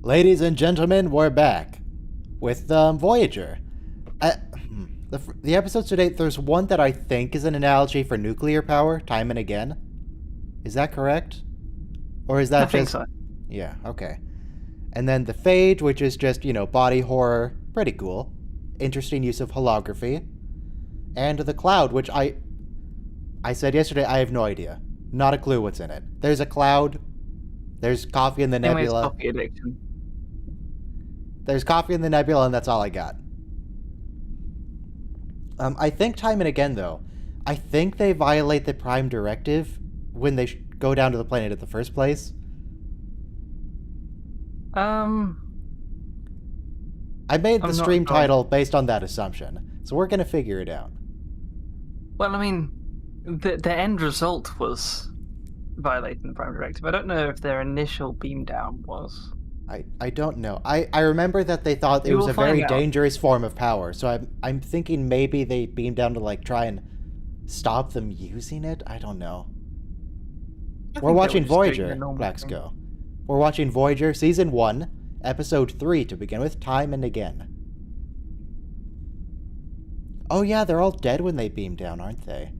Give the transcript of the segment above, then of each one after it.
Ladies and gentlemen, we're back with Voyager. The episodes to date, there's one that I think is an analogy for nuclear power, time and again. Is that correct? Or is that I just... think so. Yeah, okay. And then the Phage, which is just, body horror. Pretty cool. Interesting use of holography. And the Cloud, which I said yesterday, I have no idea. Not a clue what's in it. There's a cloud. There's coffee in the nebula. Coffee addiction. There's coffee in the nebula, and that's all I got. I think time and again, though, I think they violate the Prime Directive when they go down to the planet in the first place. I made the stream title based on that assumption, so we're going to figure it out. Well, I mean, the end result was violating the Prime Directive. I don't know if their initial beam down was. I don't know. I remember that they thought it was a very dangerous form of power, so I'm thinking maybe they beamed down to try and stop them using it. I don't know. We're watching Voyager. Let's go. We're watching Voyager Season 1, Episode 3 to begin with, Time and Again. Oh yeah, they're all dead when they beam down, aren't they?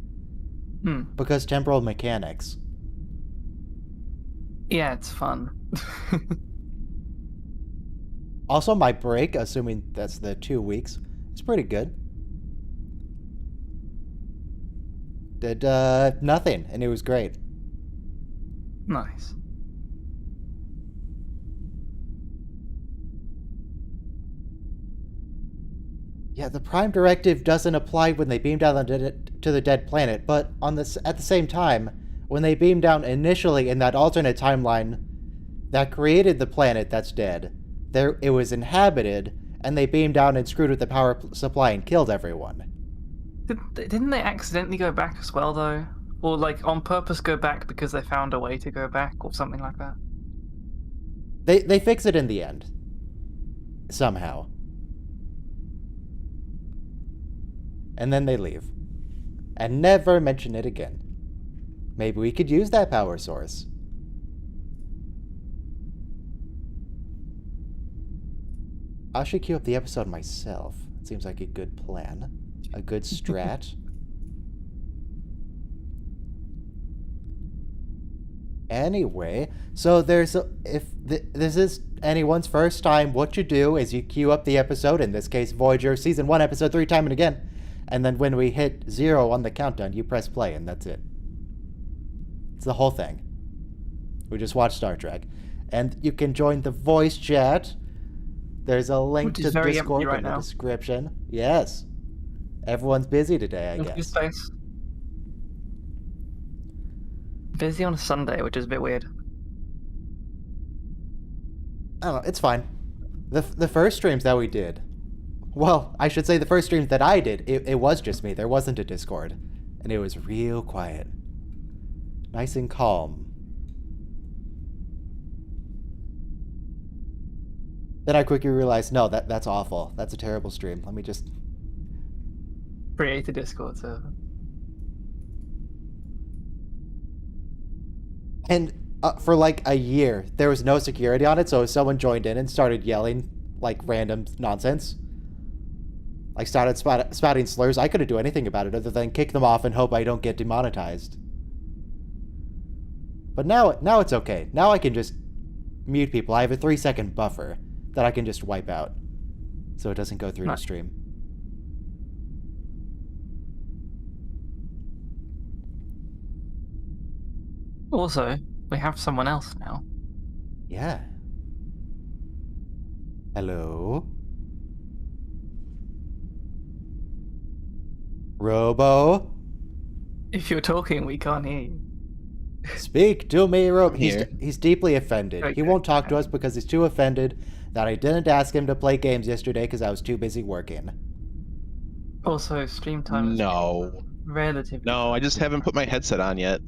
Because temporal mechanics. Yeah, it's fun. Also, my break, assuming that's the 2 weeks, is pretty good. Did nothing, and it was great. Nice. Yeah, the Prime Directive doesn't apply when they beam down to the dead planet, but at the same time, when they beam down initially in that alternate timeline that created the planet that's dead, it was inhabited, and they beamed down and screwed with the power supply and killed everyone. Didn't they accidentally go back as well, though? Or, on purpose go back because they found a way to go back, or something like that? They fix it in the end. Somehow. And then they leave. And never mention it again. Maybe we could use that power source. I should queue up the episode myself. It seems like a good plan. A good strat. Anyway, so if this is anyone's first time, what you do is you queue up the episode, in this case Voyager Season 1, Episode 3, Time and Again, and then when we hit 0 on the countdown, you press play, and that's it. It's the whole thing. We just watched Star Trek. And you can join the voice chat. There's a link to Discord in the description. Yes. Everyone's busy today, I guess. Space. Busy on a Sunday, which is a bit weird. I don't know, it's fine. The first streams that we did, well, I should say the first streams that I did, it was just me. There wasn't a Discord. And it was real quiet. Nice and calm. Then I quickly realized, no, that's awful. That's a terrible stream. Let me just... create a Discord server. And for a year, there was no security on it, so if someone joined in and started yelling, random nonsense, started spouting slurs, I couldn't do anything about it other than kick them off and hope I don't get demonetized. But now it's okay. Now I can just mute people. I have a 3-second buffer that I can just wipe out, so it doesn't go through the stream. Also, we have someone else now. Yeah. Hello? Robo? If you're talking, we can't hear you. Speak to me, Robo. He's deeply offended. Okay. He won't talk to us because he's too offended that I didn't ask him to play games yesterday because I was too busy working. Also, stream time is relatively... No, I just haven't put my headset on yet.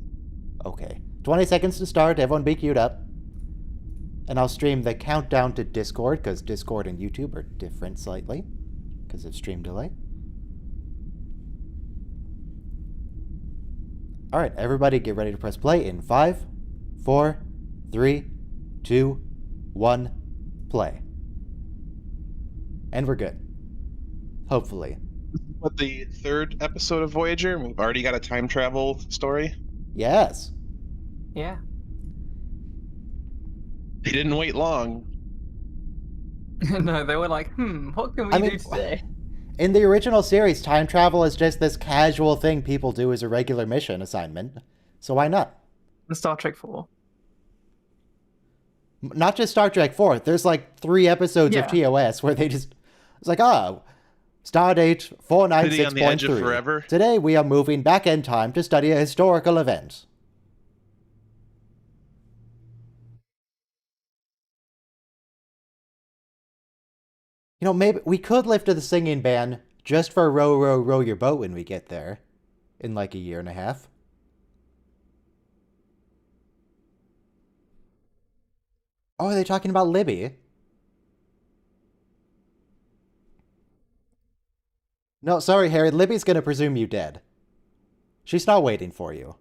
Okay. 20 seconds to start. Everyone be queued up. And I'll stream the countdown to Discord, because Discord and YouTube are different slightly because of stream delay. All right, everybody get ready to press play in 5, 4, 3, 2, 1, play. And we're good. Hopefully. What, the third episode of Voyager? We've already got a time travel story. Yes. Yeah. They didn't wait long. No, they were like, what can we do today? In the original series, time travel is just this casual thing people do as a regular mission assignment. So why not? The Star Trek 4. Not just Star Trek 4. There's like 3 episodes of TOS where they just... It's like, Stardate City on the Edge of Forever. 496.3. Today we are moving back in time to study a historical event. You know, maybe we could lift the singing ban just for row, row, row your boat when we get there. In like a year and a half. Oh, are they talking about Libby? No, sorry, Harry. Libby's gonna presume you dead. She's not waiting for you.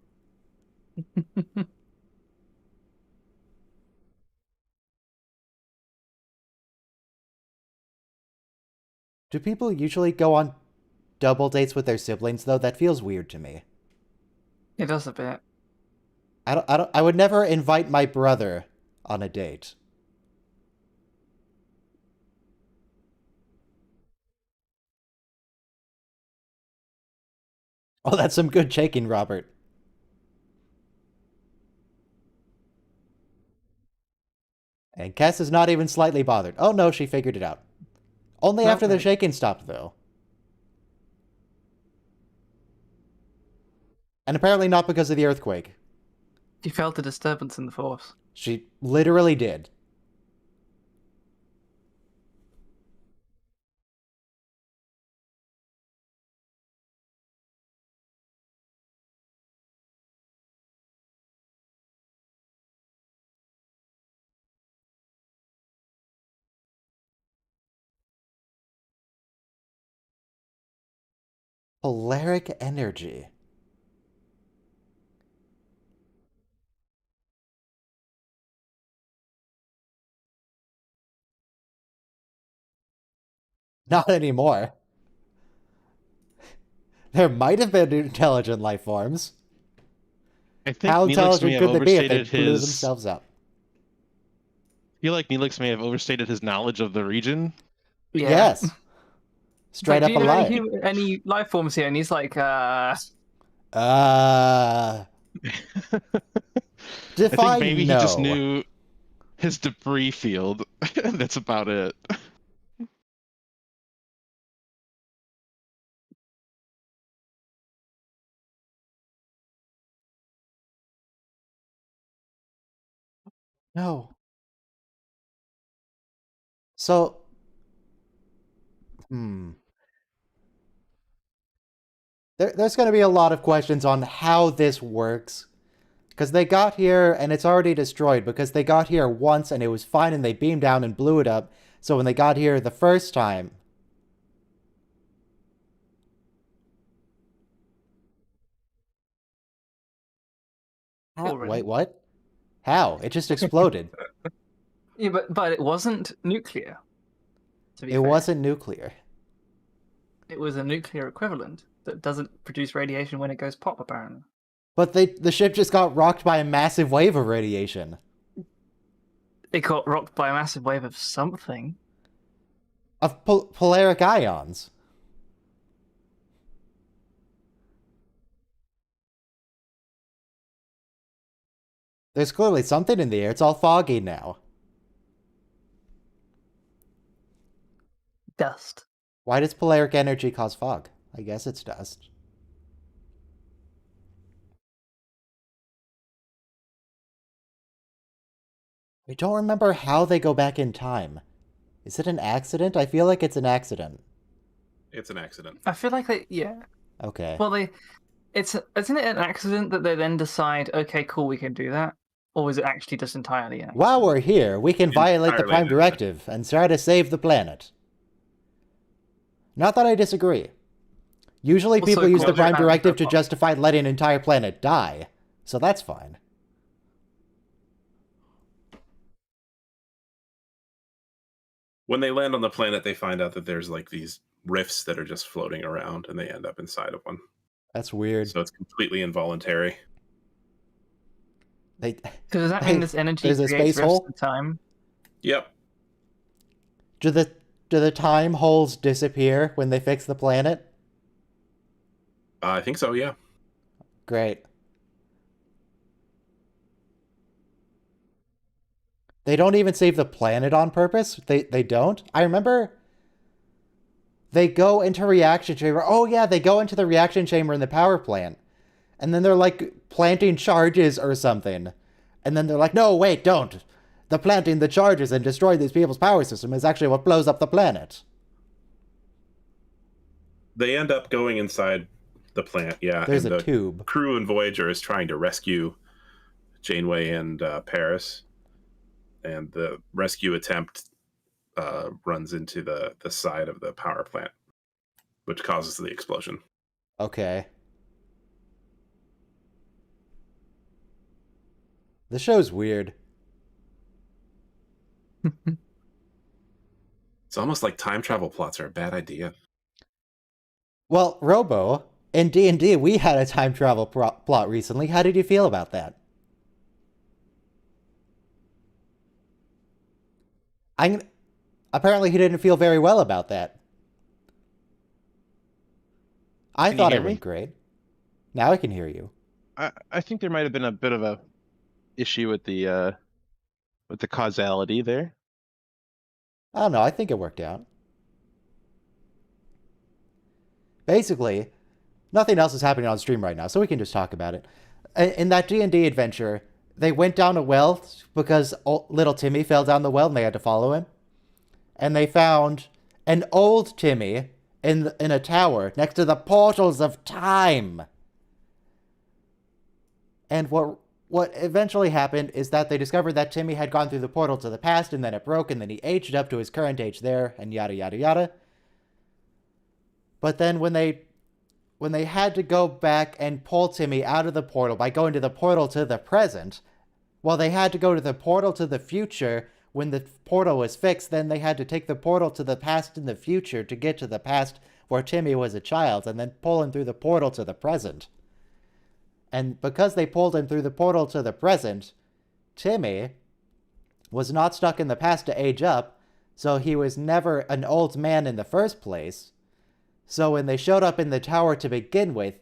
Do people usually go on double dates with their siblings, though? That feels weird to me. It does a bit. I would never invite my brother on a date. Oh, that's some good shaking, Robert. And Cass is not even slightly bothered. Oh no, she figured it out. Only after the shaking stopped, though. And apparently not because of the earthquake. She felt a disturbance in the Force. She literally did. Polaric energy. Not anymore. There might have been intelligent life forms. I think How Neelix may intelligent have could they be if they overstated blew his. themselves up? I feel like Neelix may have overstated his knowledge of the region. Yeah. Yes. Straight like, up a lie. Do you know any life forms here? And he's like, Define I think maybe no. he just knew his debris field. That's about it. No. So, there's going to be a lot of questions on how this works. Because they got here and it's already destroyed. Because they got here once and it was fine and they beamed down and blew it up. So when they got here the first time... Wait, what? How? It just exploded. Yeah, but it wasn't nuclear. To be It fair. wasn't nuclear. It was a nuclear equivalent that doesn't produce radiation when it goes pop, apparently. But the ship just got rocked by a massive wave of radiation. It got rocked by a massive wave of something. Of polaric ions. There's clearly something in the air. It's all foggy now. Dust. Why does polaric energy cause fog? I guess it's dust. I don't remember how they go back in time. Is it an accident? I feel like it's an accident. It's an accident. I feel like yeah. Okay. Well, isn't it an accident that they then decide, okay, cool, we can do that? Or is it actually just entirely an accident? While we're here, we can violate the Prime Directive and try to save the planet. Not that I disagree. Usually people use the Prime Directive to justify letting an entire planet die, so that's fine. When they land on the planet, they find out that there's like these rifts that are just floating around, and they end up inside of one. That's weird. So it's completely involuntary. They, So does that mean this energy there's a creates space rifts hole? in time? Yep. Do the time holes disappear when they fix the planet? I think so, yeah. Great. They don't even save the planet on purpose? They don't? I remember they go into reaction chamber. Oh yeah, they go into the reaction chamber in the power plant. And then they're like planting charges or something. And then they're like, no, wait, don't. The planting the charges and destroying these people's power system is actually what blows up the planet. They end up going inside the plant, yeah. There's and a the tube. crew and Voyager is trying to rescue Janeway and Paris. And the rescue attempt runs into the side of the power plant, which causes the explosion. Okay. The show's weird. It's almost like time travel plots are a bad idea. Well, Robo, in D&D, we had a time travel plot recently. How did you feel about that? Apparently he didn't feel very well about that. I Can thought you it hear me? went great. Now I can hear you. I think there might have been a bit of a issue with the causality there. I don't know. I think it worked out. Basically, nothing else is happening on stream right now, so we can just talk about it. In that D&D adventure, they went down a well because little Timmy fell down the well and they had to follow him. And they found an old Timmy in a tower next to the portals of time. And what eventually happened is that they discovered that Timmy had gone through the portal to the past, and then it broke, and then he aged up to his current age there, and yada yada yada. But then when they had to go back and pull Timmy out of the portal by going to the portal to the present, well, they had to go to the portal to the future when the portal was fixed. Then they had to take the portal to the past and the future to get to the past where Timmy was a child, and then pull him through the portal to the present. And because they pulled him through the portal to the present, Timmy was not stuck in the past to age up, so he was never an old man in the first place. So when they showed up in the tower to begin with,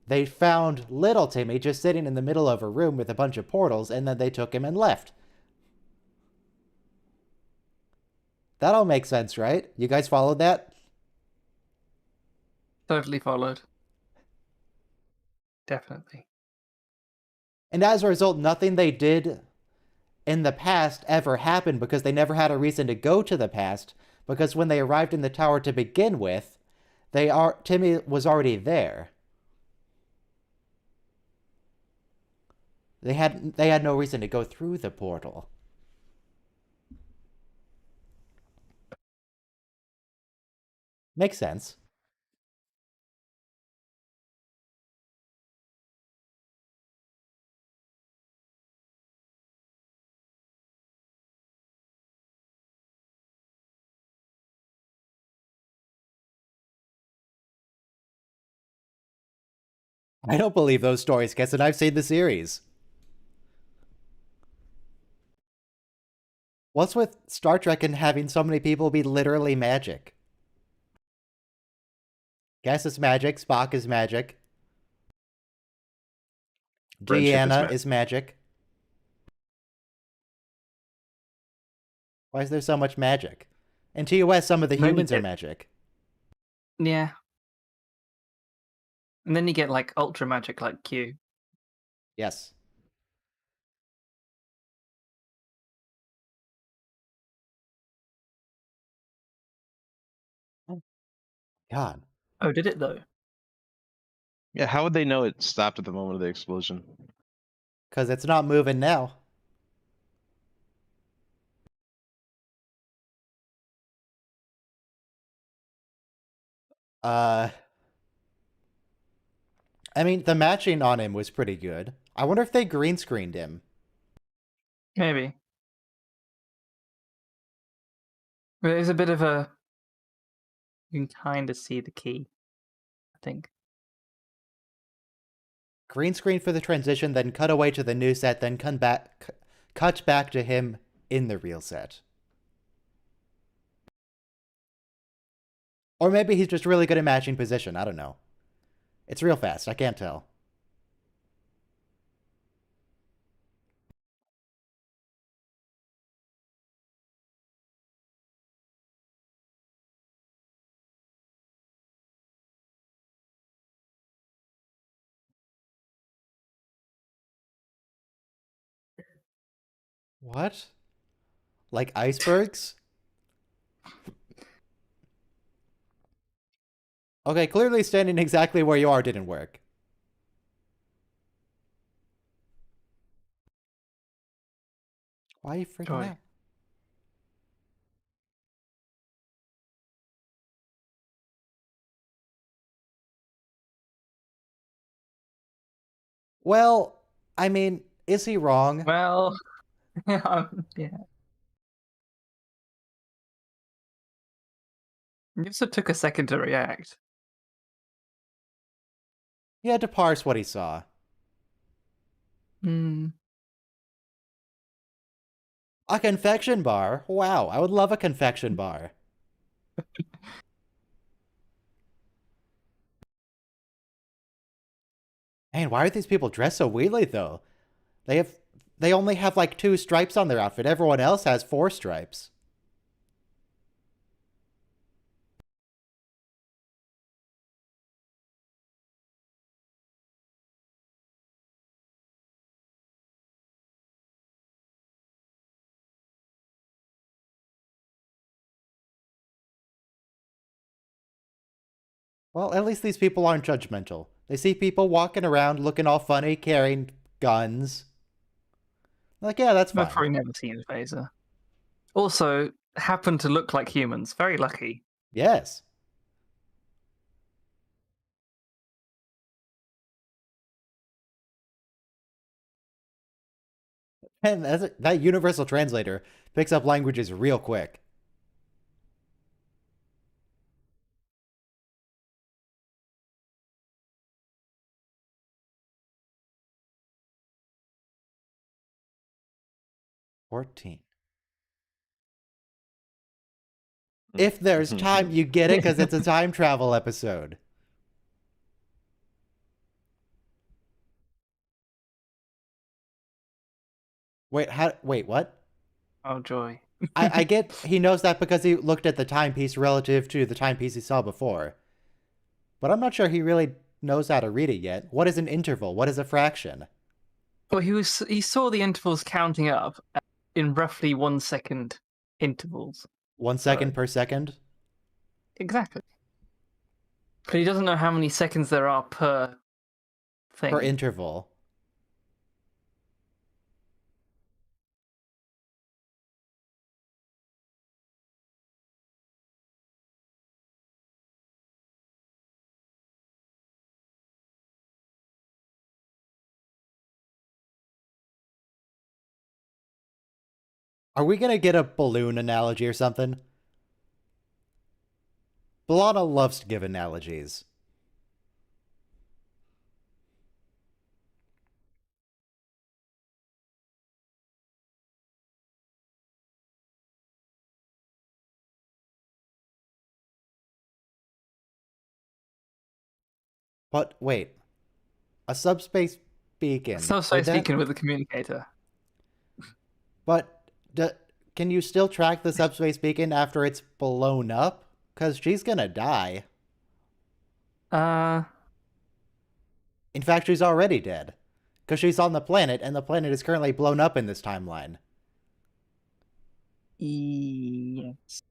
they found little Timmy just sitting in the middle of a room with a bunch of portals, and then they took him and left. That all makes sense, right? You guys followed that? Totally followed. Definitely. And as a result, nothing they did in the past ever happened because they never had a reason to go to the past, because when they arrived in the tower to begin with, Timmy was already there. They had no reason to go through the portal. Makes sense. I don't believe those stories, Guess, and I've seen the series. What's with Star Trek and having so many people be literally magic? Guess is magic, Spock is magic. Friendship Deanna is magic. Why is there so much magic? In TOS, some of the humans are magic. Yeah. And then you get like ultra magic like Q. Yes. Oh, God. Oh, did it though? Yeah, how would they know it stopped at the moment of the explosion? Because it's not moving now. I mean, the matching on him was pretty good. I wonder if they green screened him. Maybe. There's a bit of a. You can kind of see the key, I think. Green screen for the transition, then cut away to the new set, then cut back to him in the real set. Or maybe he's just really good at matching position. I don't know. It's real fast. I can't tell. What? Like icebergs? Okay, clearly standing exactly where you are didn't work. Why are you freaking Joy. out? Well, I mean, is he wrong? Well, yeah. It also took a second to react. He had to parse what he saw. Hmm. A confection bar? Wow, I would love a confection bar. Man, why are these people dressed so weirdly though? They only have like 2 stripes on their outfit. Everyone else has 4 stripes. Well, at least these people aren't judgmental. They see people walking around looking all funny, carrying guns. Like, yeah, that's I've fine. probably never seen a phaser. Also, happen to look like humans. Very lucky. Yes. And that universal translator picks up languages real quick. $14. If there's time, you get it because it's a time travel episode. Wait, what? Oh, joy. I get he knows that because he looked at the timepiece relative to the timepiece he saw before. But I'm not sure he really knows how to read it yet. What is an interval? What is a fraction? Well, he saw the intervals counting up in roughly 1 second intervals. 1 second per second? Exactly. But he doesn't know how many seconds there are per thing. Per interval. Are we gonna get a balloon analogy or something? Balana loves to give analogies. But wait, a subspace beacon. Subspace beacon with a communicator. But can you still track the subspace beacon after it's blown up? Because she's gonna die. In fact, she's already dead. Because she's on the planet, and the planet is currently blown up in this timeline. Yes.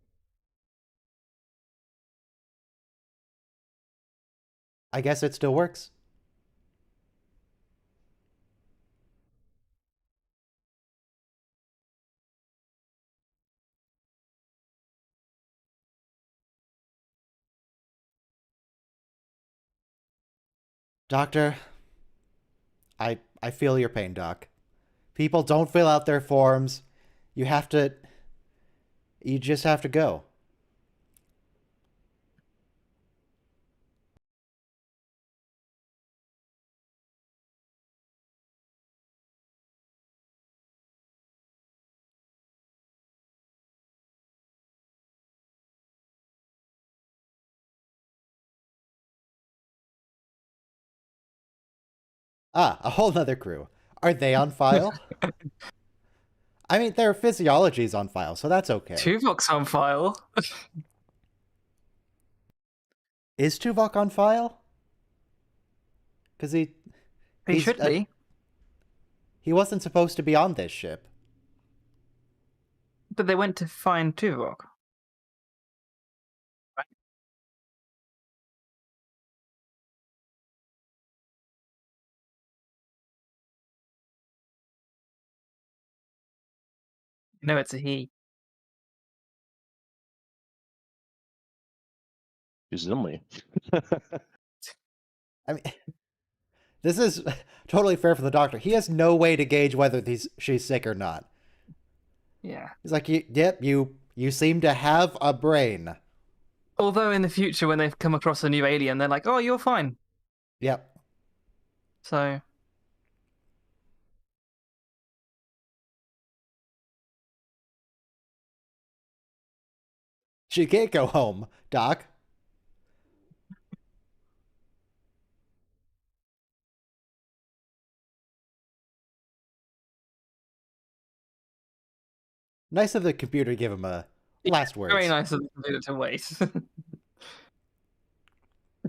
I guess it still works. Doctor, I feel your pain, Doc. People don't fill out their forms. You have to You just have to go. Ah, a whole nother crew. Are they on file? I mean, their physiology's on file, so that's okay. Tuvok's on file. Is Tuvok on file? Because He he's, should be. he wasn't supposed to be on this ship. But they went to find Tuvok. Right? No, it's a he. Presumably. I mean, this is totally fair for the Doctor. He has no way to gauge whether she's sick or not. Yeah. He's like, yep, you seem to have a brain. Although in the future, when they've come across a new alien, they're like, "Oh, you're fine." Yep. So She can't go home, Doc. Nice of the computer to give him a last words. very nice of them to wait.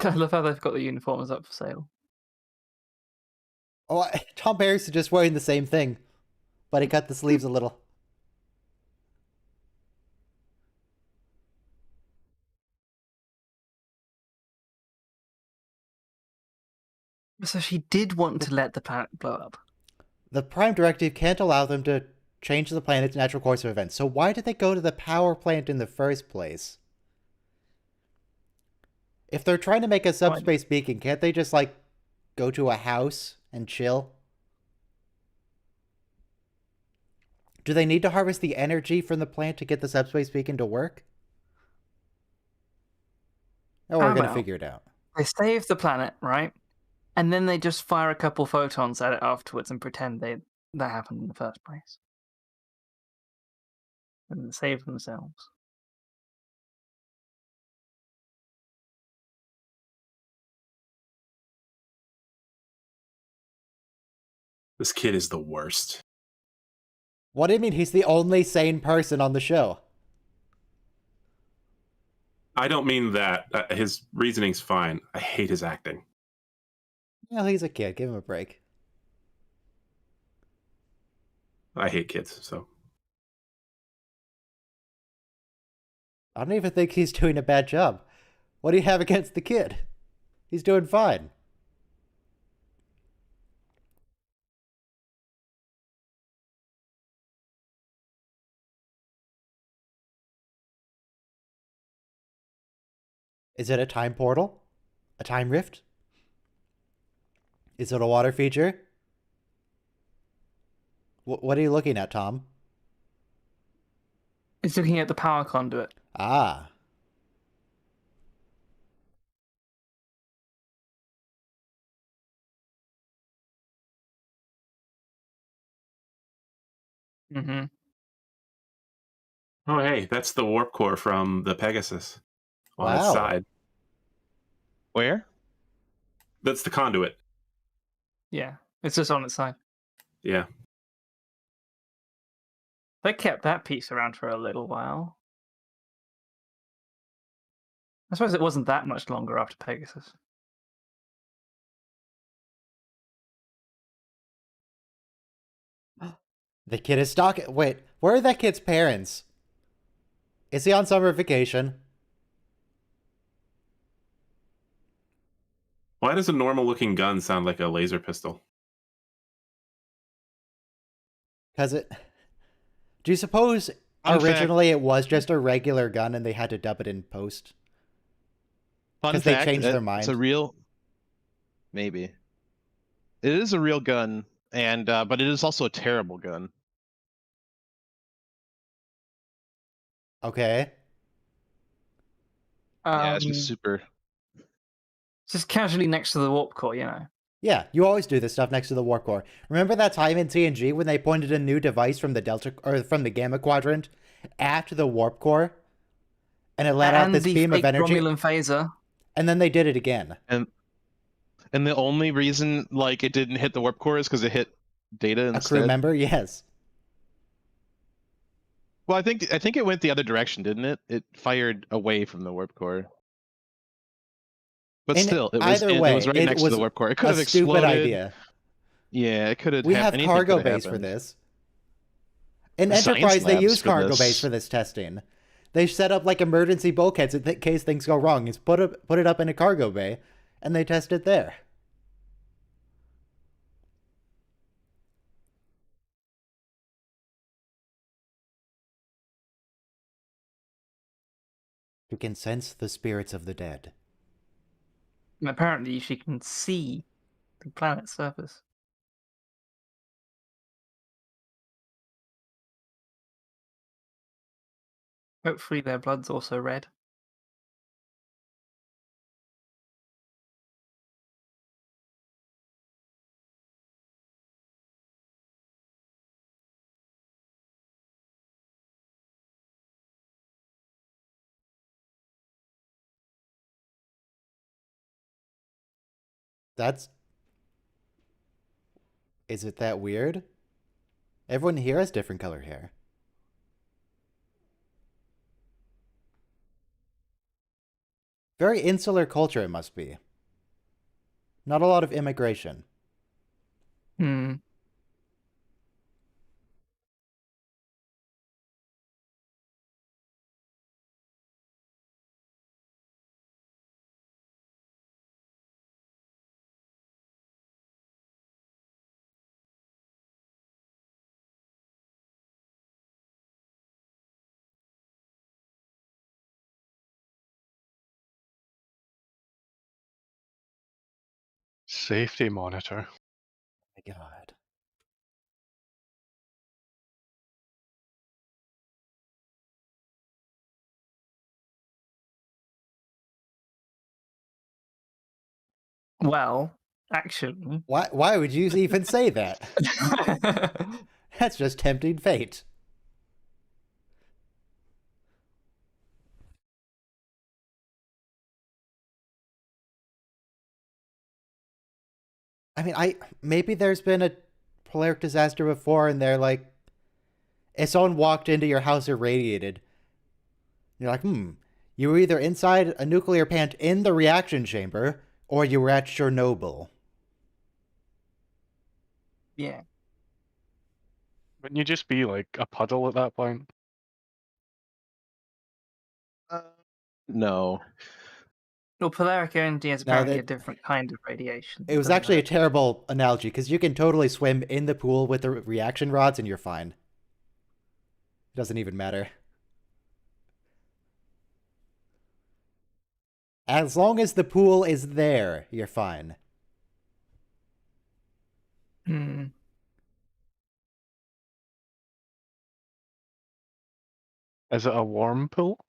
I love how they've got the uniforms up for sale. Oh, Tom Paris is just wearing the same thing, but he cut the sleeves a little. So she did want to let the planet blow up. The Prime Directive can't allow them to change the planet's natural course of events, so why did they go to the power plant in the first place? If they're trying to make a subspace beacon, can't they just, like, go to a house and chill? Do they need to harvest the energy from the plant to get the subspace beacon to work? Oh, we're gonna figure it out. They save the planet, right? And then they just fire a couple photons at it afterwards and pretend that happened in the first place. And save themselves. This kid is the worst. What do you mean he's the only sane person on the show? I don't mean that. His reasoning's fine. I hate his acting. Well, he's a kid. Give him a break. I hate kids, so. I don't even think he's doing a bad job. What do you have against the kid? He's doing fine. Is it a time portal? A time rift? Is it a water feature? What are you looking at, Tom? It's looking at the power conduit. Ah. Mm-hmm. Oh, hey, that's the warp core from the Pegasus on its Wow. side. Where? That's the conduit. Yeah, it's just on its side. Yeah. They kept that piece around for a little while. I suppose it wasn't that much longer after Pegasus. The kid is stalking. Wait, where are that kid's parents? Is he on summer vacation? Why does a normal looking gun sound like a laser pistol? Because it. Do you suppose originally it was just a regular gun and they had to dub it in post? Fun 'Cause they fact, changed their It's mind. a real. Maybe. It is a real gun, and but it is also a terrible gun. Okay. Yeah, it's just Um, super. just casually next to the warp core, you know. Yeah, you always do this stuff next to the warp core. Remember that time in TNG when they pointed a new device from the Delta or from the Gamma Quadrant at the warp core, and it let out And this the beam of fake energy, Romulan phaser. and then they did it again. And the only reason like it didn't hit the warp core is because it hit Data A crew instead. member, yes. Well, I think it went the other direction, didn't it? It fired away from the warp core. But In still, it either was way, right it next to was the warp core. It could a have stupid exploded. idea. Yeah, it could have. We have anything cargo could have bays for happened. this. In The science Enterprise, they labs use for cargo this. bays for this testing. They set up like emergency bulkheads in case things go wrong. Is put it up in a cargo bay, and they test it there. You can sense the spirits of the dead. And apparently she can see the planet's surface. Hopefully their blood's also red. Is it that weird? Everyone here has different color hair. Very insular culture it must be. Not a lot of immigration. Hmm. Safety monitor. My God. Well, actually. Why would you even say that? That's just tempting fate. I mean, maybe there's been a polaric disaster before, and they're like, if someone walked into your house irradiated, you're like, you were either inside a nuclear plant in the reaction chamber, or you were at Chernobyl. Yeah. Wouldn't you just be like a puddle at that point? No. Well, polaric energy is No, apparently a different kind of radiation. It was doesn't actually a it? terrible analogy, because you can totally swim in the pool with the reaction rods and you're fine. It doesn't even matter. As long as the pool is there, you're fine. Hmm. Is it a warm pool?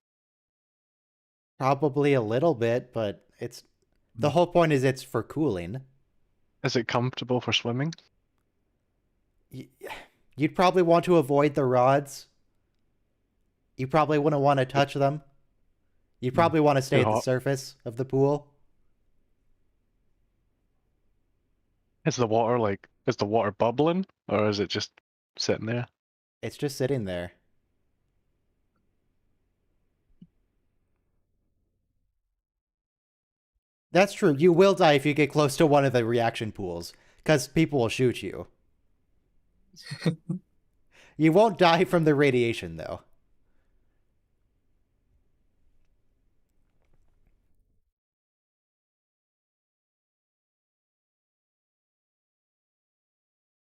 Probably a little bit, but it's... The whole point is it's for cooling. Is it comfortable for swimming? You'd probably want to avoid the rods. You probably wouldn't want to touch them. You probably want to stay Too at the hot. surface of the pool. Is the water bubbling, or is it just sitting there? It's just sitting there. That's true. You will die if you get close to one of the reaction pools, because people will shoot you. You won't die from the radiation, though.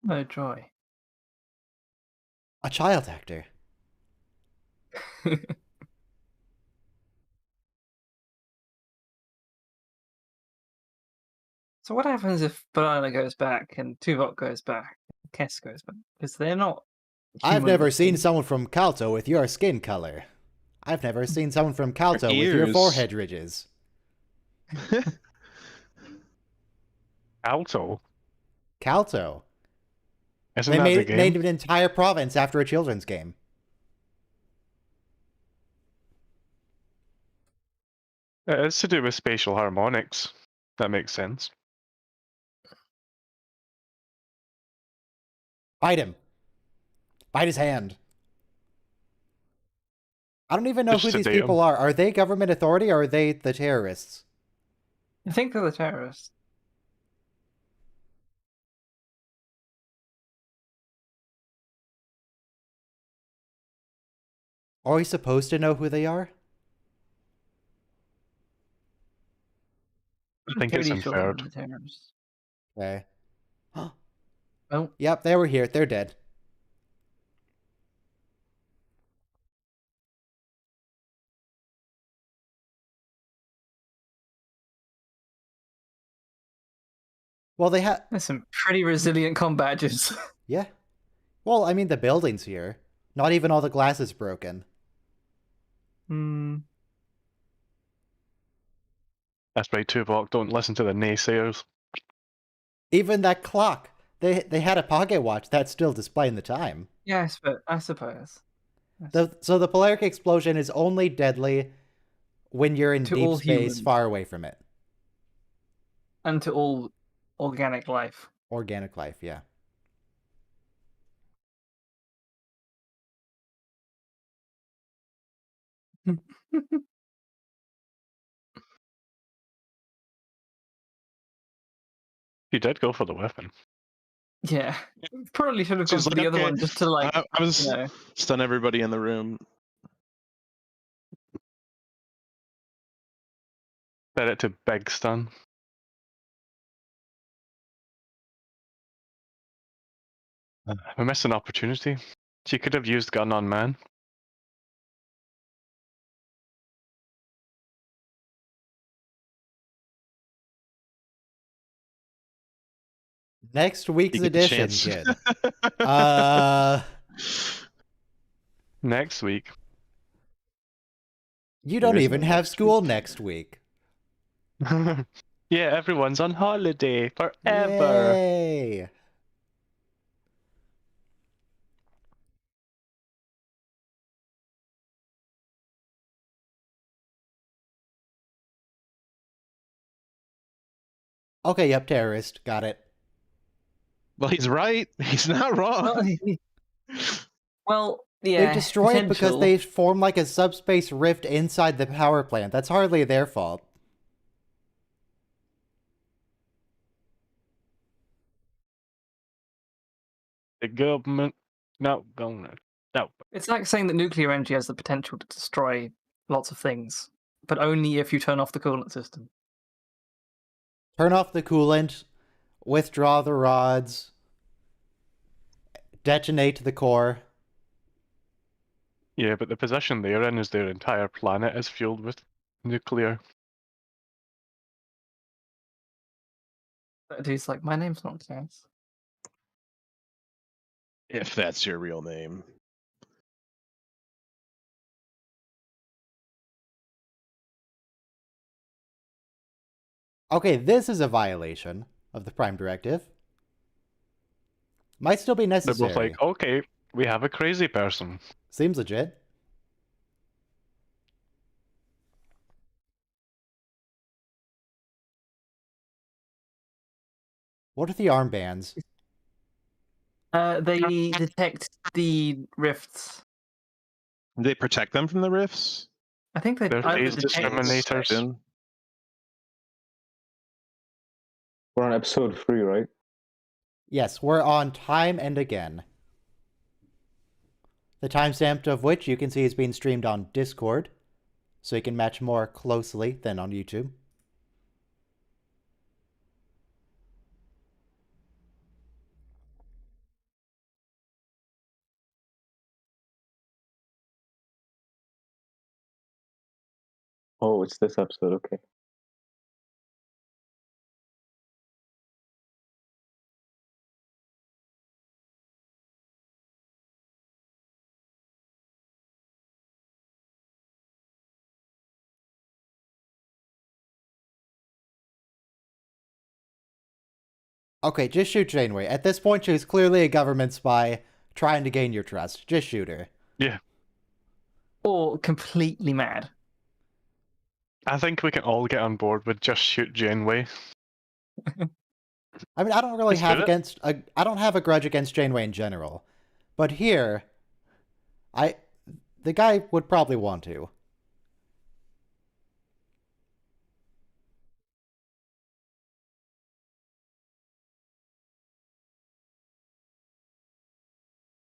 No joy. A child actor. So what happens if Banana goes back and Tuvok goes back, and Kess goes back? Because they're not. I've never seen human-looking. someone from Calto with your skin color. I've never seen someone from Calto with your ears. forehead ridges. Alto. Calto. Isn't They that the named game? an entire province after a children's game. It is to do with spatial harmonics. That makes sense. Bite him. Bite his hand. I don't even know Just who these sedate him. people are. Are they government authority or are they the terrorists? I think they're the terrorists. Are we supposed to know who they are? I think it's Pretty sure they're inferred. the terrorists. Okay. Oh, Yep, they were here. They're dead. Well, they had... there's some pretty resilient combatants. Yeah. Well, I mean, the building's here. Not even all the glass is broken. Hmm. That's right, Tuvok. Don't listen to the naysayers. Even that clock. They had a pocket watch that's still displaying the time. Yes, but I suppose. So the polaric explosion is only deadly when you're in To deep all space humans. far away from it. And to all organic life. Organic life, yeah. He did go for the weapon. Yeah. Probably should have gone She's for like, the other "Okay, one just to like, I was you know. stun everybody in the room. Set it to big stun. We missed an opportunity. She could have used gun on man. Next week's You get the edition, chance. kid. Next week. You There don't is even no have next school week. next week. Yeah, everyone's on holiday forever. Yay! Okay, yep, terrorist. Got it. Well, he's right. He's not wrong. Well, They yeah. destroy it because potential. they form like a subspace rift inside the power plant. That's hardly their fault. The government not gonna. No. It's like saying that nuclear energy has the potential to destroy lots of things, but only if you turn off the coolant system. Turn off the coolant, withdraw the rods, detonate the core. Yeah, but the position they're in is their entire planet is fueled with nuclear. That dude's like, my name's not Tess. If that's your real name. Okay, this is a violation of the Prime Directive. Might still be They're necessary. both like, okay, we have a crazy person. Seems legit. What are the armbands? They detect the rifts. They protect them from the rifts. I think they They're either phase detect. discriminators. We're on episode 3, right? Yes, we're on Time and Again. The timestamp of which you can see is being streamed on Discord, so you can match more closely than on YouTube. Oh, it's this episode, okay. Okay, just shoot Janeway. At this point, she's clearly a government spy trying to gain your trust. Just shoot her. Yeah. Or completely mad. I think we can all get on board with just shoot Janeway. I mean, I don't really Let's have do it. I don't have a grudge against Janeway in general, but here, the guy would probably want to.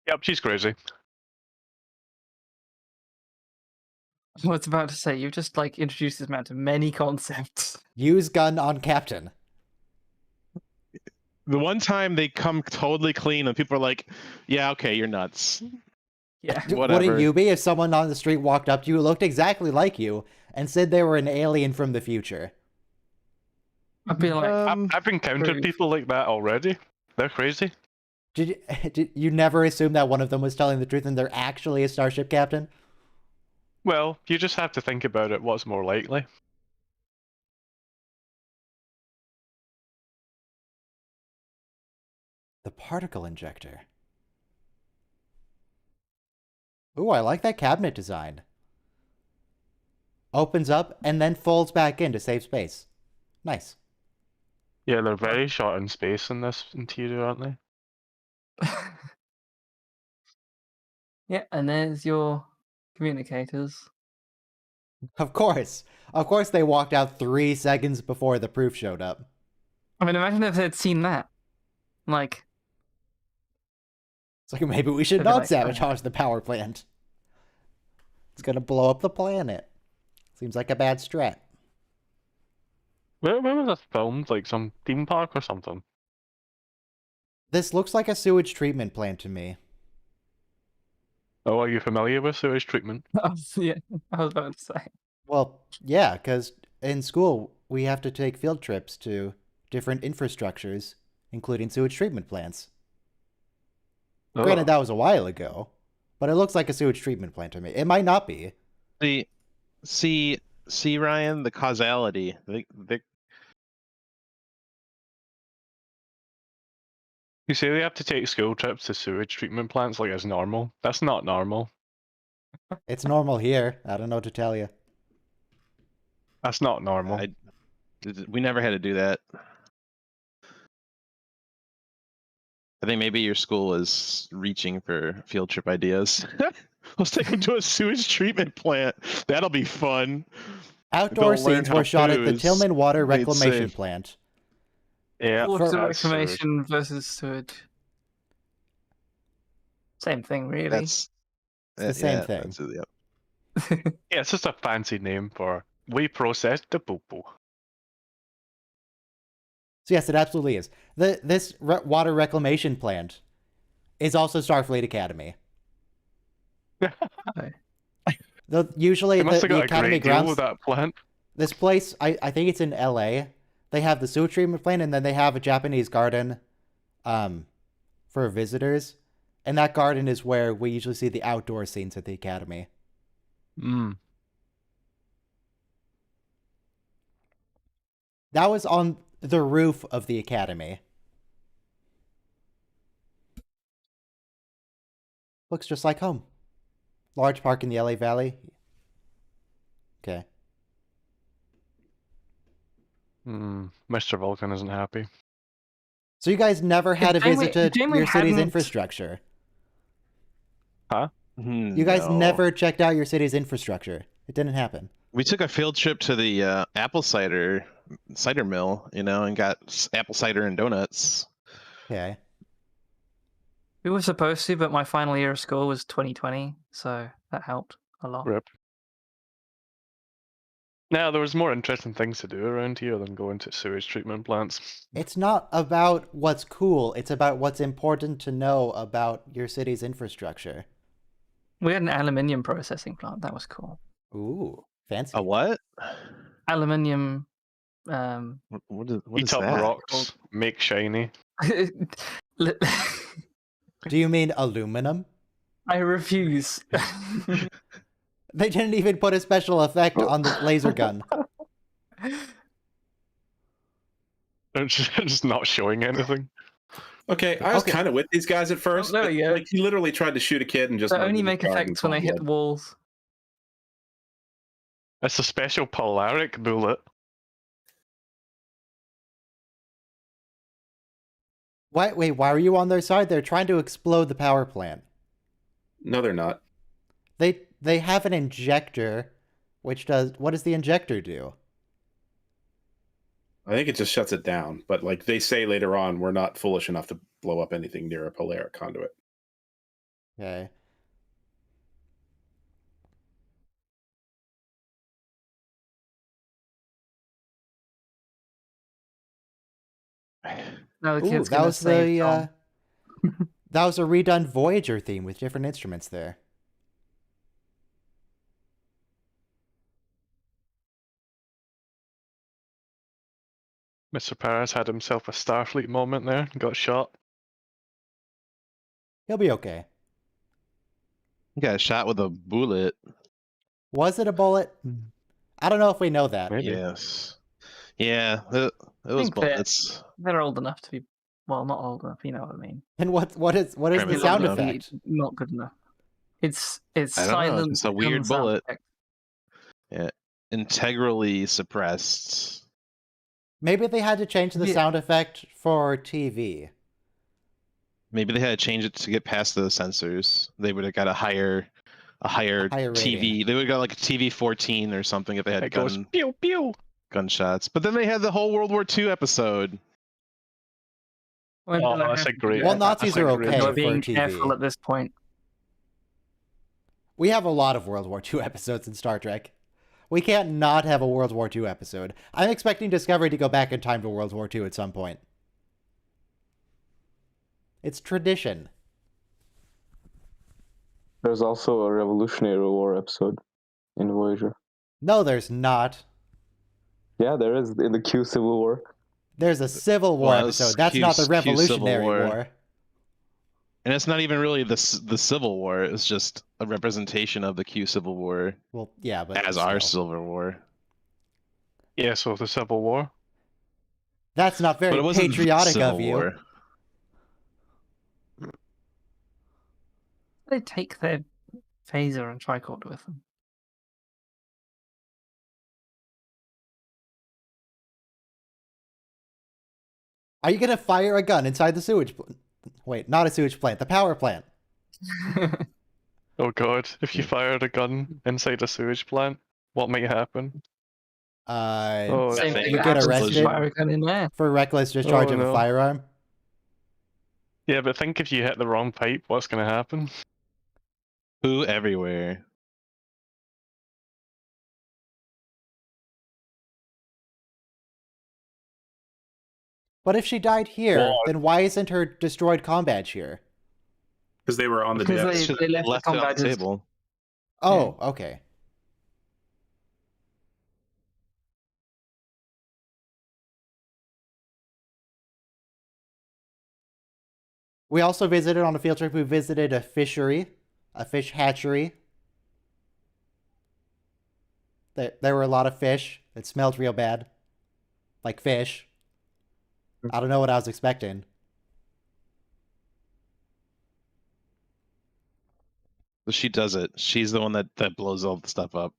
Yep, she's crazy. I was about to say, you've just like introduced this man to many concepts. Use gun on captain. The one time they come totally clean and people are like, "Yeah, okay, you're nuts." Yeah. Whatever. Wouldn't you be if someone on the street walked up to you, looked exactly like you, and said they were an alien from the future? I'd be like, I've encountered rude. people like that already. They're crazy. Did you never assume that one of them was telling the truth and they're actually a starship captain? Well, you just have to think about it. What's more likely? The particle injector. Ooh, I like that cabinet design. Opens up and then folds back in to save space. Nice. Yeah, they're very short in space in this interior, aren't they? yeah, and there's your communicators. Of course. Of course they walked out 3 seconds before the proof showed up. I mean, imagine if they'd seen that. Like, It's like, maybe we should They'd be not like, sabotage the power plant. It's gonna blow up the planet. Seems like a bad strat. Where was this filmed? Like some theme park or something? This looks like a sewage treatment plant to me. Oh, are you familiar with sewage treatment? yeah, I was about to say. Well, yeah, because in school we have to take field trips to different infrastructures, including sewage treatment plants. Oh. Granted, that was a while ago, but it looks like a sewage treatment plant to me. It might not be. See, Ryan, the causality. You say they have to take school trips to sewage treatment plants like it's normal. That's not normal. It's normal here. I don't know what to tell you. That's not normal. We never had to do that. I think maybe your school is reaching for field trip ideas. Let's take them to a sewage treatment plant. That'll be fun. Outdoor They'll learn scenes how were shot at the food is Tillman Water made Reclamation safe. Plant. Yeah, Water that's sewage. reclamation versus sewage. Same thing, really. That's It's the same yeah, thing. that's it, yep. Yeah, it's just a fancy name for we processed the poo-poo. So yes, it absolutely is. This water reclamation plant is also Starfleet Academy. Usually They must the have got a Academy great deal grounds. with that plant. This place, I think it's in LA. They have the sewage treatment plant, and then they have a Japanese garden for visitors. And that garden is where we usually see the outdoor scenes at the Academy. Mm. That was on the roof of the Academy. Looks just like home. Large park in the LA Valley. Okay. Mr. Vulcan isn't happy. So you guys never had a Janeway- visit to Janeway your city's hadn't- infrastructure. Hmm, You guys no. never checked out your city's infrastructure. It didn't happen. We took a field trip to the apple cider mill, and got apple cider and donuts. Okay. We were supposed to, but my final year of school was 2020, so that helped a lot. Rip. Now, there was more interesting things to do around here than going to sewage treatment plants. It's not about what's cool. It's about what's important to know about your city's infrastructure. We had an aluminium processing plant. That was cool. Ooh, fancy. A what? Aluminium. What is Eat up that? rocks, make shiny. Do you mean aluminum? I refuse. They didn't even put a special effect on the laser gun. They're just not showing anything. Okay, I was Okay. kind of with these guys at first. there but, we go. like he literally tried to shoot a kid and just They moved only his make charge and effects when saw they hit the blood. walls. It's a special polaric bullet. Wait, why are you on their side? They're trying to explode the power plant. No, they're not. They have an injector, which does... What does the injector do? I think it just shuts it down. But like they say later on, we're not foolish enough to blow up anything near a polaric conduit. Okay. No, the Ooh, kid's that gonna was save Tom. that was a redone Voyager theme with different instruments there. Mr. Paris had himself a Starfleet moment there. Got shot. He'll be okay. He got shot with a bullet. Was it a bullet? I don't know if we know that. Maybe. Yes. Yeah, it was think that- bullets. They're old enough to be, well, not old enough. You know what I mean. And what is the Primitive sound enough. effect? Not good enough. It's I don't know, silent. it's a weird and sound bullet. effect. Yeah, integrally suppressed. Maybe they had to change the Yeah. sound effect for TV. Maybe they had to change it to get past the sensors. They would have got a higher higher TV. rating. They would have got like a TV 14 or something if they had It goes gun pew pew. gunshots. But then they had the whole World War II episode. When Oh, did that that's a happen? great- Well, Yeah, Nazis that's are like really okay We're for being careful TV. at this point. We have a lot of World War II episodes in Star Trek. We can't not have a World War II episode. I'm expecting Discovery to go back in time to World War II at some point. It's tradition. There's also a Revolutionary War episode in Voyager. No, there's not. Yeah, there is in the Q Civil War. There's a Civil War Well, that was episode. That's not the Q Civil Revolutionary War. War. And it's not even really the Civil War. It's just a representation of the Q Civil War Well, yeah, but as our Civil War. Yeah, so the Civil War. That's not very But it wasn't the patriotic Civil of you. War. They take their phaser and tricorder with them. Are you gonna fire a gun inside the sewage plant? Wait, not a sewage plant, the power plant. Oh god, if you fired a gun inside a sewage plant, what might happen? Oh, Same think thing you that get happens if arrested you fire a gun in there. for reckless discharge Oh, of a no. firearm. Yeah, but think if you hit the wrong pipe, what's going to happen? Who everywhere. But if she died here, Well, then why isn't her destroyed combat here? Because they were on the Because deck. they Should have left the left it on the combat as- table. Oh, okay. We also visited on a field trip. We visited a fishery, a fish hatchery. There were a lot of fish. It smelled real bad, like fish. I don't know what I was expecting. So she does it. She's the one that blows all the stuff up.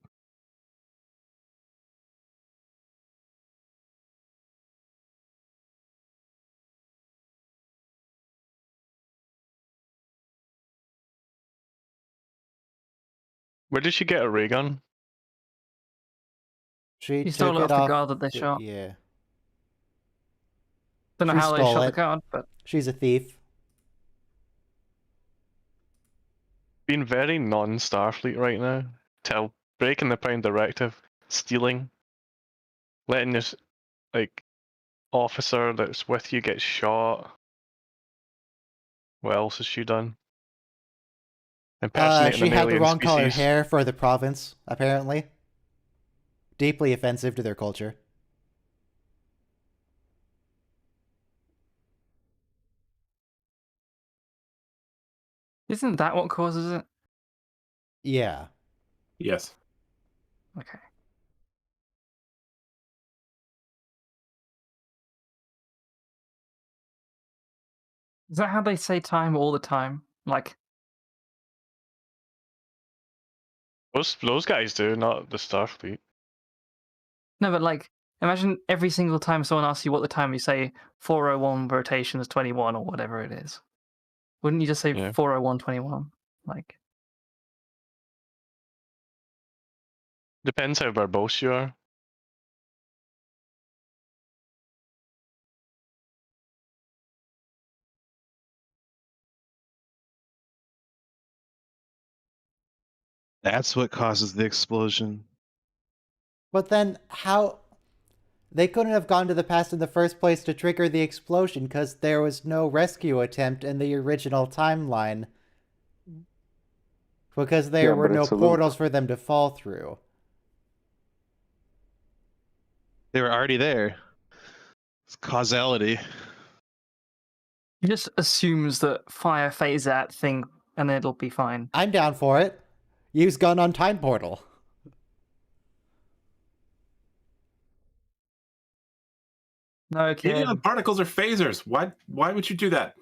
Where did she get a ray gun? She You stole took it it off the off guard that they shot. Yeah, Don't know She how they stole shot it. the guard, but she's a thief. Being very non-Starfleet right now. Breaking the Prime Directive, stealing, letting this officer that's with you get shot. What else has she done? Impersonating She an had the alien wrong color species. hair for the province, apparently. Deeply offensive to their culture. isn't that what causes it? Yeah. Yes. Okay. Is that how they say time all the time? Like, Those guys do, not the Starfleet. no, but like, imagine every single time someone asks you what the time, you say 4:01 rotation is 21 or whatever it is. Wouldn't you just say Yeah. 4:01:21? Like, Depends how verbose you are. That's what causes the explosion. But then how? They couldn't have gone to the past in the first place to trigger the explosion because there was no rescue attempt in the original timeline. Because there Yeah, were but no it's a loop. portals for them to fall through. They were already there. It's causality. he just assumes that fire phase that thing and it'll be fine. I'm down for it. Use gun on time portal. No kidding. Medium particles are phasers. Why would you do that?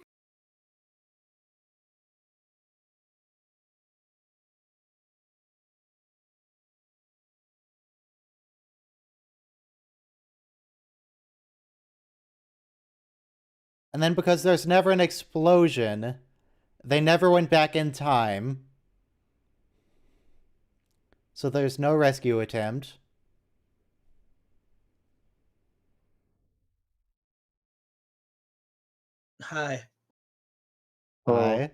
And then because there's never an explosion, they never went back in time. So there's no rescue attempt. Hi. Why?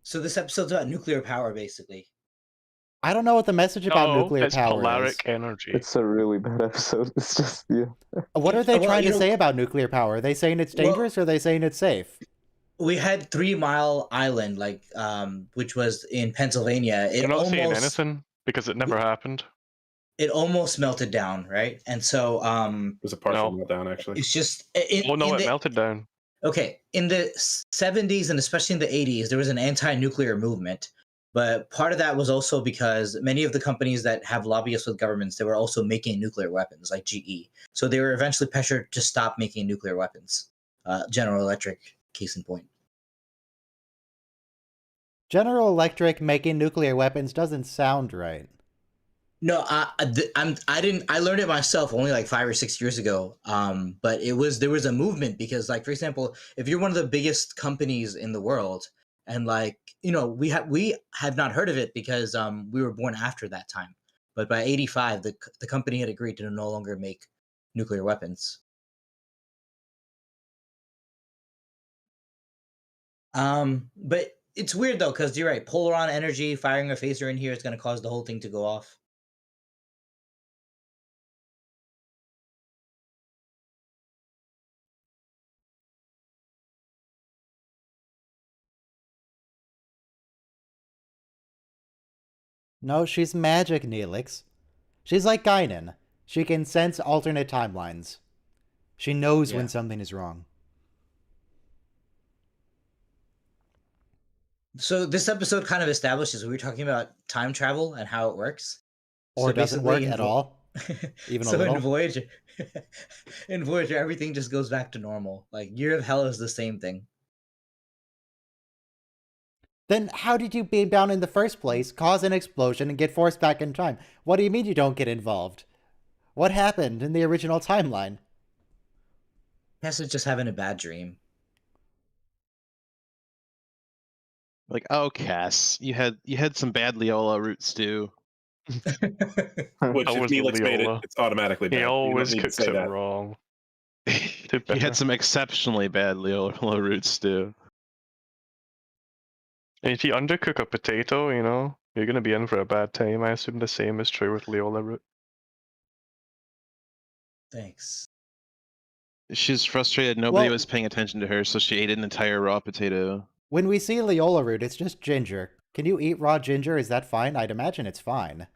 So this episode's about nuclear power, basically. I don't know what the message about No, nuclear it's power polaric is. energy. It's a really bad episode. It's just, yeah. What are they Well, trying you to know- say about nuclear power? Are they saying it's Well- dangerous or are they saying it's safe? We had 3 Mile Island, which was in Pennsylvania. They're not saying anything because it never happened. It almost melted down, right? And so It was a partial No. meltdown, actually. it's just Oh no, it melted down. Okay, in the 70s and especially in the 80s, there was an anti-nuclear movement. But part of that was also because many of the companies that have lobbyists with governments, they were also making nuclear weapons, like GE. So they were eventually pressured to stop making nuclear weapons. General Electric, case in point. General Electric making nuclear weapons doesn't sound right. No, I didn't. I learned it myself only like 5 or 6 years ago. But there was a movement because, like, for example, if you're one of the biggest companies in the world, and like we had not heard of it because we were born after that time. But by 85, the company had agreed to no longer make nuclear weapons. But it's weird though because you're right. Polaron energy firing a phaser in here is going to cause the whole thing to go off. No, she's magic, Neelix. She's like Guinan. She can sense alternate timelines. She knows when Yeah. something is wrong. So this episode kind of establishes we were talking about time travel and how it works. Or So doesn't work basically at all. Even a so little. in Voyager, in Voyager, everything just goes back to normal. Like Year of Hell is the same thing. Then how did you beam down in the first place, cause an explosion, and get forced back in time? What do you mean you don't get involved? What happened in the original timeline? Cass is just having a bad dream. Like, oh, Cass, you had some bad Leola roots too. Which, I if was Neelix made it, Leola. it's automatically bad. He You don't always need to cooks say it that. wrong. You bitter. had some exceptionally bad Leola roots too. And if you undercook a potato, you're gonna be in for a bad time. I assume the same is true with Leola root. Thanks. She's frustrated nobody Well- was paying attention to her, so she ate an entire raw potato. When we see Leola root, it's just ginger. Can you eat raw ginger? Is that fine? I'd imagine it's fine.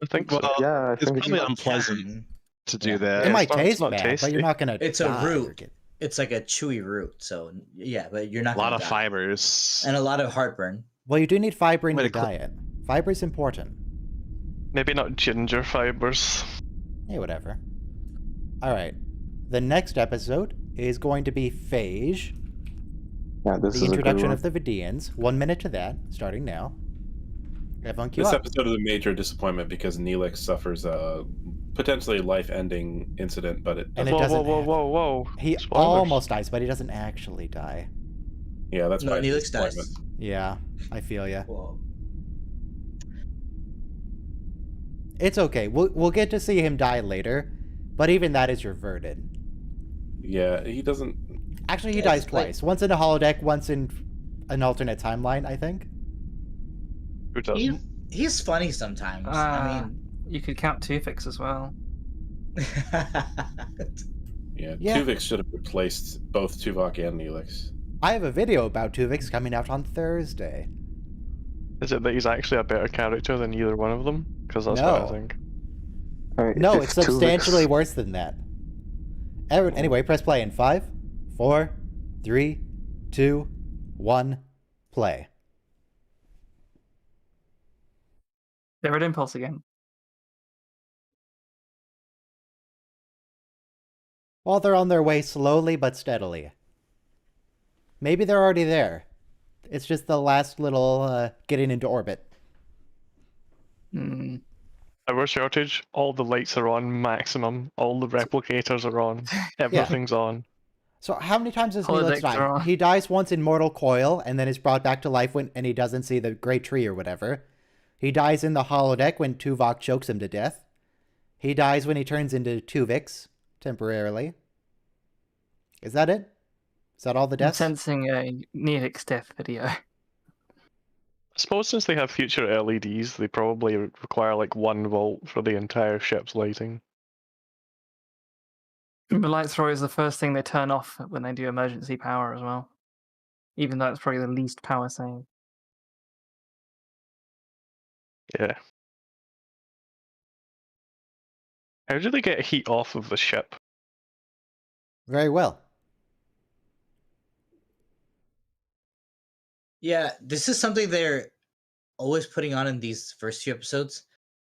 I think so. Well, Yeah, I it's think it's probably not unpleasant Can. to do Yeah. that. It might it's taste not bad, but tasty. you're not gonna. It's a die or root. get- It's like a chewy root. So yeah, but you're not A lot gonna of die. fibers. And a lot of heartburn. Well, you do need fiber in Way your to cl- diet. Fiber's important. Maybe not ginger fibers. Hey, whatever. Alright. The next episode is going to be Phage. Yeah, this the is a good introduction one. of the Vidians. 1 minute to that, starting now. Everyone queue This up. episode is a major disappointment because Neelix suffers a potentially life-ending incident, but it And doesn't. it doesn't Whoa! happen. Whoa! He Spoilers. almost dies, but he doesn't actually die. Yeah, that's No, why it's a Neelix disappointment. dies. Yeah, I feel ya. Well, It's okay. We'll get to see him die later, but even that is reverted. Yeah, he doesn't. Actually, he Yeah, dies it's like- twice. Once in a holodeck, once in an alternate timeline, I think. Who does? he's funny sometimes. I You could count Tufix as well. mean, Yeah, Yeah. Tuvix should have replaced both Tuvok and Neelix. I have a video about Tuvix coming out on Thursday. Is it that he's actually a better character than either one of them? Because that's No. what I think. Alright, No, if it's substantially Tuvix- worse than that. Anyway, press play in 5, 4, 3, 2, 1, play. They're at Impulse again. While they're on their way slowly but steadily. Maybe they're already there. It's just the last little getting into orbit. Hmm. Power shortage, all the lights are on maximum, all the replicators are on, everything's on. So how many times has Holodecks Neelix are on. died? He dies once in Mortal Coil and then is brought back to life and he doesn't see the great tree or whatever. He dies in the holodeck when Tuvok chokes him to death. He dies when he turns into Tuvix temporarily. Is that it? Is that all the I'm deaths? sensing a Neelix death video. I suppose since they have future LEDs, they probably require like 1 volt for the entire ship's lighting. The light thrower is the first thing they turn off when they do emergency power as well. Even though it's probably the least power save. Yeah. How do they get heat off of the ship? Very well. yeah, this is something they're always putting on in these first few episodes.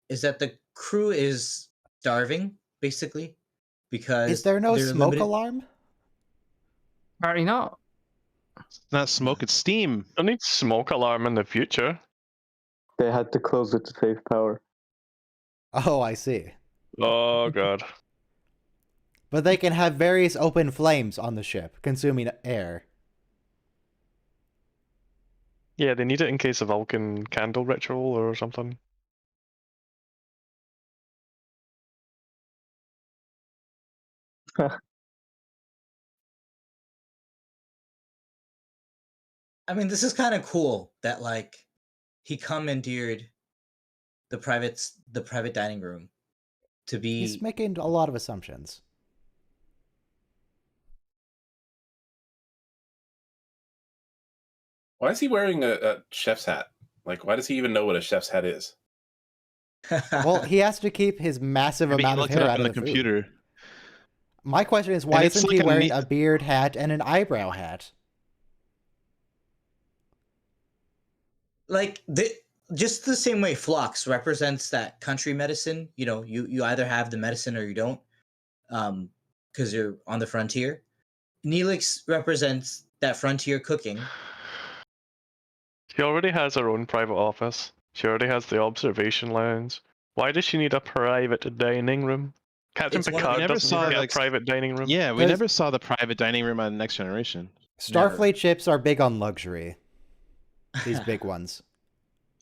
Is that the crew is starving basically because Is there no they're smoke limited- alarm? Apparently not. It's not smoke, it's steam. Don't need smoke alarm in the future. They had to close it to save power. Oh, I see. Oh god. But they can have various open flames on the ship, consuming air. Yeah, they need it in case of Vulcan candle ritual or something. I mean, this is kind of cool that like he commandeered the private dining room to be. He's making a lot of assumptions. Why is he wearing a chef's hat? Like, why does he even know what a chef's hat is? Well, he has to keep his massive Maybe he amount of looked it hair up out in of the the food. computer. My question is, why it's isn't like he a wearing neat- a beard hat and an eyebrow hat? like just the same way Phlox represents that country medicine. You know, you either have the medicine or you don't, because you're on the frontier. Neelix represents that frontier cooking. She already has her own private office. She already has the observation lounge. Why does she need a private dining room? Captain It's one of- Picard We never doesn't saw, need a like, private dining room. Yeah, we There's- never saw the private dining room on Next Generation. Starfleet ships are big on luxury. These big ones.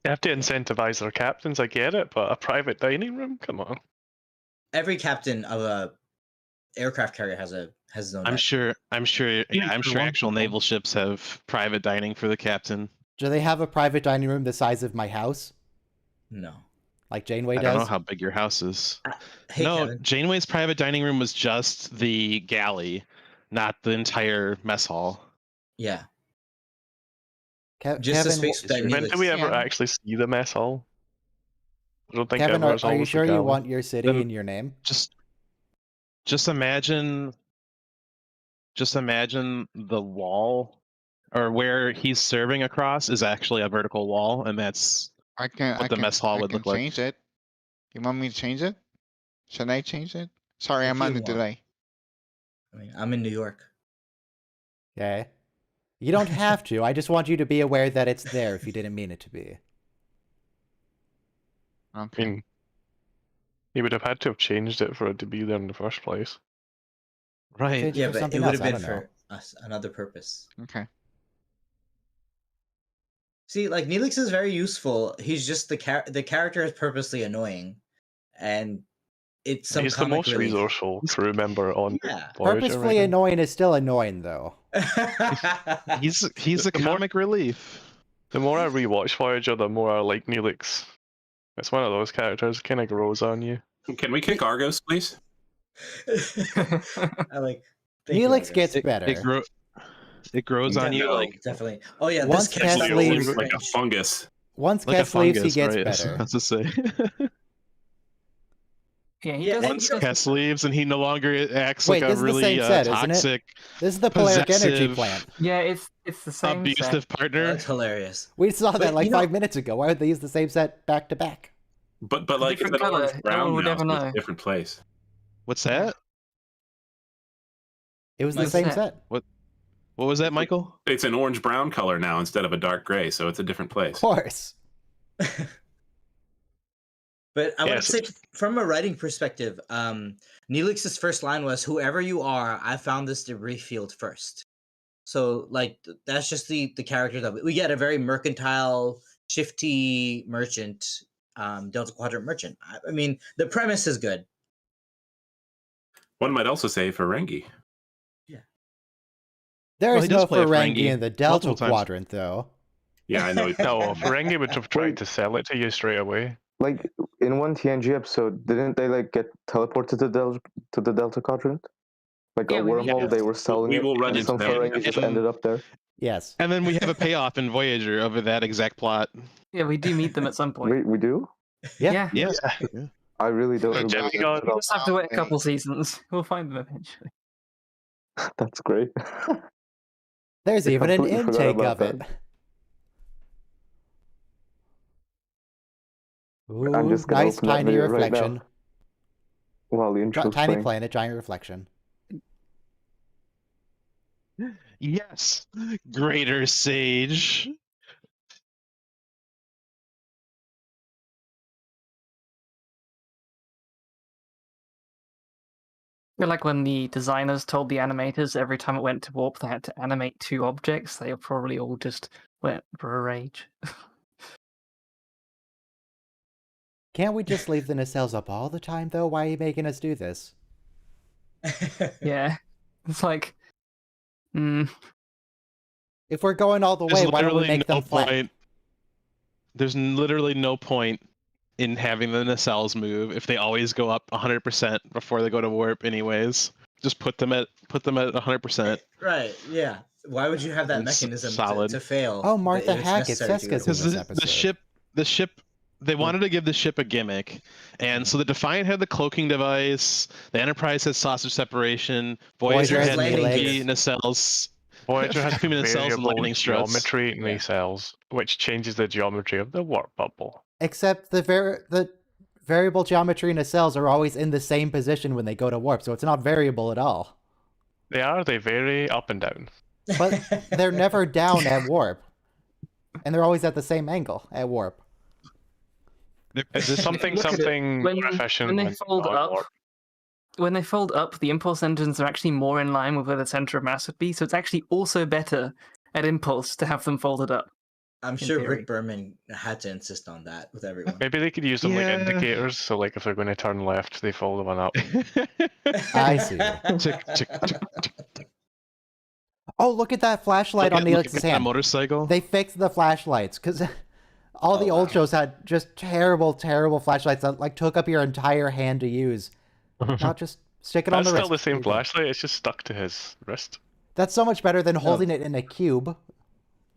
You have to incentivize their captains, I get it, but a private dining room? Come on. Every captain of a aircraft carrier has his own. I'm sure. I'm sure for one actual people. naval ships have private dining for the captain. Do they have a private dining room the size of my house, No. like Janeway I don't know does? how big your house is. Hey, no, Kevin. Janeway's private dining room was just the galley, not the entire mess hall. Yeah. Ke- Just the Kevin, space that When Neelix. do we ever Yeah. actually see the mess hall? I don't think Kevin, ever. are It's you always the sure you galley. want your city Then- in your name? Just imagine the wall, or where he's serving across is actually a vertical wall, and that's what the mess hall would look like. Change it. You want me to change it? Should I change it? Sorry, If I'm you on the want. delay. I mean, I'm in New York. Okay. You don't have to. I just want you to be aware that it's there if you didn't mean it to be. I Okay. mean, he would have had to have changed it for it to be there in the first place. Right. Change it Yeah, for but it something would else. have I been don't know. for another purpose. Okay. See, like Neelix is very useful. He's just the character is purposely annoying, and it's some He's the comic most relief. resourceful crew member on Yeah. Voyager Purposefully right now. annoying is still annoying, though. He's a The more- comic relief. The more I rewatch Voyager, the more I like Neelix. It's one of those characters kind of grows on you. Can we kick Argos, please? I like. Thank you, Neelix Argus. gets better. It grows on you Definitely, like definitely. Oh yeah, Once this Kes character leaves- is Like a strange. fungus. Once a Kes leaves, he fungus, gets right? better. That's to say. Yeah, he Yeah, does. and Once you know- Kes leaves and he no longer acts Wait, like a this is the really same set, isn't it? toxic, This is the Polaric Energy possessive, plant. Yeah, it's the same set. abusive partner. That's hilarious. We saw that But, like you know- 5 minutes ago. Why would they use the same set back to back? But like it's different an color. orange No one brown would now, ever so it's know. a different place. What's that? It was the Like same set. set. What was that, Michael? It's an orange brown color now instead of a dark gray, so it's a different Of place. course. But I want Yes. to say, from a writing perspective, Neelix's first line was, "Whoever you are, I found this debris field first." So, like, that's just the character of it. We get a very mercantile, shifty merchant, Delta Quadrant merchant. I mean, the premise is good. One might also say Ferengi. There Well, is he does no play a Ferengi Ferengi in the Delta multiple times. Quadrant, though. Yeah, I know. No, Ferengi would have tried Wait. to sell it to you straight away. Like in one TNG episode, didn't they like get teleported to the Delta Quadrant? Like Yeah, a we- wormhole, yeah. they were selling We it, will run and into some that. Ferengi just And- ended up there. Yes. And then we have a payoff in Voyager over that exact plot. Yeah, we do meet them at some point. We do? Yeah. Yeah. Yeah. I really don't So remember. Jimmy that got- at We all. just have to wait a couple seasons. We'll find them eventually. That's great. There's I even an completely forgot intake about of it. Ooh, I'm just gonna nice open that tiny video right now. reflection. While the intro's Tiny playing. planet, giant reflection. Yes. Greater Sage. I feel like when the designers told the animators every time it went to warp, they had to animate 2 objects. They probably all just went for a rage. Can't we just leave the nacelles up all the time, though? Why are you making us do this? Yeah, it's like, If we're going all the way, why don't we make them flat? point. There's literally no point in having the nacelles move if they always go up 100% before they go to warp anyways. Just put them at 100%. Right, yeah. Why would you have that It's mechanism solid. to fail? Oh, Martha if it's Hackett, necessary to go to Seska's warp? in Because this the episode. ship, they wanted to give the ship a gimmick, and so the Defiant had the cloaking device, the Enterprise had sausage separation, Voyager Voyager had has landing PMP gears. nacelles. Voyager has PMP nacelles and variable landing struts. geometry Yeah. nacelles, which changes the geometry of the warp bubble. Except the variable geometry nacelles are always in the same position when they go to warp, so it's not variable at all. They vary up and down. But they're never down at warp. And they're always at the same angle at warp. There's something Look at it. more efficient when they when fold on up, warp. when they fold up, the impulse engines are actually more in line with where the center of mass would be. So it's actually also better at impulse to have them folded up. I'm in sure theory. Rick Berman had to insist on that with everyone. Maybe they could use them Yeah. like indicators, so like if they're going to turn left, they fold one up. I see. Tick, tick, tick, tick. Oh, look at that flashlight on Look Neelix's at that hand. motorcycle. They fixed the flashlights, because all Oh, the old wow. shows had just terrible, terrible flashlights that like took up your entire hand to use. Now just stick it on That's the still wrist. the There same you go. flashlight, it's just stuck to his wrist. That's so much better than holding it in a cube.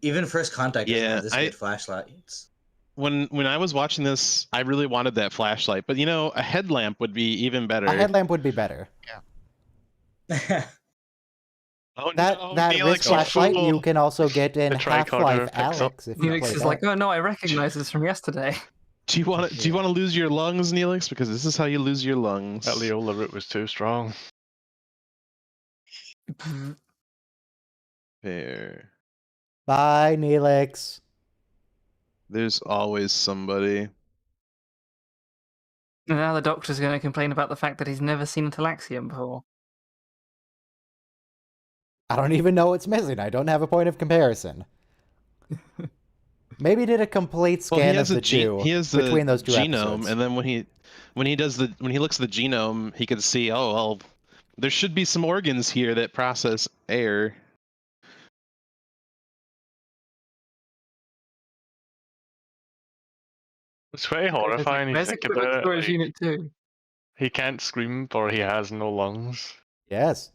Even First Contact doesn't Yeah, have this good flashlights. When I was watching this, I really wanted that flashlight, but a headlamp would be even better. A headlamp would be better. Oh, That no, that Neelix, wrist you flashlight fool. you can also get in The tricorder Half-Life picks up. Alyx if you Felix play is that. like, oh no, I recognize this from yesterday. Do you want to lose your lungs, Neelix? Because this is how you lose your lungs. That Leola route was too strong. Fair. Bye, Neelix. There's always somebody. And now the doctor's going to complain about the fact that he's never seen a Talaxian before. I don't even know what's missing. I don't have a point of comparison. Maybe did a complete Well, he scan of has the two he has between those two genome, episodes. and then when he looks at the genome, he could see, oh well, there should be some organs here that process air. It's pretty horrifying. You Where's think Equipment about it. Storage Like, Unit 2? he can't scream, or he has no lungs. Yes.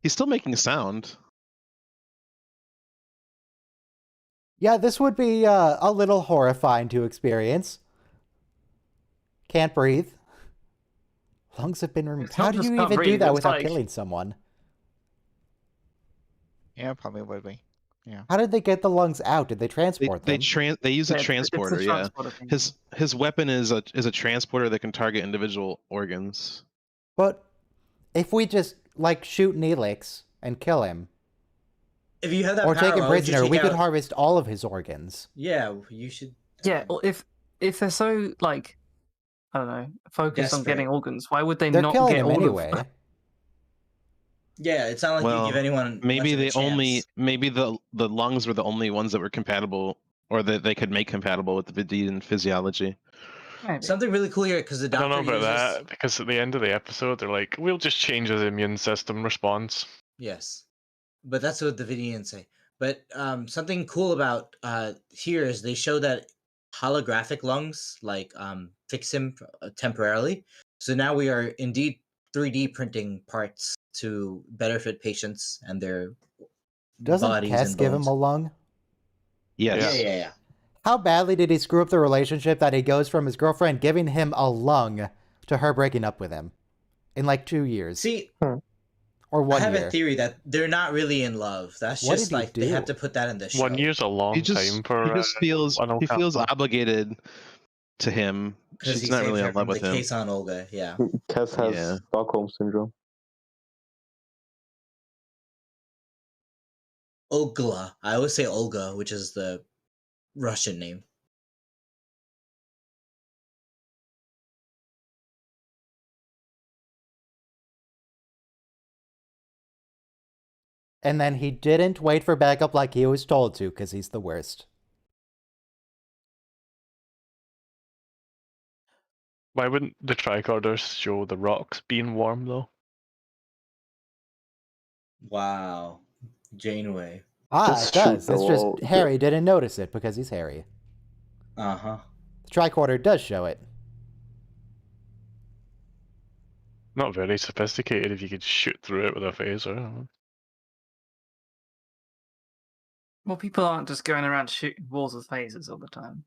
He's still making sound. Yeah, this would be a little horrifying to experience. Can't breathe. Lungs have been removed. It's How not do just you not even do breathe, that it's without like- killing someone? Yeah, probably would be. How did they get the lungs out? Did they transport They them? they use a Yeah, it's transporter. Yeah, transporter thing. his weapon is a transporter that can target individual organs. But if we just like shoot Neelix and kill him, If you have that or power, take him why would you prisoner, take we could out- harvest all of his organs. Yeah, you should. Yeah, well, if they're so, like, I don't know, focused on getting Desperate. organs, why would they They're not killing get him all anyway. of them? Yeah, it's not like Well, you give anyone. Maybe much of a chance. maybe the lungs were the only ones that were compatible, or that they could make compatible with the Vidian physiology. Maybe. Something really cool here because the I doctor don't know about uses. that, because at the end of the episode, they're like, we'll just change his immune system response. Yes, but that's what the Vidians say. But something cool about here is they show that holographic lungs like fix him temporarily. So now we are indeed 3D printing parts to better fit patients and their Doesn't bodies Tess and give him bones. a lung? Yes. Yeah. How badly did he screw up the relationship that he goes from his girlfriend giving him a lung to her breaking up with him in like 2 years See, or I 1 have year? a theory that they're not really in love. That's What just did he like they have do? to put that in the show. 1 year's a long time for. he just feels an old he feels couple. obligated to him. Because She's he not saved really her in love from with the him. case on Olga. Yeah. Tess has Yeah. Stockholm syndrome. Ogla. I always say Olga, which is the Russian name. And then he didn't wait for backup like he was told to because he's the worst. Why wouldn't the tricorders show the rocks being warm, though? Wow. Janeway. Ah, Just it does. shoot the It's just wall. Harry didn't notice it because he's Harry. Uh-huh. The tricorder does show it. Not very sophisticated if you could shoot through it with a phaser. Well, people aren't just going around shooting walls with phasers all the time.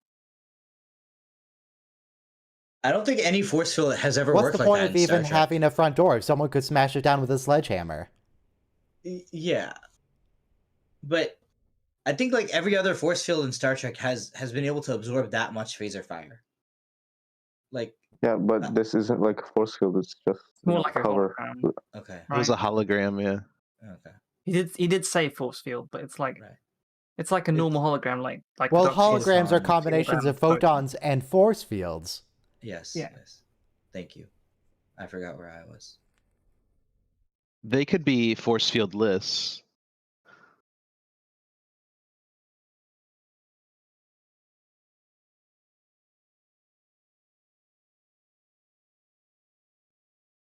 I don't think any force field has ever What's worked the like point that of in Star even Trek. having a front door if someone could smash it down with a sledgehammer? Yeah. But I think like every other force field in Star Trek has been able to absorb that much phaser fire. Like, Yeah, but this isn't like a force field. It's just More like a cover. hologram. okay. It was a hologram, yeah. Okay. He did say force field, but it's like Right. it's like a normal hologram, like the Well, Doctor's holograms are hologram, combinations of hologram photons and force fields. Yes. Yeah. Yes. Thank you. I forgot where I was. They could be force fieldless.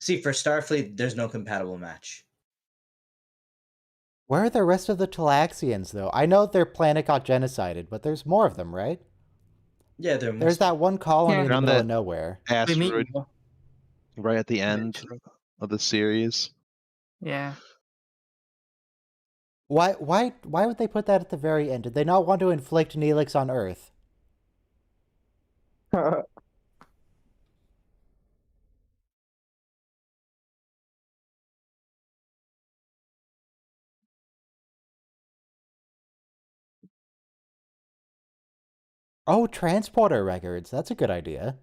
See, for Starfleet, there's no compatible match. Where are the rest of the Talaxians, though? I know their planet got genocided, but there's more of them, right? Yeah, There's that one colony Yeah. in the Around middle that- of nowhere. They meet Asteroid more. right at the end of the series. Yeah. Why would they put that at the very end? Did they not want to inflict Neelix on Earth? Oh, transporter records. That's a good idea.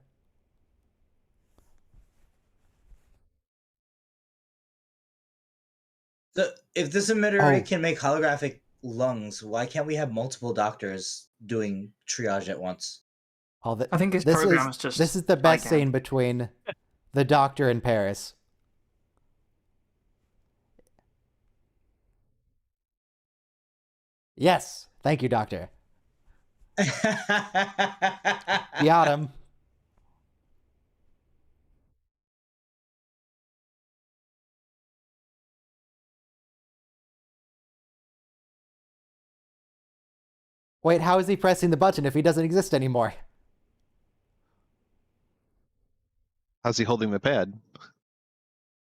So if this emitter Oh. array can make holographic lungs, why can't we have multiple doctors doing triage at once? I think his this program is is just this is the best gigantic. scene between the Doctor and Paris. Yes, thank you, Doctor. Got him. Wait, how is he pressing the button if he doesn't exist anymore? How's he holding the pad?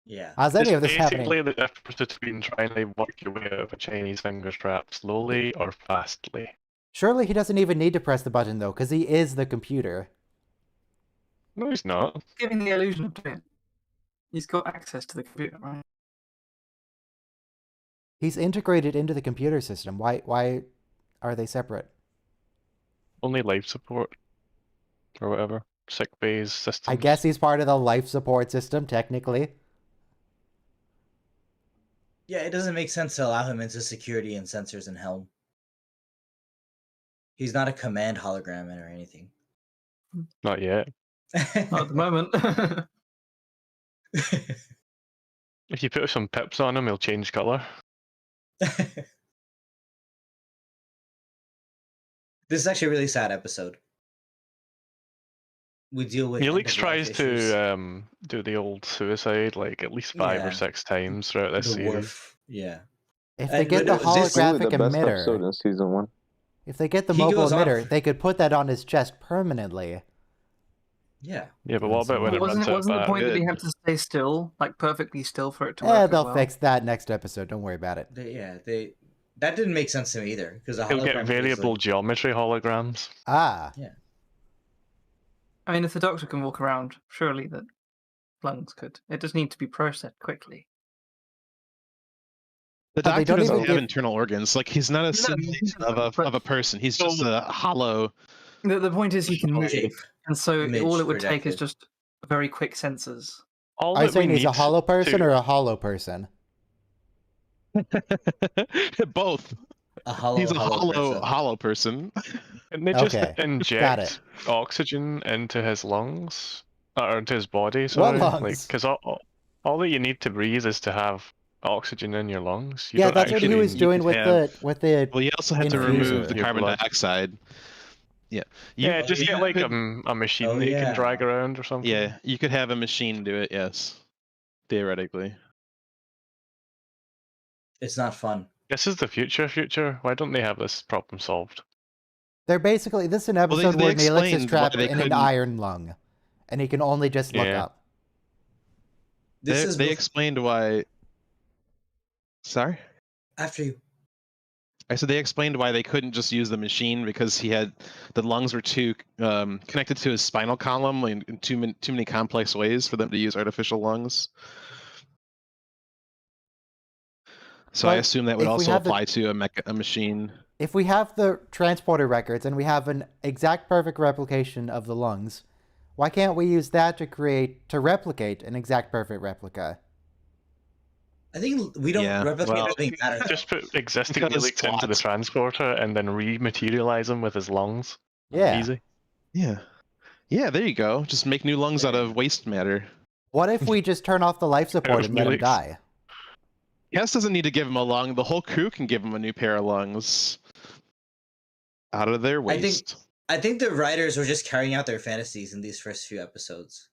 Yeah. How's any It's of this happening? basically the difference between trying to work your way out of a Chinese finger trap slowly or fastly. Surely he doesn't even need to press the button, though, because he is the computer. No, he's not. Giving the illusion of doing it. He's got access to the computer, right? He's integrated into the computer system. Why are they separate? Only life support or whatever. Sick bays systems. I guess he's part of the life support system, technically. Yeah, it doesn't make sense to allow him into security and sensors and helm. He's not a command hologram or anything. Not yet. Not at the moment. If you put some pips on him, he'll change colour. This is actually a really sad episode. We deal with Neelix end-of-life tries issues. to do the old suicide like at least 5 Yeah. or 6 times throughout this the series. wharf. Yeah. If they And get the but this- holographic Really the best episode emitter, in season 1. if they get the He mobile goes on emitter, for- they could put that on his chest permanently. Yeah. Yeah, but what about when it runs wasn't out wasn't the back? point that he Good. had to stay still, like perfectly still for it to work? Eh, as they'll well? fix that next episode. Don't worry about it. That didn't make sense to me either because the He'll hologram get was variable like- geometry holograms. Ah, I mean, if the Doctor can walk around, surely the lungs could. It does need to be processed quickly. The But they Doctor don't doesn't even have give- internal organs. Like he's not a simulation of a person. He's just a hollow. The point is he can move, Shape. and so Image all it would take is projected. just very quick sensors. All are you that we saying he's a need hollow person to- or a hollow person? Both. A hollow, He's a person. hollow person. Can they just Okay, got inject it. oxygen into his lungs? Or into his body, sorry? lungs? Because all that you need to breathe is to have oxygen in your lungs. You Yeah, don't that's what he actually was need- doing could with have- the Well, you also have to Infuser. remove the Your carbon blood. dioxide. Yeah. Yeah, just you get like could- a machine Oh, that you yeah. can drag around or something. Yeah, you could have a machine do it. Yes, theoretically. It's not fun. This is the future. Why don't they have this problem solved? They're basically this is an they- episode they where Neelix is explained why trapped they in an couldn't- iron lung, and he can only just look Yeah. up. They explained why. Sorry. After you. I said they explained why they couldn't just use the machine because the lungs were too connected to his spinal column in too many complex ways for them to use artificial lungs. So I But assume that would if we also have the- apply to a machine. If we have the transporter records and we have an exact perfect replication of the lungs, why can't we use that to replicate an exact perfect replica? I think we don't Yeah, replicate Well, anything matter. just put existing Because Neelix into the slots. transporter and then rematerialize him with his lungs. Yeah. Easy. Yeah. Yeah, there you go. Just make new lungs out of waste matter. What if we just turn off the life support of and let him Neelix. die? Cass doesn't need to give him a lung. The whole crew can give him a new pair of lungs out of their I think- waste. I think the writers were just carrying out their fantasies in these first few episodes.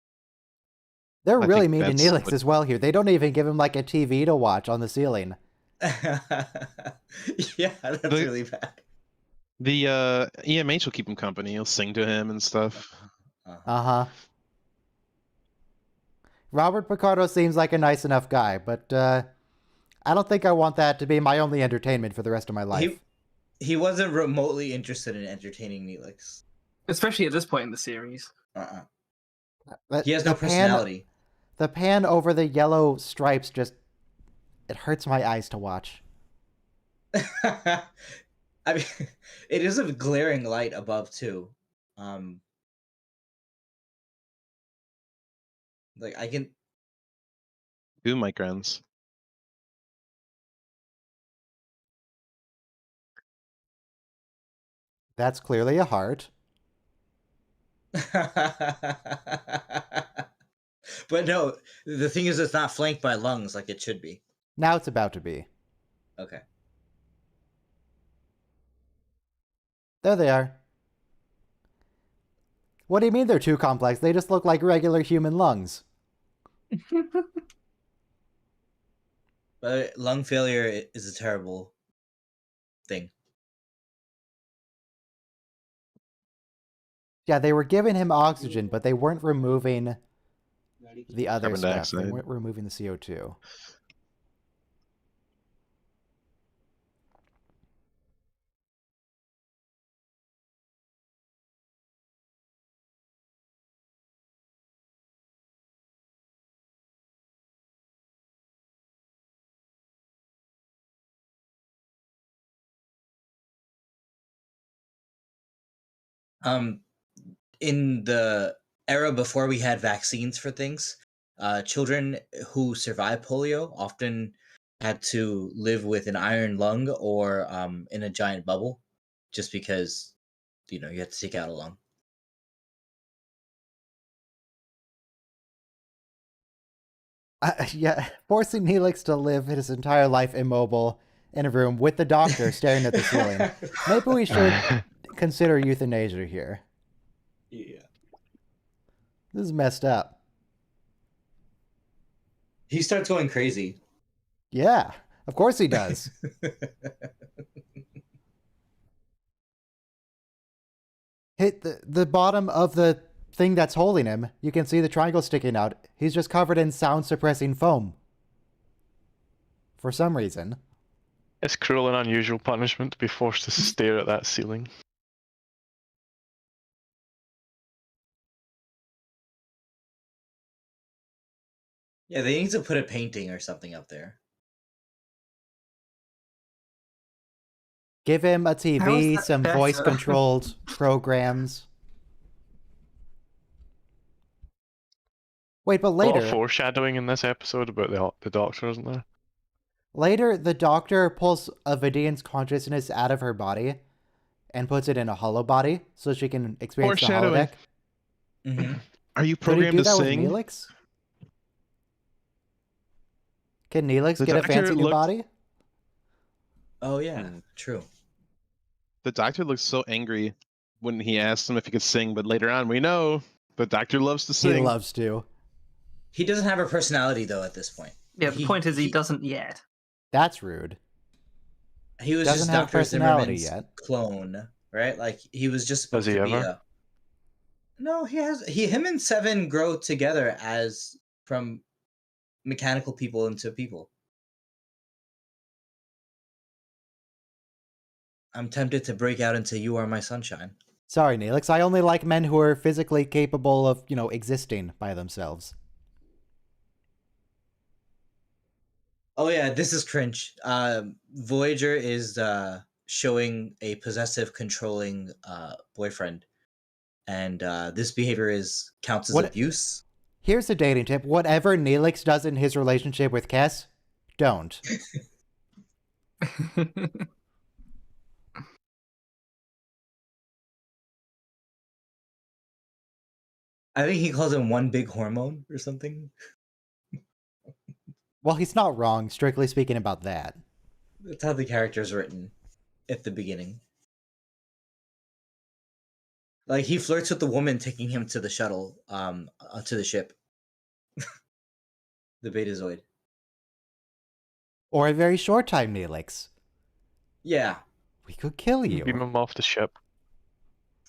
They're I really think mean to that's Neelix what- as well here. They don't even give him like a TV to watch on the ceiling. Yeah, that's really bad. The EMH will keep him company. He'll sing to him and stuff. Uh-huh. Robert Picardo seems like a nice enough guy, but I don't think I want that to be my only entertainment for the rest of my life. He wasn't remotely interested in entertaining Neelix. Especially at this point in the series. But He has no the pan- personality. The pan over the yellow stripes just... It hurts my eyes to watch. I mean, it is a glaring light above too. Like I can 2 microns. That's clearly a heart. But no, the thing is, it's not flanked by lungs like it should be. Now it's about to be. Okay. There they are. What do you mean they're too complex? They just look like regular human lungs. But lung failure is a terrible thing. Yeah, they were giving him oxygen, but they weren't removing the other Carbon stuff. They dioxide. weren't removing the CO2. In the era before we had vaccines for things, children who survived polio often had to live with an iron lung or in a giant bubble, just because you have to take out a lung. Yeah, forcing Neelix to live his entire life immobile in a room with the doctor staring at the ceiling. Maybe we should consider euthanasia here. Yeah. This is messed up. He starts going crazy. Yeah, of course he does. Hit the bottom of the thing that's holding him. You can see the triangle sticking out. He's just covered in sound-suppressing foam. For some reason. It's cruel and unusual punishment to be forced to stare at that ceiling. Yeah, they need to put a painting or something up there. Give him a How is TV, that some better? voice-controlled programs. Wait, but A lot of later... foreshadowing in this episode about the Doctor, isn't there? Later, the Doctor pulls a Vidian's consciousness out of her body and puts it in a hollow body so she can experience the Foreshadowing. holodeck. Mm-hmm. Are you Could he programmed do to that sing? with Neelix? Can Neelix The get a Doctor fancy new looked- body? Oh yeah, true. The Doctor looks so angry when he asked him if he could sing, but later on we know the Doctor loves to He sing. loves to. He doesn't have a personality though at this point. Yeah, the point is he doesn't yet. That's rude. He was Doesn't just have Dr. personality Zimmerman's yet. clone, right? Like he was just supposed Does he to be ever? a. No, him and Seven grow together as from mechanical people into people. I'm tempted to break out into "You Are My Sunshine." Sorry, Neelix. I only like men who are physically capable of, existing by themselves. Oh yeah, this is cringe. Voyager is showing a possessive, controlling boyfriend, and this behavior counts as What- abuse. Here's a dating tip. Whatever Neelix does in his relationship with Kes, don't. I think he calls him one big hormone or something. Well, he's not wrong, strictly speaking about that. That's how the character is written at the beginning. Like he flirts with the woman taking him to the shuttle, to the ship, the Betazoid. Or a very short time, Neelix. Yeah, We could kill Beam you. him off the ship.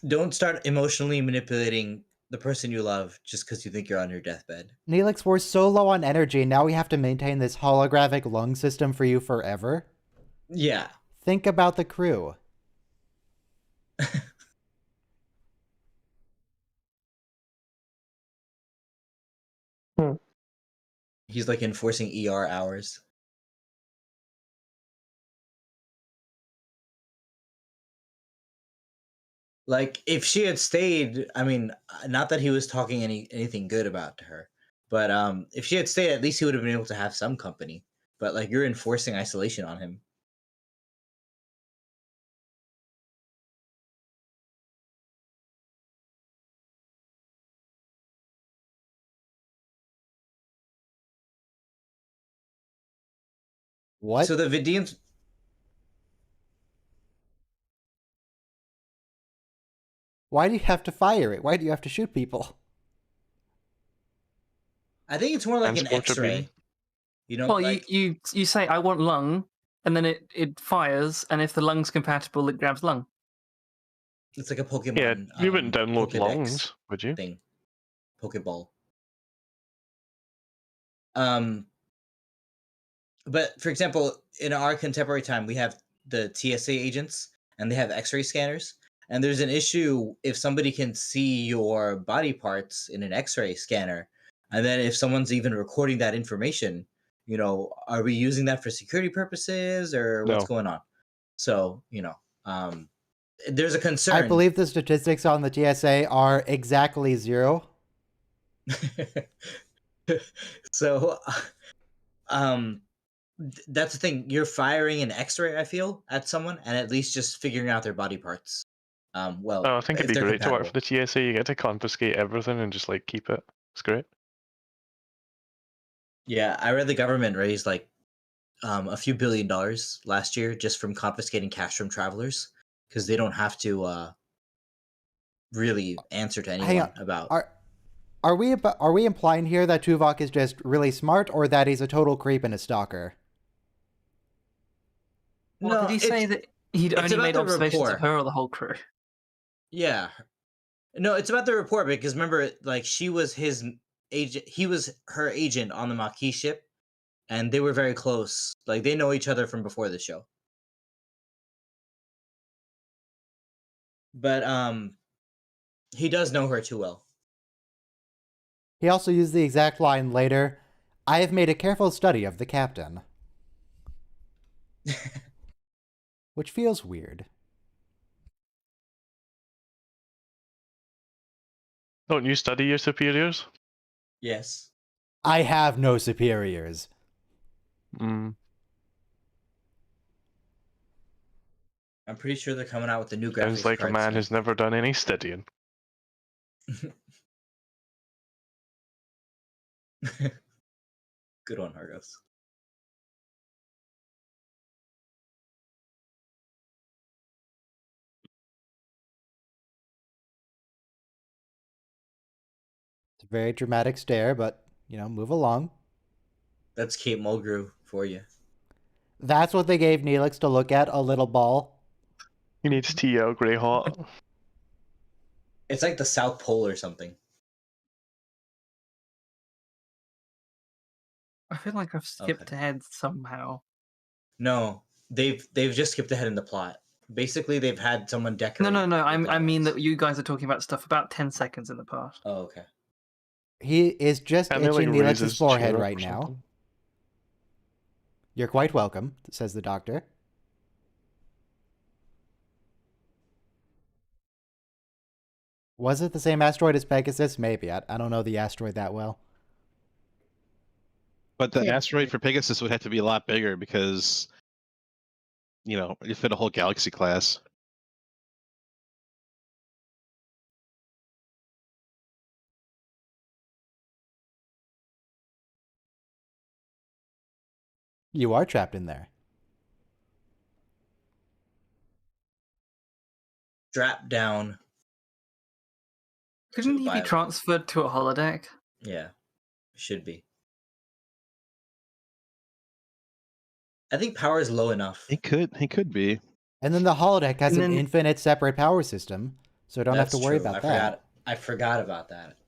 don't start emotionally manipulating the person you love just because you think you're on your deathbed. Neelix, we're so low on energy, now we have to maintain this holographic lung system for you forever. Yeah, Think about the crew. he's like enforcing ER hours. Like if she had stayed, I mean, not that he was talking anything good about her, but if she had stayed, at least he would have been able to have some company. But like you're enforcing isolation on him. What? So the Vidians. Why do you have to fire it? Why do you have to shoot people? I think it's more like an Transporter beam. X-ray. You know, Well, like you say I want lung, and then it fires, and if the lung's compatible, it grabs lung. it's like a Pokemon. Yeah, you wouldn't download Pokedex lungs, would you? thing. Pokeball. But for example, in our contemporary time, we have the TSA agents, and they have X-ray scanners. And there's an issue if somebody can see your body parts in an X-ray scanner, and then if someone's even recording that information, you know, are we using that for security purposes or what's No. going on? So, there's a concern. I believe the statistics on the TSA are exactly 0. So, that's the thing. You're firing an X-ray, I feel, at someone, and at least just figuring out their body parts. Well, Oh, I think it'd if be they're great to work compatible. for the TSA. You get to confiscate everything and just like keep it. It's great. Yeah, I read the government raised like a few $1 billion last year just from confiscating cash from travelers because they don't have to really answer to Hang anyone on. about. Are we implying here that Tuvok is just really smart, or that he's a total creep and a stalker? Well, No, did he say that he'd it's only about made the observations of rapport. her or the whole crew? Yeah, no, it's about the report because remember, like she was his agent, he was her agent on the Maquis ship, and they were very close. Like they know each other from before the show. But he does know her too well. He also used the exact line later, "I have made a careful study of the captain." Which feels weird. Don't you study your superiors? Yes. I have no superiors. Mm. I'm pretty sure they're coming out with the new graphics Sounds like a card man soon. who's never done any studying. Good one, Hargos. It's a very dramatic stare, but, move along. That's Kate Mulgrew for you. That's what they gave Neelix to look at, a little ball. He needs TL Grey Hot. It's like the South Pole or something. I feel like I've skipped ahead somehow. No, they've just skipped ahead in the plot. Basically, they've had someone decorate. No. I mean that. that you guys are talking about stuff about 10 seconds in the past. Oh, okay. He is just Can't they, like, itching raise Neelix's his forehead chair up right or now. something? You're quite welcome, says the doctor. Was it the same asteroid as Pegasus? Maybe. I don't know the asteroid that well. But the asteroid for Pegasus would have to be a lot bigger because, you fit a whole galaxy class. You are trapped in there. Strap down. Couldn't he be transferred to a holodeck? Yeah, should be. I think power is low enough. He could be. And then the holodeck has an infinite separate power system, so don't have to worry about that. I forgot about that.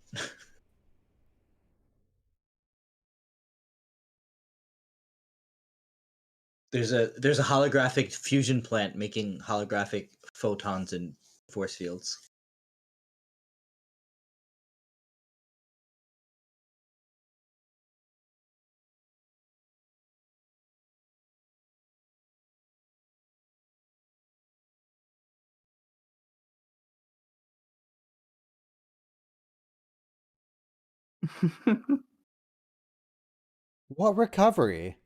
There's a holographic fusion plant making holographic photons and force fields. What recovery?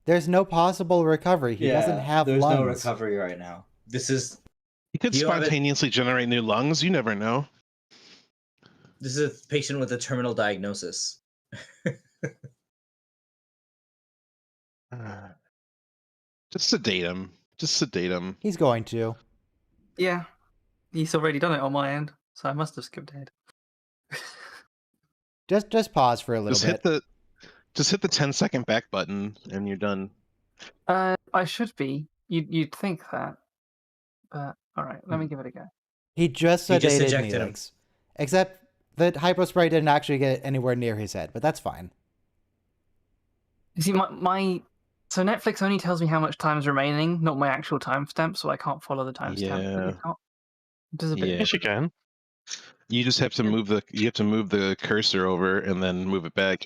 There's no possible recovery. He doesn't have there's lungs. No recovery right now. He could spontaneously generate new lungs. You never know. This is a patient with a terminal diagnosis. Just sedate him. Just sedate him. He's going to. Yeah, he's already done it on my end, so I must have skipped ahead. Just pause for a little bit. Just hit the 10-second back button and you're done. I should be. You'd think that, but all right, let me give it a go. He just He just sedated ejected him. Neelix. Except that Hypospray didn't actually get anywhere near his head, but that's fine. You see, so Netflix only tells me how much time's remaining, not my actual timestamp, so I can't follow the timestamp. Yeah. Does a bit. Yeah. Yes, you can. You just have to move the cursor over and then move it back.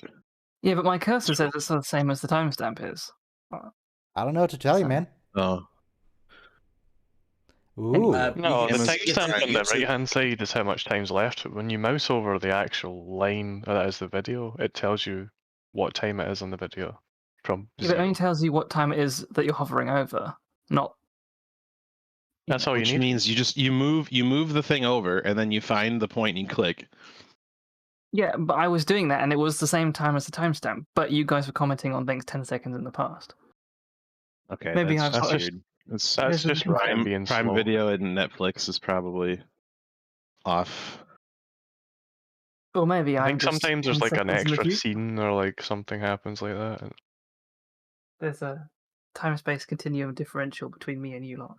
Yeah, but my cursor says it's the same as the timestamp is. I don't know what to tell you, So- man. Oh. Ooh. No, the Yes, timestamp on the YouTube. right-hand side is how much time's left. But when you mouse over the actual line that is the video, it tells you what time it is on the video. From Yeah, but it only zero. tells you what time it is that you're hovering over, not. That's all you Which need. means you move the thing over and then you find the point and you click. Yeah, but I was doing that, and it was the same time as the timestamp. But you guys were commenting on things 10 seconds in the past. Okay, Maybe that's I've just got- weird. That's That's just Ryan being Prime slow. Video and Netflix is probably off. Or maybe I I'm think just sometimes there's 10 like an seconds in the extra future. scene or like something happens like that. There's a time-space continuum differential between me and you lot.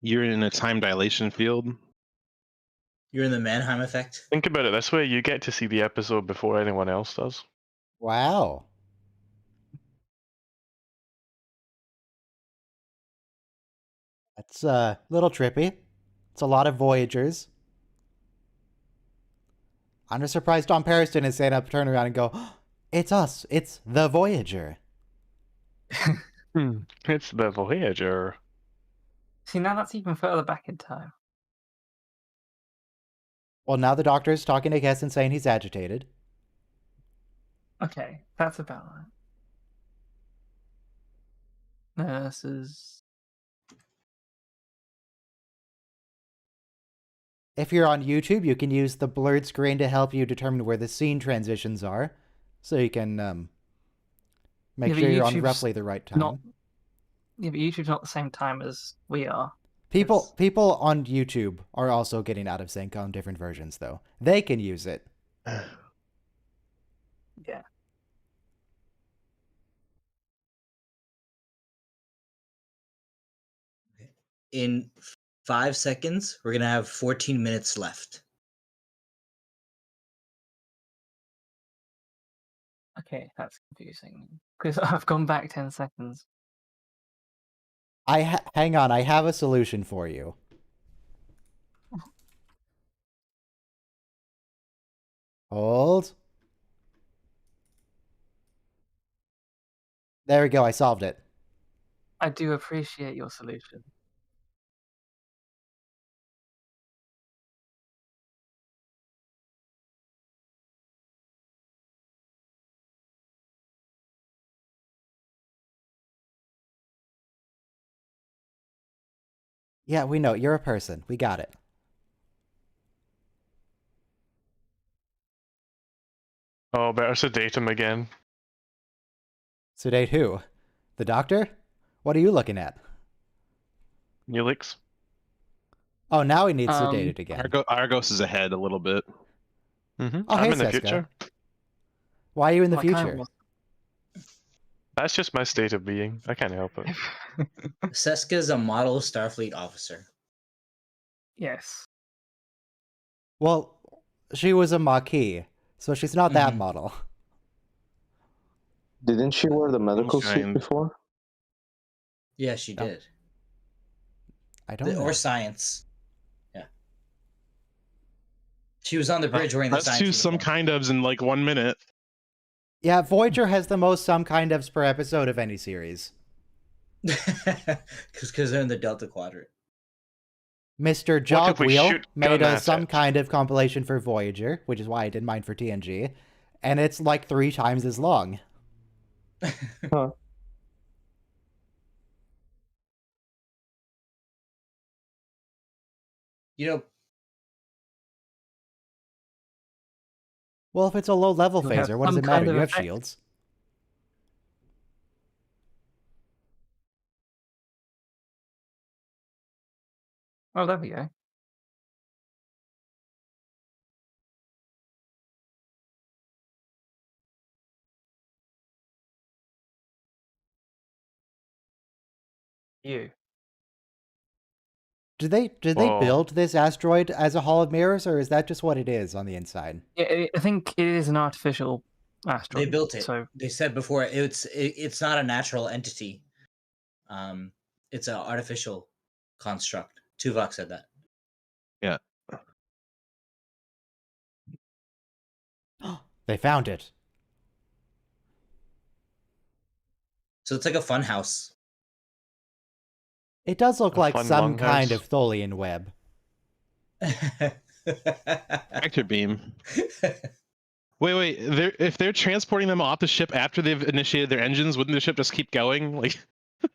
You're in a time dilation field. You're in the Mannheim effect. Think about it this way: you get to see the episode before anyone else does. Wow. That's a little trippy. It's a lot of Voyagers. I'm just surprised Don Paris didn't stand up, turn around, and go, "Oh, it's us. It's the Voyager." It's the Voyager. See, now that's even further back in time. Well, now the Doctor's talking to Guest and saying he's agitated. Okay, that's about right. Nurses. If you're on YouTube, you can use the blurred screen to help you determine where the scene transitions are. So you can make Yeah, but sure you're on YouTube's roughly the right time. Yeah, but YouTube's not the same time as we are. People on YouTube are also getting out of sync on different versions, though. They can use it. Yeah. In 5 seconds, we're gonna have 14 minutes left. Okay, that's confusing. Because I've gone back 10 seconds. Hang on, I have a solution for you. Hold. There we go, I solved it. I do appreciate your solution. Yeah, we know, you're a person. We got it. Oh, better sedate him again. Sedate who? The Doctor? What are you looking at? Neelix. Oh, now he needs sedated again. Argos is ahead a little bit. Mm-hmm. Oh, I'm hey, in the Seska. future. Why are you in the Well, I kinda future? That's just my state of being. I can't help it. Seska is a model Starfleet officer. Yes. Well, she was a Maquis, so she's not that Mhm. model. Didn't she wear the medical kind. suit before? Yeah, she No. did. I don't know. Or science. Yeah. She was on the bridge wearing the Let's science do some uniform. kind ofs in like 1 minute. Yeah, Voyager has the most some kind ofs per episode of any series. Because they're in the Delta Quadrant. Mr. What if we Jogwheel shoot made gun at some it? kind of compilation for Voyager, which is why I did mine for TNG, and it's like 3 times as long. Huh. You know, Well, if it's a low-level You have phaser, what does some it matter? kind of You have effect. shields. Oh, there we go. You. Did they Whoa. build this asteroid as a hall of mirrors, or is that just what it is on the inside? Yeah, I think it is an artificial asteroid. They built it. So They said before it's not a natural entity. It's an artificial construct. Tuvok said that. Yeah. They found it. So it's like a fun house. It does look A like fun some kind longhouse. of Tholian web. Actor beam. Wait. If they're transporting them off the ship after they've initiated their engines, wouldn't the ship just keep going? Like,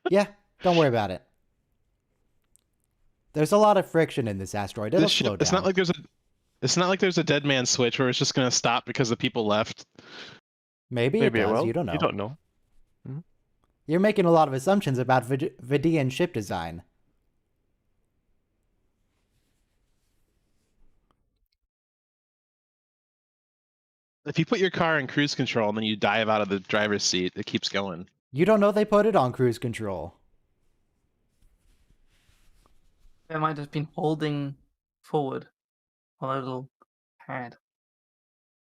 Yeah, don't worry about it. There's a lot of friction in this asteroid. It'll this ship, slow down. it's not like there's a dead man switch where it's just gonna stop because the people left. Maybe it Maybe it does. will. You don't know. You don't know. You're making a lot of assumptions about Vidian ship design. If you put your car in cruise control and then you dive out of the driver's seat, it keeps going. You don't know they put it on cruise control. they might have been holding forward on a little pad.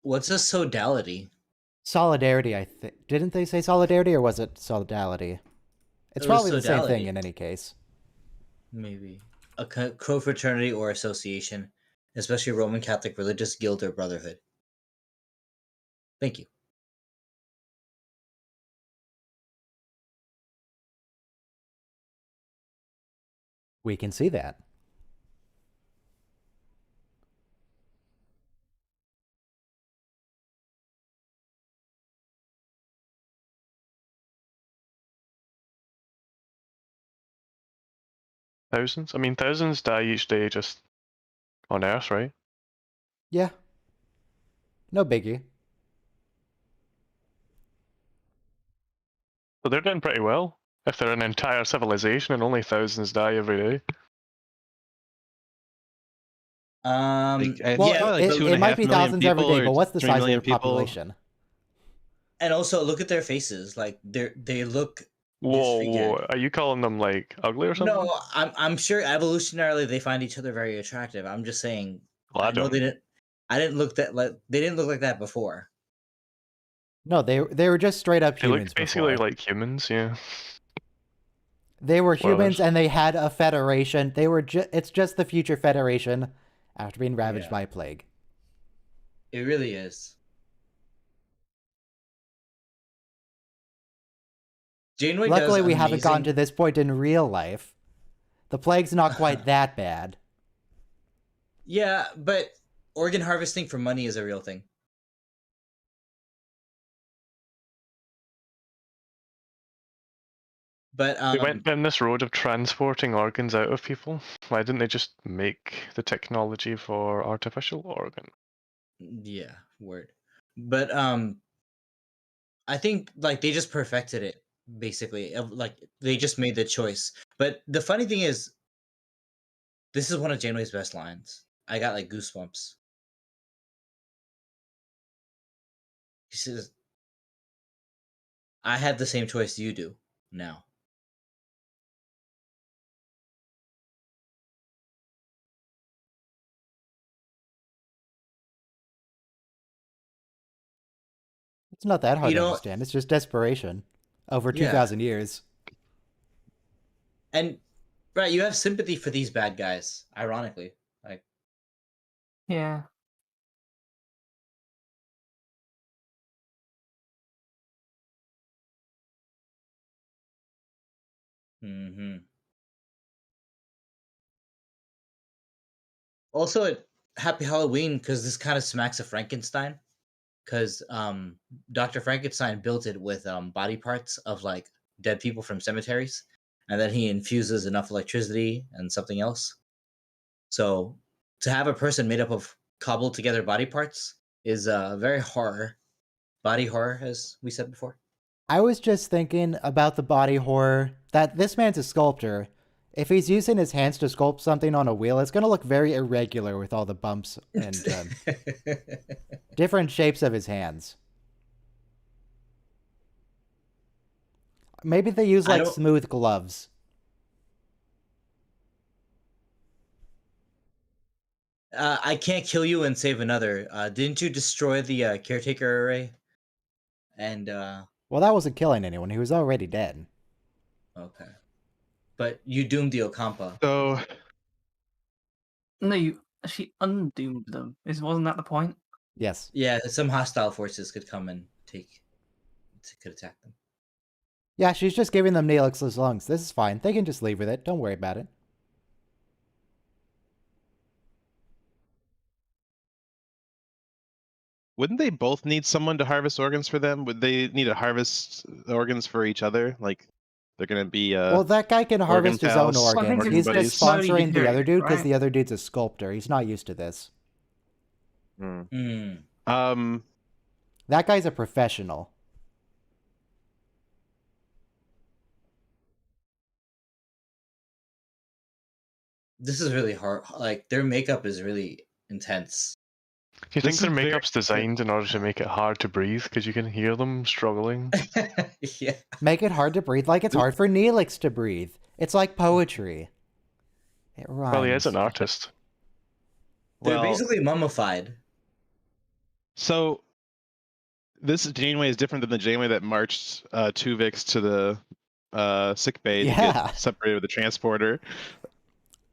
What's a sodality? Solidarity, I think. Didn't they say solidarity, or was it solidarity? It's It was probably the same thing sodality. in any case. Maybe a co-fraternity or association, especially a Roman Catholic religious guild or brotherhood. Thank you. We can see that. Thousands? I mean, thousands die each day just on Earth, right? Yeah. No biggie. So they're doing pretty well. If they're an entire civilization and only thousands die every day. I Well, think probably like it might be 2.5 million thousands every people day, or but what's the 3 size of million their people. population? and also look at their faces. Like they look. Whoa, disfigured. are you calling them like ugly or something? No, I'm sure evolutionarily they find each other very attractive. I'm just saying. Well, I know don't. they didn't. I didn't look that like they didn't look like that before. No, they were just straight up They humans look basically before. like humans, yeah. They were humans, Spoilers. and they had a federation. They were it's just the future federation after being ravaged Yeah. by a plague. It really is. Janeway Luckily, does we haven't gotten amazing- to this point in real life. The plague's not quite that bad. Yeah, but organ harvesting for money is a real thing. But They went down this road of transporting organs out of people. Why didn't they just make the technology for artificial organ? yeah, word. But I think like they just perfected it basically. Like they just made the choice. But the funny thing is, this is one of Janeway's best lines. I got like goosebumps. She says, "I had the same choice you do now." It's not that hard You to know- understand. It's just desperation over Yeah. 2,000 years. And right, you have sympathy for these bad guys. Ironically, like Yeah. hmm Also, Happy Halloween because this kind of smacks of Frankenstein. Because Dr. Frankenstein built it with body parts of like dead people from cemeteries, and then he infuses enough electricity and something else. So to have a person made up of cobbled together body parts is very horror, body horror, as we said before. I was just thinking about the body horror that this man's a sculptor. If he's using his hands to sculpt something on a wheel, it's going to look very irregular with all the bumps and different shapes of his hands. Maybe they use I like don't- smooth gloves. I can't kill you and save another. Didn't you destroy the caretaker array? And Well, that wasn't killing anyone. He was already dead. okay, but you doomed the Okampa. So No, you actually undoomed them. Wasn't that the point? Yes. Yeah, some hostile forces could come and could attack them. Yeah, she's just giving them Neelix's lungs. This is fine. They can just leave with it. Don't worry about it. wouldn't they both need someone to harvest organs for them? Would they need to harvest organs for each other? Like they're gonna be Well, that guy can harvest his own pals, organ. organ He's buddies. just sponsoring the other dude because Right. the other dude's a sculptor. He's not used to this. Hmm. That guy's a professional. This is really hard. Like their makeup is really intense. Do you think This their is very- makeup's designed in order to make it hard to breathe? Because you can hear them struggling. Yeah. Make it hard to breathe like it's hard for Neelix to breathe. It's like poetry. It rhymes. Well, he is an artist. They're Well, basically mummified. so this Janeway is different than the Janeway that marched Tuvix to the sick bay to Yeah. get separated with the transporter.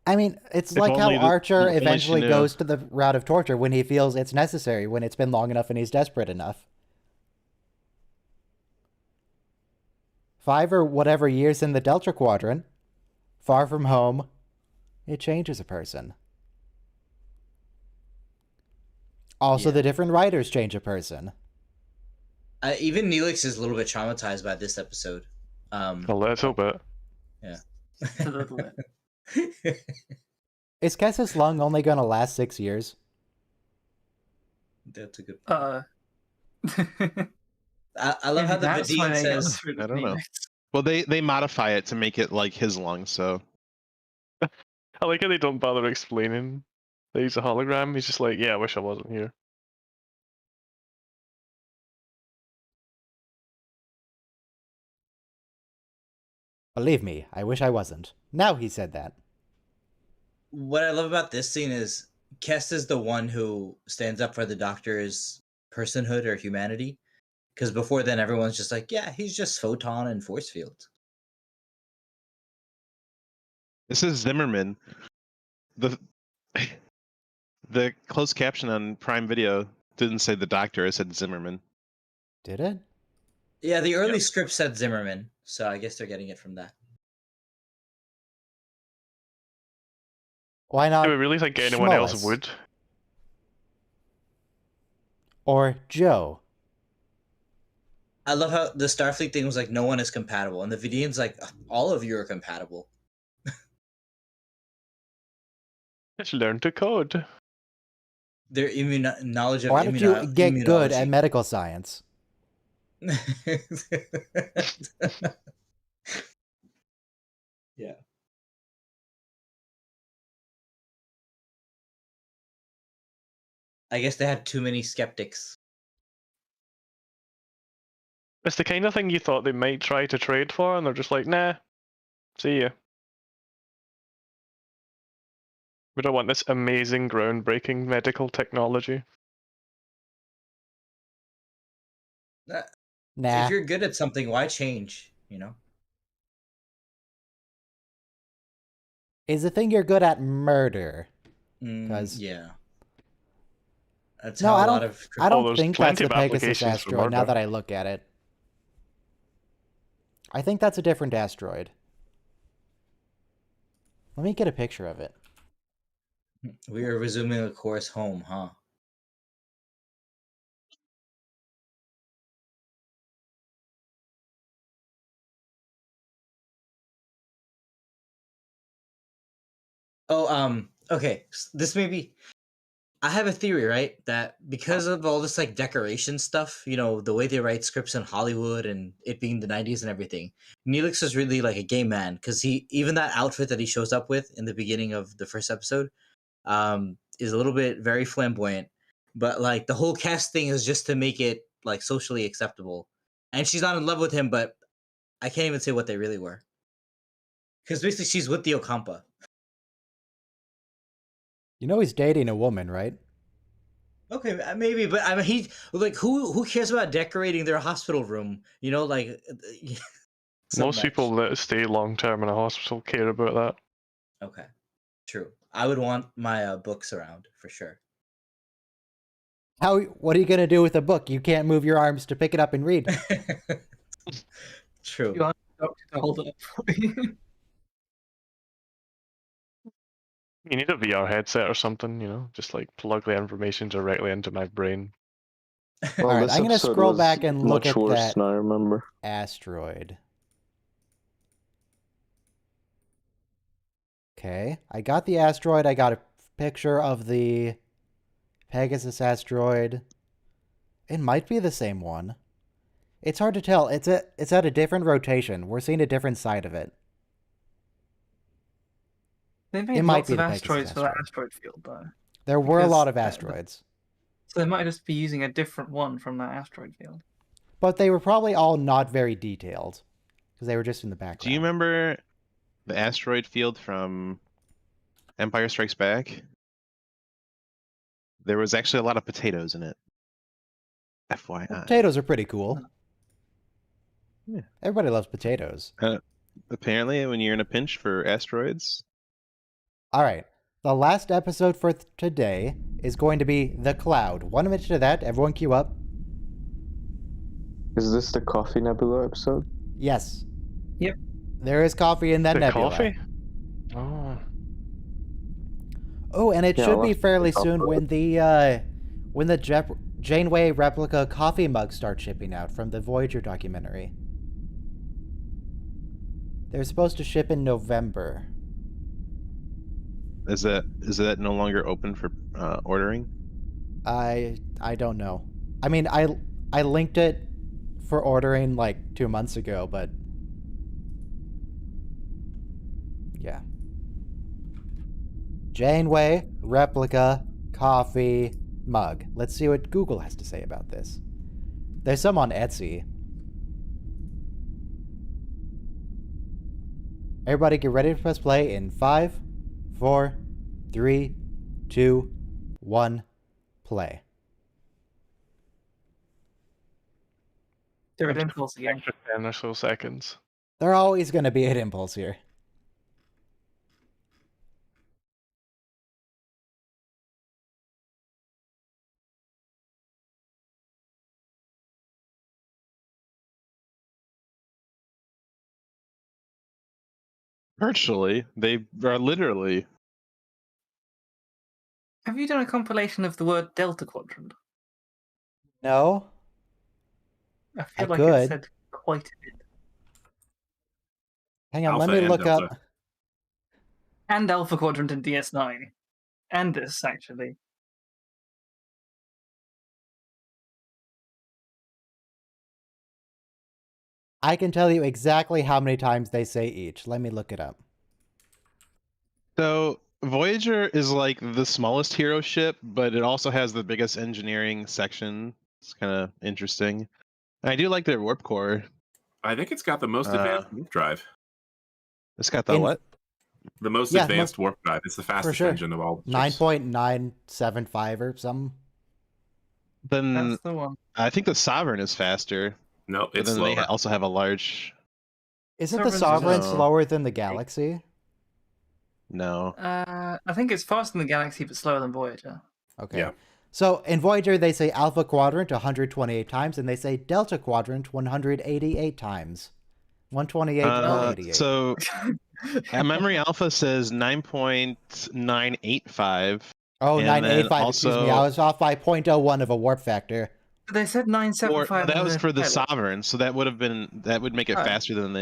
I mean, it's If like how only Archer only she eventually knew. goes to the route of torture when he feels it's necessary, when it's been long enough and he's desperate enough. 5 or whatever years in the Delta Quadrant, far from home, it changes a person. Also, Yeah. the different writers change a person. Even Neelix is a little bit traumatized by this episode. A little bit. A little bit. Is Kess's lung only going to last 6 years? That's a good. Uh, I love how the that's why Vidian they got says. rid of I don't know. Neelix. Well, they modify it to make it like his lungs. So I like how they don't bother explaining that he's a hologram. He's just like, yeah, I wish I wasn't here. Believe me, I wish I wasn't. Now he said that. What I love about this scene is Kess is the one who stands up for the Doctor's personhood or humanity. Because before then, everyone's just like, yeah, he's just photon and force field. this is Zimmerman. The the closed caption on Prime Video didn't say the Doctor; it said Zimmerman. Did it? Yeah, the early script said Zimmerman, so I guess they're getting it from that. Uh, Why not? Do we really think anyone else Schmollis. would? Or Joe? I love how the Starfleet thing was like, no one is compatible. And the Vidian's like, all of you are compatible. Just learn to code. Their knowledge of Why don't you get good at medical science? Yeah. I guess they had too many skeptics. It's the kind of thing you thought they might try to trade for, and they're just like, nah, see ya. We don't want this amazing, groundbreaking medical technology. Nah. If you're good at something, why change? You know? Is the thing you're good at murder? 'Cause- Yeah. That's No, how I a don't. lot of I don't there's think that's plenty the of Pegasus applications for asteroid. Now murder. that I look at it, I think that's a different asteroid. Let me get a picture of it. We are resuming a course home, huh? Oh, okay. This may be I have a theory, right? That because of all this like decoration stuff, the way they write scripts in Hollywood and it being the 90s and everything, Neelix is really like a gay man because even that outfit that he shows up with in the beginning of the first episode, is a little bit very flamboyant. But like the whole cast thing is just to make it like socially acceptable. And she's not in love with him, but I can't even say what they really were. Because basically she's with the Ocampa. You know he's dating a woman, right? Okay, maybe, but I mean, who cares about decorating their hospital room? So Most much. people that stay long term in a hospital care about that. Okay, true. I would want my books around for sure. What are you gonna do with a book? You can't move your arms to pick it up and read. True. You want the doctor to hold it up for you. You need a VR headset or something, just like plug the information directly into my brain. Well, All right, this I'm gonna episode scroll was back and look much at worse that than I remember. asteroid. Okay, I got the asteroid. I got a picture of the Pegasus asteroid. It might be the same one. It's hard to tell. It's at a different rotation. We're seeing a different side of it. They made It might lots be of the Pegasus asteroids for that asteroid. asteroid field, though. There were a Because lot of the- asteroids, So they might just be using a different one from that asteroid field. but they were probably all not very detailed because they were just in the background. Do you remember the asteroid field from Empire Strikes Back? There was actually a lot of potatoes in it. FYI. Potatoes are pretty cool. Yeah. Everybody loves potatoes. Apparently, when you're in a pinch for asteroids. All right. The last episode for today is going to be The Cloud. 1 minute to that. Everyone queue up. Is this the Coffee Nebula episode? Yes. Yep. There is coffee in that The nebula. coffee? Oh. Oh, and it Yeah, should be let's fairly talk soon about when the Janeway replica coffee mug starts shipping out from the Voyager documentary. They're supposed to ship in November. Is that no longer open for ordering? I don't know. I mean, I linked it for ordering like 2 months ago, but yeah. Janeway replica coffee mug. Let's see what Google has to say about this. There's some on Etsy. Everybody get ready to press play in 5, 4, 3, 2, 1, play. They're at impulse again. Extra 10 or so seconds. They're always going to be at impulse here. Virtually. They are literally. Have you done a compilation of the word Delta Quadrant? No? I feel I like could. it said quite a bit. Hang on, Alpha let me and look Delta. up. And Alpha Quadrant in DS9. And this, actually. I can tell you exactly how many times they say each. Let me look it up. So Voyager is like the smallest hero ship, but it also has the biggest engineering section. It's kind of interesting. I do like their warp core. I think it's got the most advanced warp drive. It's got the what? The most Yeah, advanced warp drive. It's the fastest sure. engine of all. 9.975 or something. Then That's the one. I think the Sovereign is faster. No, But it's then slower. they also have a large. Isn't the Sovereign's Sovereign no. slower than the Galaxy? No. I think it's faster than the Galaxy, but slower than Voyager. Okay. Yeah. So in Voyager, they say Alpha Quadrant 128 times, and they say Delta Quadrant 188 times. 128 to 188. So Memory Alpha says 9.985. Oh, and 985, excuse me. I also- was off by 0.01 of a warp factor. They said Or 975. that in was for the pilot. Sovereign, so that would make it Oh. faster than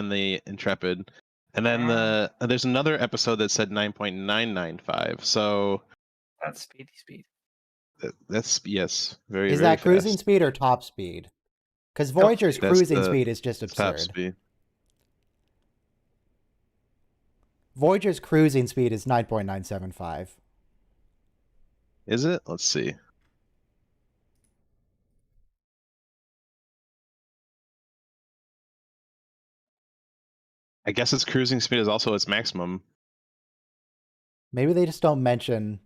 the Intrepid. And then there's another episode that said 9.995. So That's speed. That's yes, very Is very that cruising fast. speed or top speed? Because Voyager's speed. That's cruising the speed is just top absurd. speed. Voyager's cruising speed is 9.975. Is it? Let's see. I guess its cruising speed is also its maximum. Maybe they just don't mention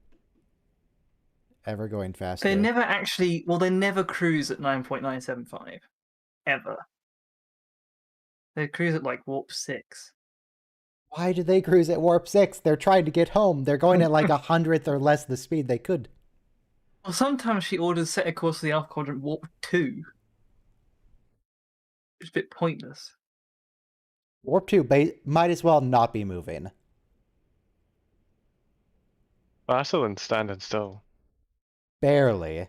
ever going faster. They never actually. Well, they never cruise at 9.975 ever. They cruise at like warp 6. Why do they cruise at warp 6? They're trying to get home. They're going at like 100th or less the speed they could. Well, sometimes she orders set a course for the Alpha Quadrant warp 2. It's a bit pointless. Warp 2 might as well not be moving. Faster than standing still. Barely.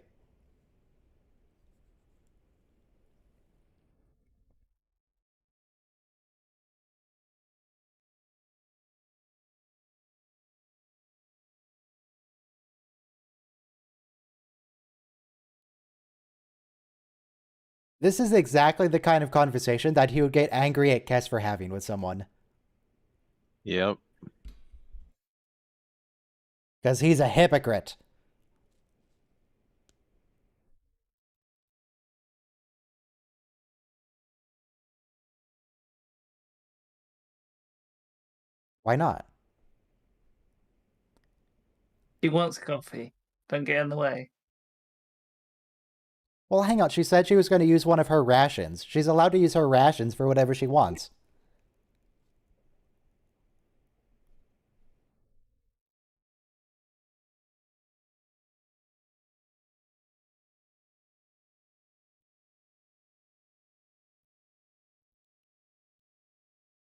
This is exactly the kind of conversation that he would get angry at Kes for having with someone. Yep. Because he's a hypocrite. Why not? He wants coffee. Don't get in the way. Well, hang on. She said she was going to use one of her rations. She's allowed to use her rations for whatever she wants.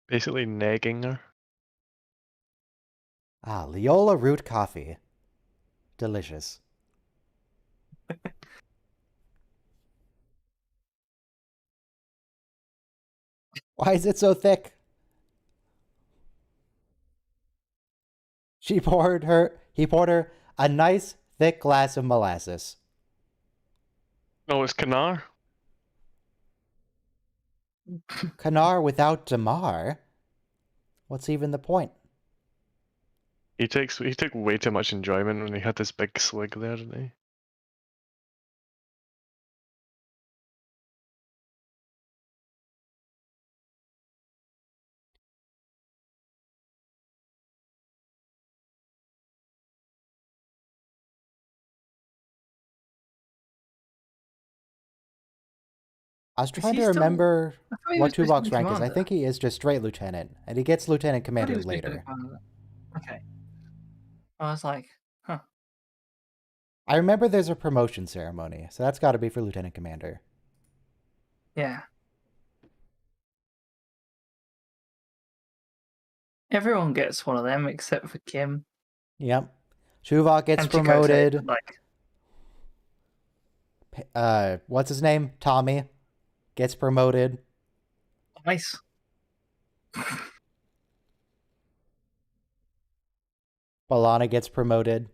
Basically nagging her. Ah, Leola root coffee. Delicious. Why is it so thick? He poured her a nice thick glass of molasses. No, it's Kanar. Kanar without Damar? What's even the point? He took way too much enjoyment when he had this big swig there, didn't he? I was Is trying he to still- remember I thought he what was Tuvok's lieutenant rank is. I commander. think he is just straight lieutenant, and he gets lieutenant I thought he commander was lieutenant later. commander. Okay. I was like, huh. I remember there's a promotion ceremony, so that's got to be for lieutenant commander. Yeah. Everyone gets one of them except for Kim. Yep. Tuvok gets And Chakotay, promoted. like, What's his name? Tommy gets promoted. nice. B'Elanna gets promoted.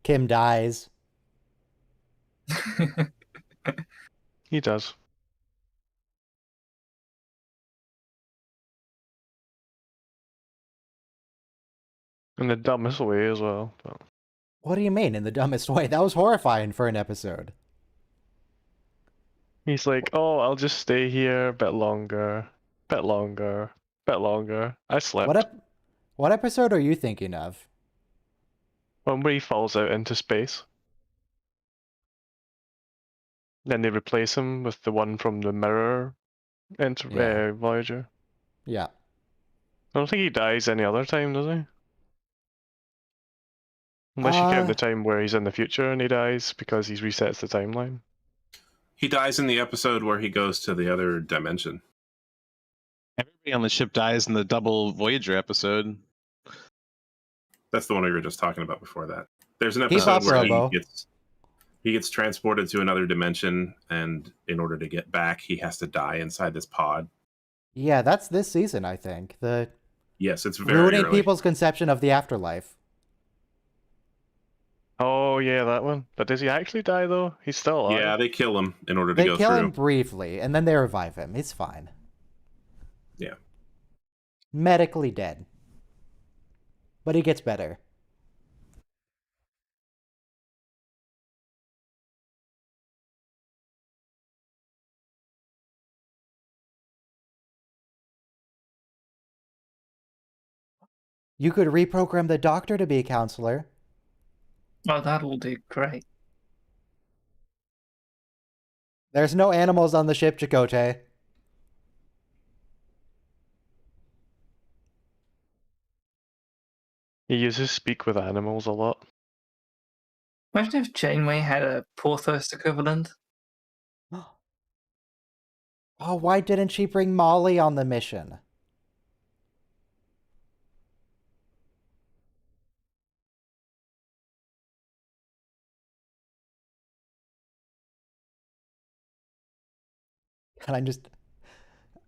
Kim dies. He does. In the dumbest way as well. But What do you mean, in the dumbest way? That was horrifying for an episode. he's like, oh, I'll just stay here a bit longer, bit longer, bit longer. I slept. What episode are you thinking of? One where he falls out into space. Then they replace him with the one from the mirror Yeah. Voyager. Yeah. I don't think he dies any other time, does he? Unless you count the time where he's in the future and he dies because he resets the timeline. He dies in the episode where he goes to the other dimension. Everybody on the ship dies in the double Voyager episode. That's the one we were just talking about before that. There's an Keep episode up, where Robo. he gets transported to another dimension, and in order to get back, he has to die inside this pod. Yeah, that's this season, I think. Yes, it's very Ruining early. people's conception of the afterlife. Oh yeah, that one. But does he actually die though? He's still alive. Yeah, they kill him in order to They go kill through. him briefly, and then they revive him. He's fine. Yeah. Medically dead. But he gets better. You could reprogram the doctor to be a counselor. Oh, that'll do great. There's no animals on the ship, Chakotay. He uses speak with animals a lot. Imagine if Janeway had a Porthos equivalent. Oh, why didn't she bring Molly on the mission? And I'm just...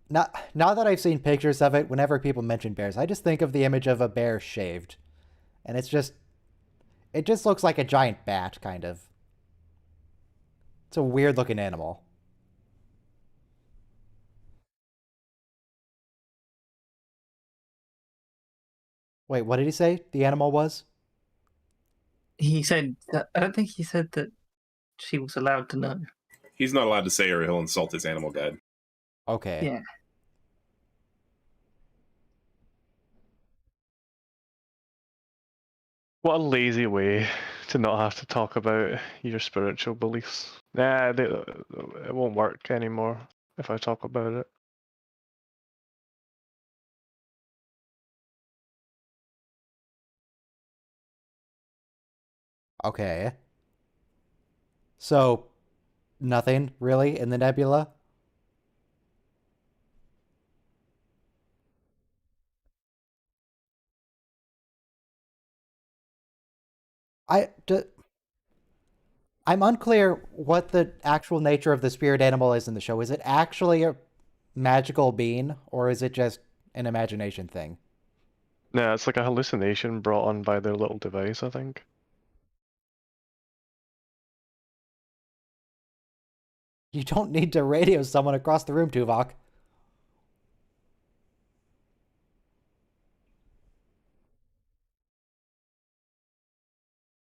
Now that I've seen pictures of it, whenever people mention bears, I just think of the image of a bear shaved. And it's just... It just looks like a giant bat, kind of. It's a weird-looking animal. Wait, what did he say the animal was? He said that, I don't think he said that she was allowed to know. He's not allowed to say or he'll insult his animal guide. Okay. Yeah. What a lazy way to not have to talk about your spiritual beliefs. Nah, it won't work anymore if I talk about it. Okay. So, nothing, really, in the nebula? I'm unclear what the actual nature of the spirit animal is in the show. Is it actually a magical being, or is it just an imagination thing? Nah, it's like a hallucination brought on by their little device, I think. You don't need to radio someone across the room, Tuvok.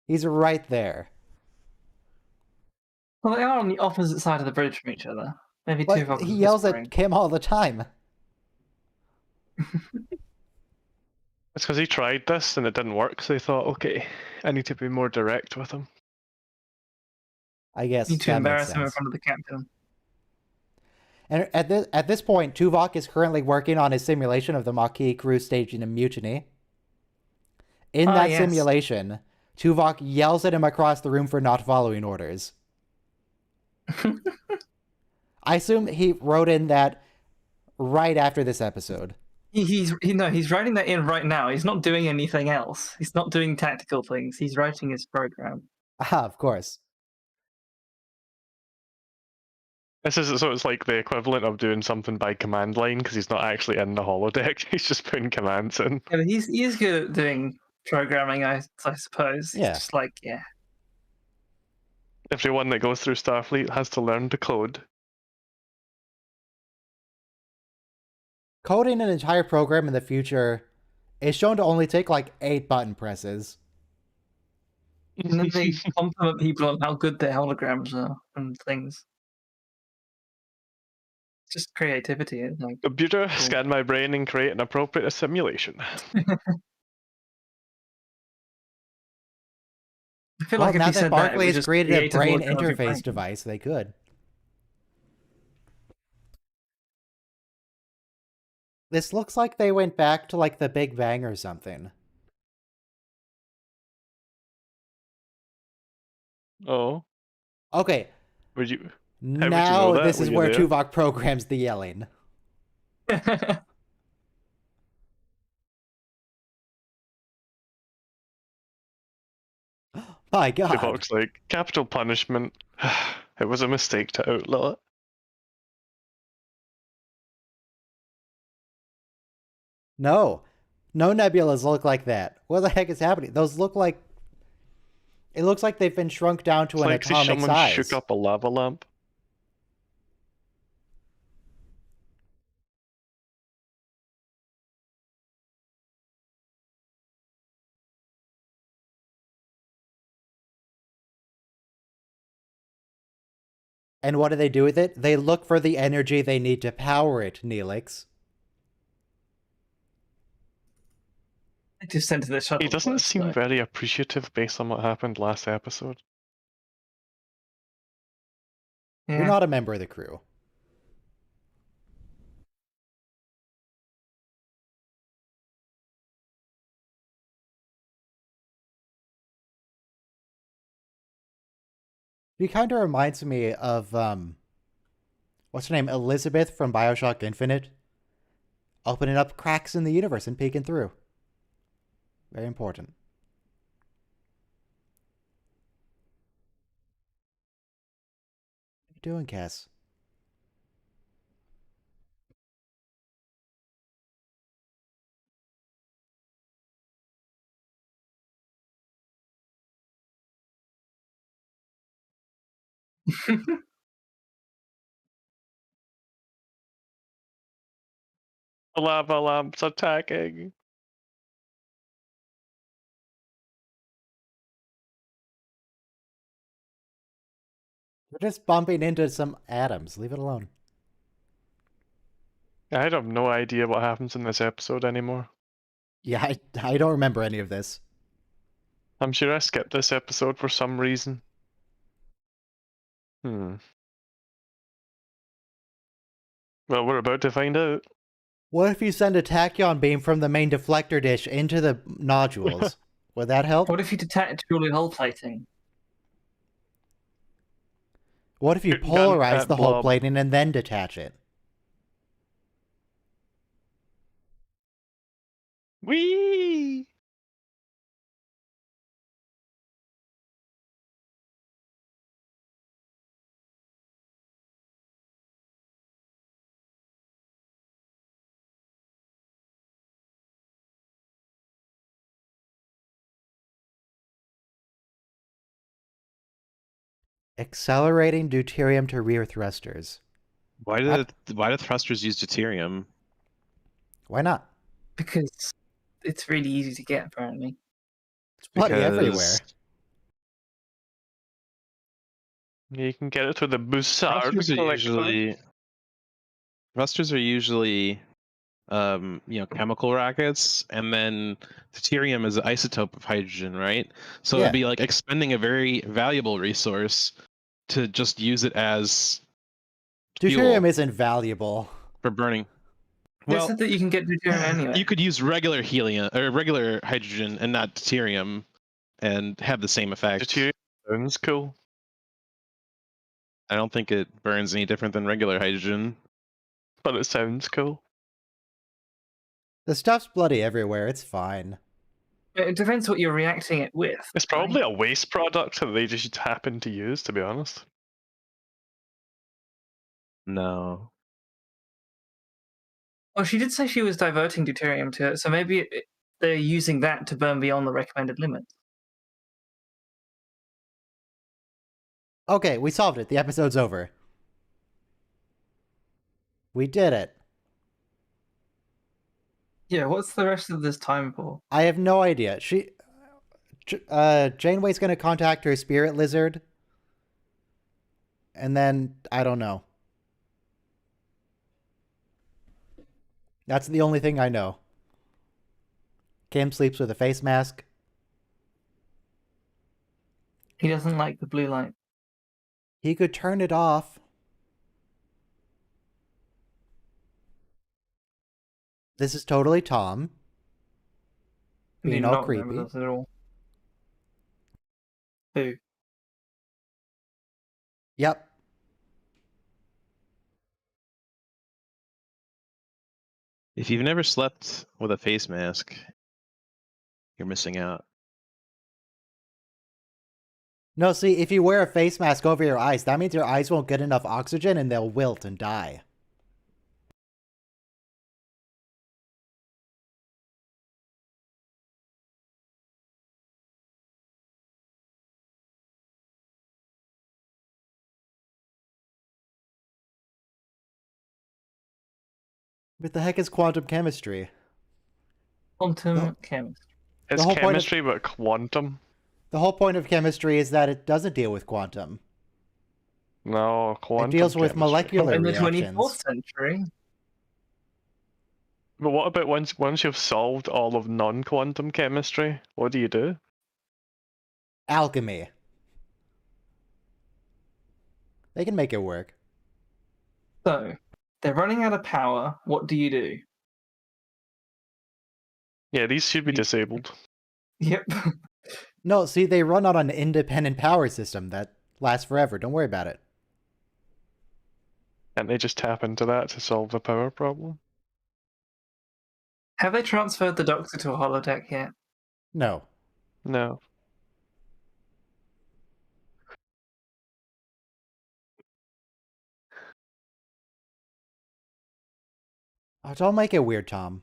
He's right there. Well, they are on the opposite side of the bridge from each other. Maybe But Tuvok he was yells whispering. at Kim all the time. It's because he tried this and it didn't work, so he thought, okay, I need to be more direct with him. I guess Need to that makes embarrass him in sense. front of the captain. And at this point, Tuvok is currently working on his simulation of the Maquis crew staging a mutiny. In that yes. simulation, Tuvok yells at him across the room for not following orders. I assume he wrote in that right after this episode. He's writing that in right now. He's not doing anything else. He's not doing tactical things. He's writing his program. Ah, of course. This is so it's like the equivalent of doing something by command line because he's not actually in the holodeck. He's just putting commands in. Yeah, but he is good at doing programming, I suppose. Yeah. He's just like, yeah. Everyone that goes through Starfleet has to learn to code. Coding an entire program in the future is shown to only take like 8 button presses. And then they compliment people on how good their holograms are and things. Just creativity. Like, Computer, cool. scan my brain and create an appropriate simulation. I feel Well, like if now he that said Barclay that, has just created a create brain hologram of your interface brain. device, they could. This looks like they went back to like the Big Bang or something. Oh, Okay, would you? would you now know that? this Were is you where there? Tuvok programs the yelling. My God. Tuvok's like capital punishment. It was a mistake to outlaw it. No. No nebulas look like that. What the heck is happening? Those look like It looks like they've been shrunk down to It's an like see atomic someone size. shook up a lava lamp. And what do they do with it? They look for the energy they need to power it, Neelix. I just sent to the shuttle. He doesn't first, seem though. very appreciative based on what happened last episode. Yeah. You're not a member of the crew. He kind of reminds me of, what's her name? Elizabeth from Bioshock Infinite. Opening up cracks in the universe and peeking through. Very important. What are you doing, Cass? The lava lamp's attacking. We're just bumping into some atoms. Leave it alone. I have no idea what happens in this episode anymore. Yeah, I don't remember any of this. I'm sure I skipped this episode for some reason. Well, we're about to find out. What if you send a tachyon beam from the main deflector dish into the nodules? Would that help? What if you detach purely hull plating? What if you Gun polarize at the hull blob. plating and then detach it? Whee! Accelerating deuterium to rear thrusters. Why do thrusters use deuterium? Why not? Because it's really easy to get, apparently. It's bloody everywhere. Yeah, you can get it through the Bussard Thrusters are collector. usually chemical rockets, and then deuterium is an isotope of hydrogen, right? So Yeah. it'd be like expending a very valuable resource to just use it as Deuterium fuel isn't valuable. for burning. They Well, said that you can get deuterium anyway. you could use regular helium or regular hydrogen and not deuterium and have the same effect. Deuterium sounds cool. I don't think it burns any different than regular hydrogen. But it sounds cool. The stuff's bloody everywhere. It's fine. It depends what you're reacting it with. It's probably a waste product that they just happen to use, to be honest. No. Well, she did say she was diverting deuterium to it, so maybe they're using that to burn beyond the recommended limit. Okay, we solved it. The episode's over. We did it. Yeah, what's the rest of this time for? I have no idea. Janeway's gonna contact her spirit lizard. And then, I don't know. That's the only thing I know. Kim sleeps with a face mask. He doesn't like the blue light. He could turn it off. This is totally Tom. Do Being all not remember creepy. this at all. Who? Yep. If you've never slept with a face mask, you're missing out. No, see, if you wear a face mask over your eyes, that means your eyes won't get enough oxygen and they'll wilt and die. What the heck is quantum chemistry? Quantum chemistry. It's whole point of- chemistry, but quantum. The whole point of chemistry is that it doesn't deal with quantum. No, quantum It deals with chemistry. molecular In the reactions. 24th century. But what about once you've solved all of non-quantum chemistry? What do you do? Alchemy. They can make it work. So, they're running out of power. What do you do? Yeah, these should be disabled. Yep. No, see, they run on an independent power system that lasts forever. Don't worry about it. And they just tap into that to solve the power problem. Have they transferred the Doctor to a holodeck yet? No. No. Oh, don't make it weird, Tom.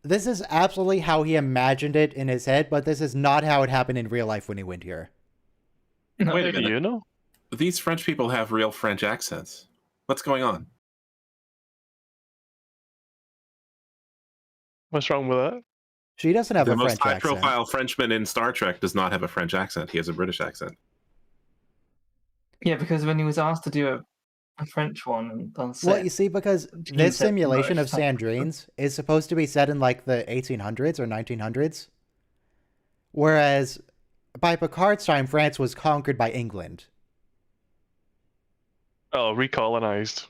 This is absolutely how he imagined it in his head, but this is not how it happened in real life when he went here. No. Wait a Do minute. you know? These French people have real French accents. What's going on? What's wrong with that? She doesn't have The a most French accent. high-profile Frenchman in Star Trek does not have a French accent. He has a British accent. Yeah, because when he was asked to do a French one and done set, Well, you see, because He this said simulation of no. Sandrines is supposed to be set in like the 1800s or 1900s, whereas by Picard's time, France was conquered by England. Oh, recolonized.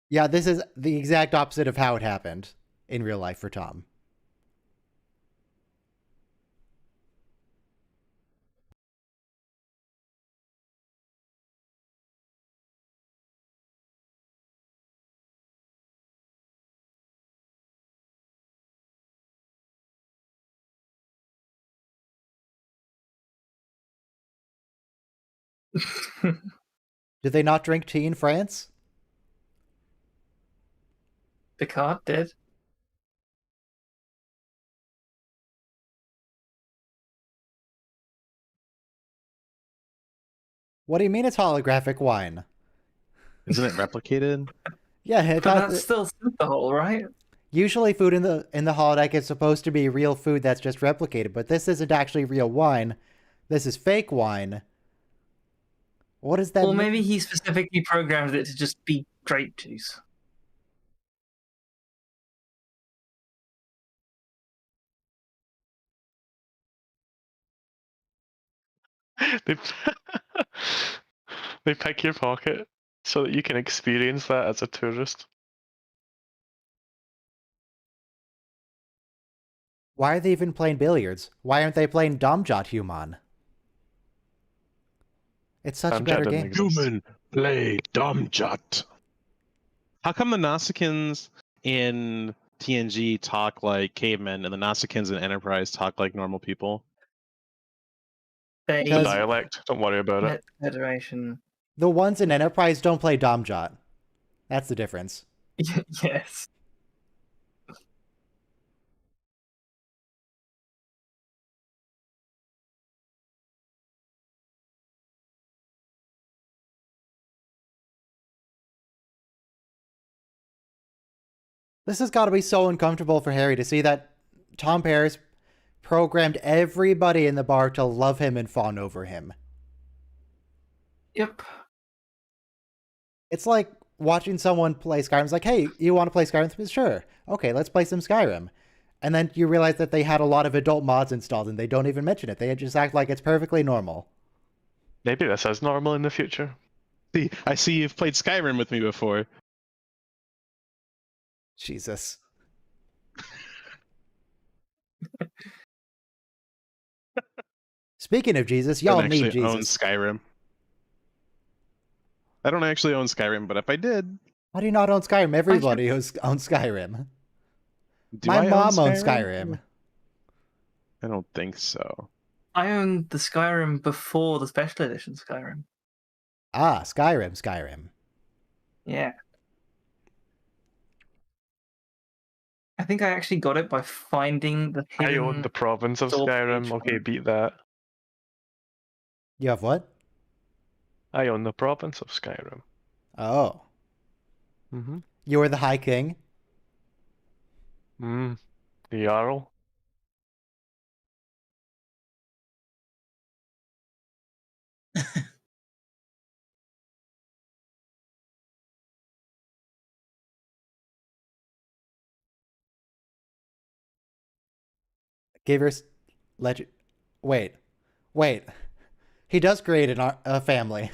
Yeah, this is the exact opposite of how it happened in real life for Tom. Did they not drink tea in France? Picard did. What do you mean it's holographic wine? Isn't it replicated? Yeah, But that's still synthehol, right? usually food in the holodeck is supposed to be real food that's just replicated, but this isn't actually real wine. This is fake wine. What is that? Or maybe he specifically programmed it to just be grape juice. They, they pick your pocket so that you can experience that as a tourist. Why are they even playing billiards? Why aren't they playing Domjot Human? It's such a Domjot better didn't game. exist. Human play Domjot. How come the Nausicaans in TNG talk like cavemen and the Nausicaans in Enterprise talk like normal people? They It's a dialect. Don't worry about it. Federation. The ones in Enterprise don't play Domjot. That's the difference. Yes. This has got to be so uncomfortable for Harry to see that Tom Paris programmed everybody in the bar to love him and fawn over him. Yep. It's like watching someone play Skyrim. It's like, hey, you want to play Skyrim? Sure. Okay, let's play some Skyrim. And then you realize that they had a lot of adult mods installed and they don't even mention it. They just act like it's perfectly normal. Maybe this is normal in the future. See, I see you've played Skyrim with me before. Jesus. Speaking of Jesus, I y'all don't need actually own Jesus. Skyrim. I don't actually own Skyrim, but if I did, Why do you not own Skyrim? Everybody owns Skyrim. do My I own mom owns Skyrim. I don't think so. I owned the Skyrim before the special edition Skyrim. Ah, Skyrim. Yeah. I think I actually got it by finding the I hidden... own the province of source Skyrim. page Okay, from- beat that. You have what? I own the province of Skyrim. Oh. Mm-hmm. You were the High King? The Jarl. Give your legend. Wait. He does create a family.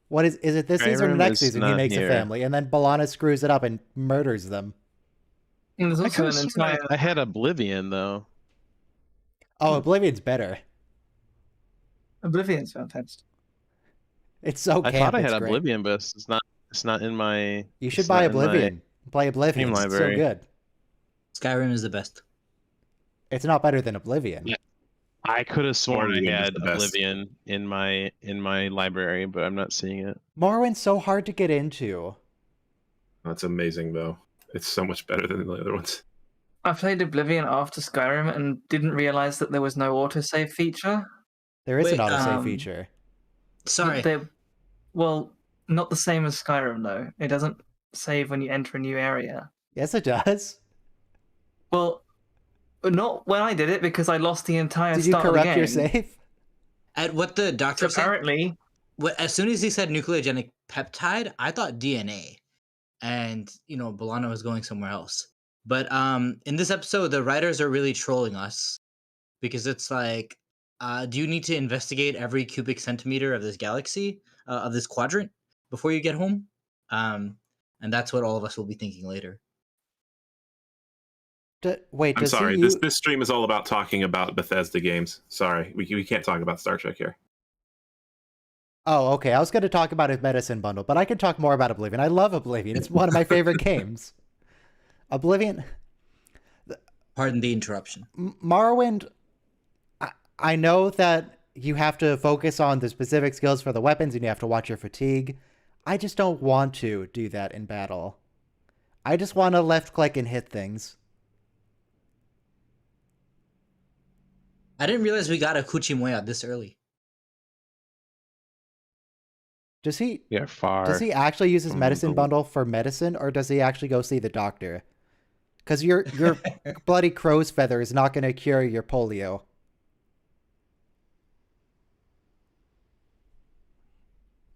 What is it this season or Skyrim next is season he not makes a here. family and then B'Elanna screws it up and murders them. And there's I also could an have sworn entire. I had Oblivion though. Oh, Oblivion's better. Oblivion's fantastic. It's so I camp, thought I it's had great. Oblivion, but it's not. It's not in my. You should it's buy not in my Oblivion. Play Oblivion. game It's so library. good. Skyrim is the best. It's not better than Oblivion. Yeah. I could have sworn I Morrowind is had the best. Oblivion in my library, but I'm not seeing it. Morrowind's so hard to get into. That's amazing, though. It's so much better than the other ones. I played Oblivion after Skyrim and didn't realize that there was no autosave feature. There is an Wait, autosave feature. Sorry. Well, not the same as Skyrim though. It doesn't save when you enter a new area. Yes, it does. Well, not when I did it because I lost the entire Did you start of the corrupt game. your save? At what the doctor So said, apparently, as soon as he said nucleogenic peptide, I thought DNA, and B'Elanna was going somewhere else. But in this episode, the writers are really trolling us because it's like, do you need to investigate every cubic centimeter of this galaxy, of this quadrant, before you get home? And that's what all of us will be thinking later. Wait, I'm does sorry. he This stream is all about talking about Bethesda games. Sorry, we can't talk about Star Trek here. Oh, okay. I was going to talk about his medicine bundle, but I could talk more about Oblivion. I love Oblivion. It's one of my favorite games. Oblivion. Pardon the interruption. Morrowind, I know that you have to focus on the specific skills for the weapons and you have to watch your fatigue. I just don't want to do that in battle. I just want to left click and hit things. I didn't realize we got a Kuchimoya this early. Does he Yeah, far. Does he actually use his from medicine the- bundle for medicine, or does he actually go see the doctor? Because your bloody crow's feather is not going to cure your polio.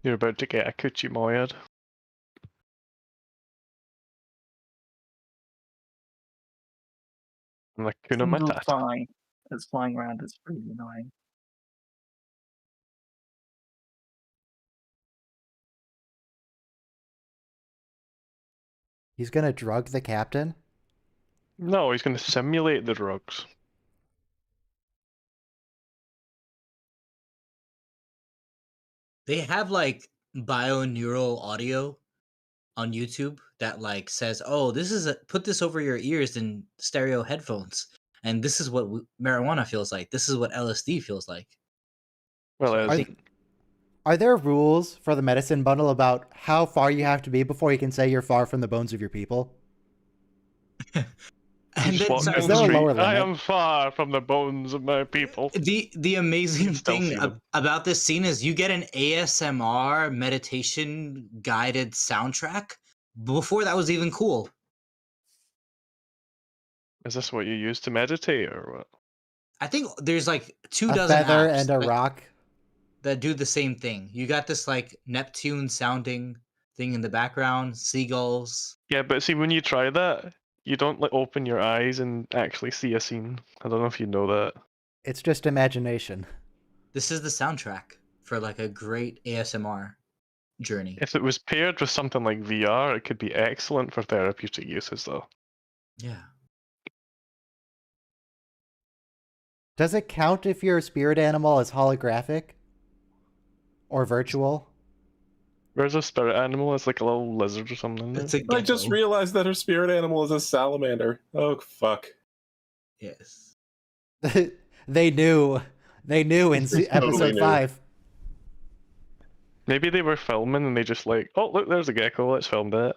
You're about to get a Kuchimoyed. I'm like Kuna single Matata. fly that's flying around is pretty annoying. He's going to drug the captain? No, he's going to simulate the drugs. They have like bioneural audio on YouTube that like says, "Oh, put this over your ears in stereo headphones, and this is what marijuana feels like. This is what LSD feels like." Well, I it's- think Are there rules for the medicine bundle about how far you have to be before you can say you're far from the bones of your people? and just then, walk sorry, down there the a street, lower I limit? am far from the bones of my people. the amazing Still thing see them. about this scene is you get an ASMR meditation guided soundtrack before that was even cool. Is this what you use to meditate or what? I think there's like two A dozen feather apps and a that- rock? that do the same thing. You got this like Neptune sounding thing in the background, seagulls. Yeah, but see, when you try that, you don't like open your eyes and actually see a scene. I don't know if you know that. It's just imagination. This is the soundtrack for like a great ASMR journey. If it was paired with something like VR, it could be excellent for therapeutic uses, though. Yeah. Does it count if your spirit animal is holographic? Or virtual? Where's a spirit animal? It's like a little lizard or something. It's Isn't a it? I just gecko. realized that her spirit animal is a salamander. Oh, fuck. Yes. They knew. They knew in They totally episode knew. 5. Maybe they were filming and they just like, oh look, there's a gecko. Let's film that.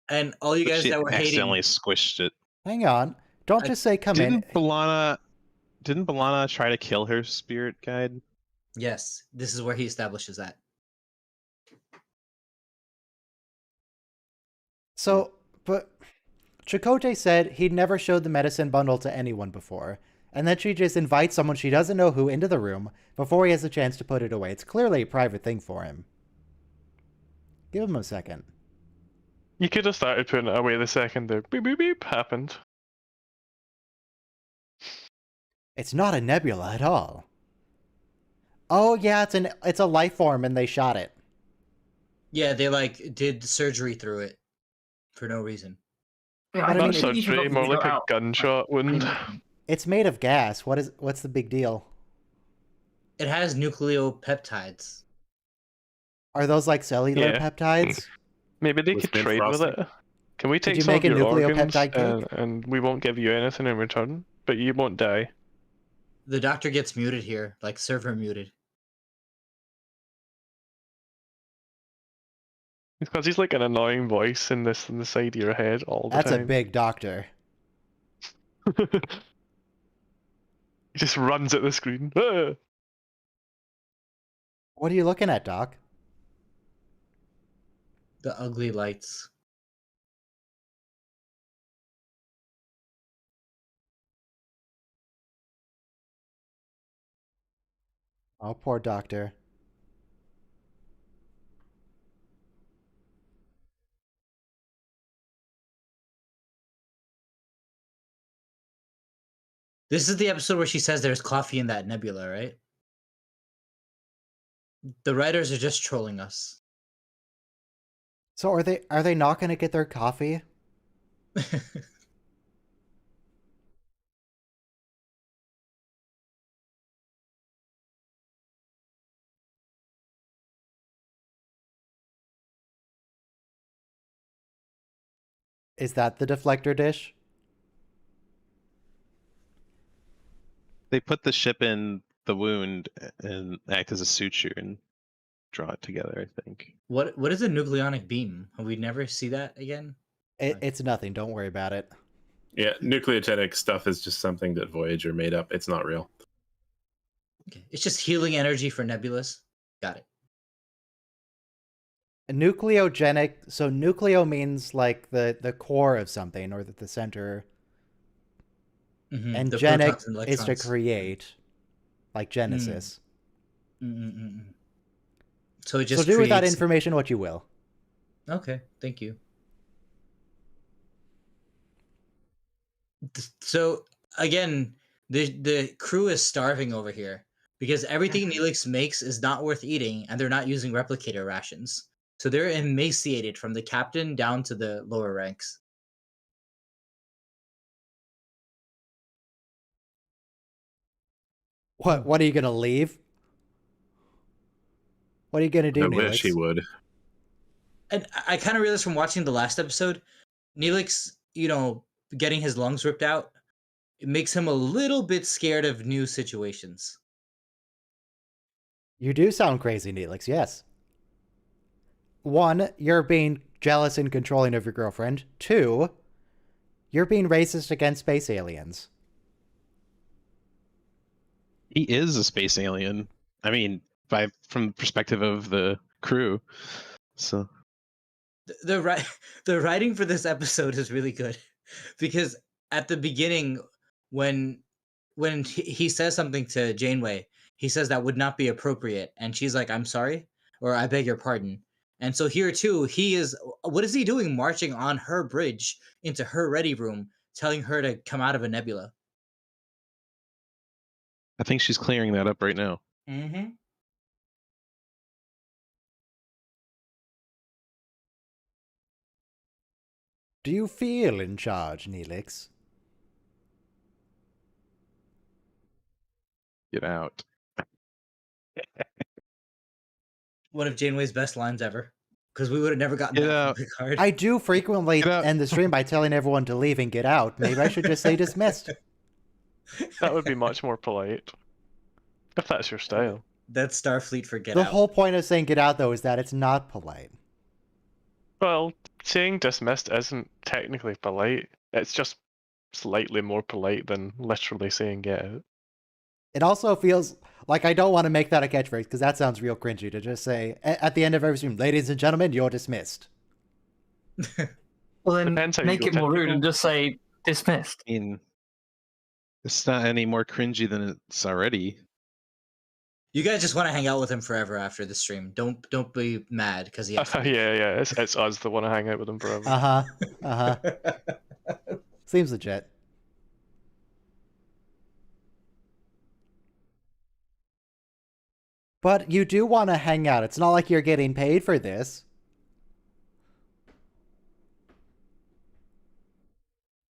And all you But guys she that were accidentally hating, squished it. Hang on. Don't just say come in. Didn't Balana try to kill her spirit guide? Yes, this is where he establishes that. So, but Chakotay said he'd never showed the medicine bundle to anyone before, and then she just invites someone she doesn't know who into the room before he has a chance to put it away. It's clearly a private thing for him. Give him a second. You could have started putting it away the second the beep beep beep happened. It's not a nebula at all. Oh yeah, it's a life form and they shot it. Yeah, they like did surgery through it for no reason. Yeah, But I mean, Not surgery, more like a gunshot wound. It's made of gas. What's the big deal? It has nucleopeptides. Are those like cellular Yeah. peptides? Maybe they With could mint trade with frosting? it. Can we take you some make of a your organs nucleopeptide cake? and we won't give you anything in return, but you won't die. The doctor gets muted here, like server muted. It's because he's like an annoying voice in the side of your head all the That's a time. big doctor. He just runs at the screen. Ah! What are you looking at, Doc? The ugly lights. Oh, poor doctor. This is the episode where she says there's coffee in that nebula, right? The writers are just trolling us. So are they not going to get their coffee? Is that the deflector dish? They put the ship in the wound and act as a suture and draw it together, I think. What is a nucleonic beam? Have we never see that again? It's nothing. Don't worry about it. Yeah, nucleogenic stuff is just something that Voyager made up. It's not real. Okay. It's just healing energy for nebulas. Got it. Nucleogenic. So nucleo means like the core of something or the center. Mhm, And the genic protons and is to electrons. create, like Genesis. Mm-mm-mm-mm. So it So just do with that creates- information what you will. Okay, thank you. So again, the crew is starving over here because everything Neelix makes is not worth eating, and they're not using replicator rations. So they're emaciated from the captain down to the lower ranks. What are you gonna leave? What are you gonna do, I Neelix? wish he would. And I kind of realized from watching the last episode, Neelix, getting his lungs ripped out, it makes him a little bit scared of new situations. You do sound crazy, Neelix, yes. 1, you're being jealous and controlling of your girlfriend. 2, you're being racist against space aliens. He is a space alien. I mean, from the perspective of the crew. So The writing for this episode is really good because at the beginning, when he says something to Janeway, he says that would not be appropriate, and she's like, "I'm sorry," or "I beg your pardon." And so here too, what is he doing, marching on her bridge into her ready room, telling her to come out of a nebula? I think she's clearing that up right now. Mm-hmm. Do you feel in charge, Neelix? Get out. One of Janeway's best lines ever, because we would have never gotten Get that out. from Picard. I do frequently Get out. end the stream by telling everyone to leave and get out. Maybe I should just say dismissed. That would be much more polite. If that's your style. That's Starfleet for Get The Out. whole point of saying get out, though, is that it's not polite. Well, saying dismissed isn't technically polite. It's just slightly more polite than literally saying get out. It also feels like I don't want to make that a catchphrase because that sounds real cringy to just say at the end of every stream, ladies and gentlemen, you're dismissed. Well, then Depends how you make go. it more rude People- and just say dismissed. I mean, it's not any more cringy than it's already. You guys just want to hang out with him forever after the stream. Don't be mad because he has to leave. yeah, it's us that want to hang out with him forever. Seems legit. But you do want to hang out. It's not like you're getting paid for this.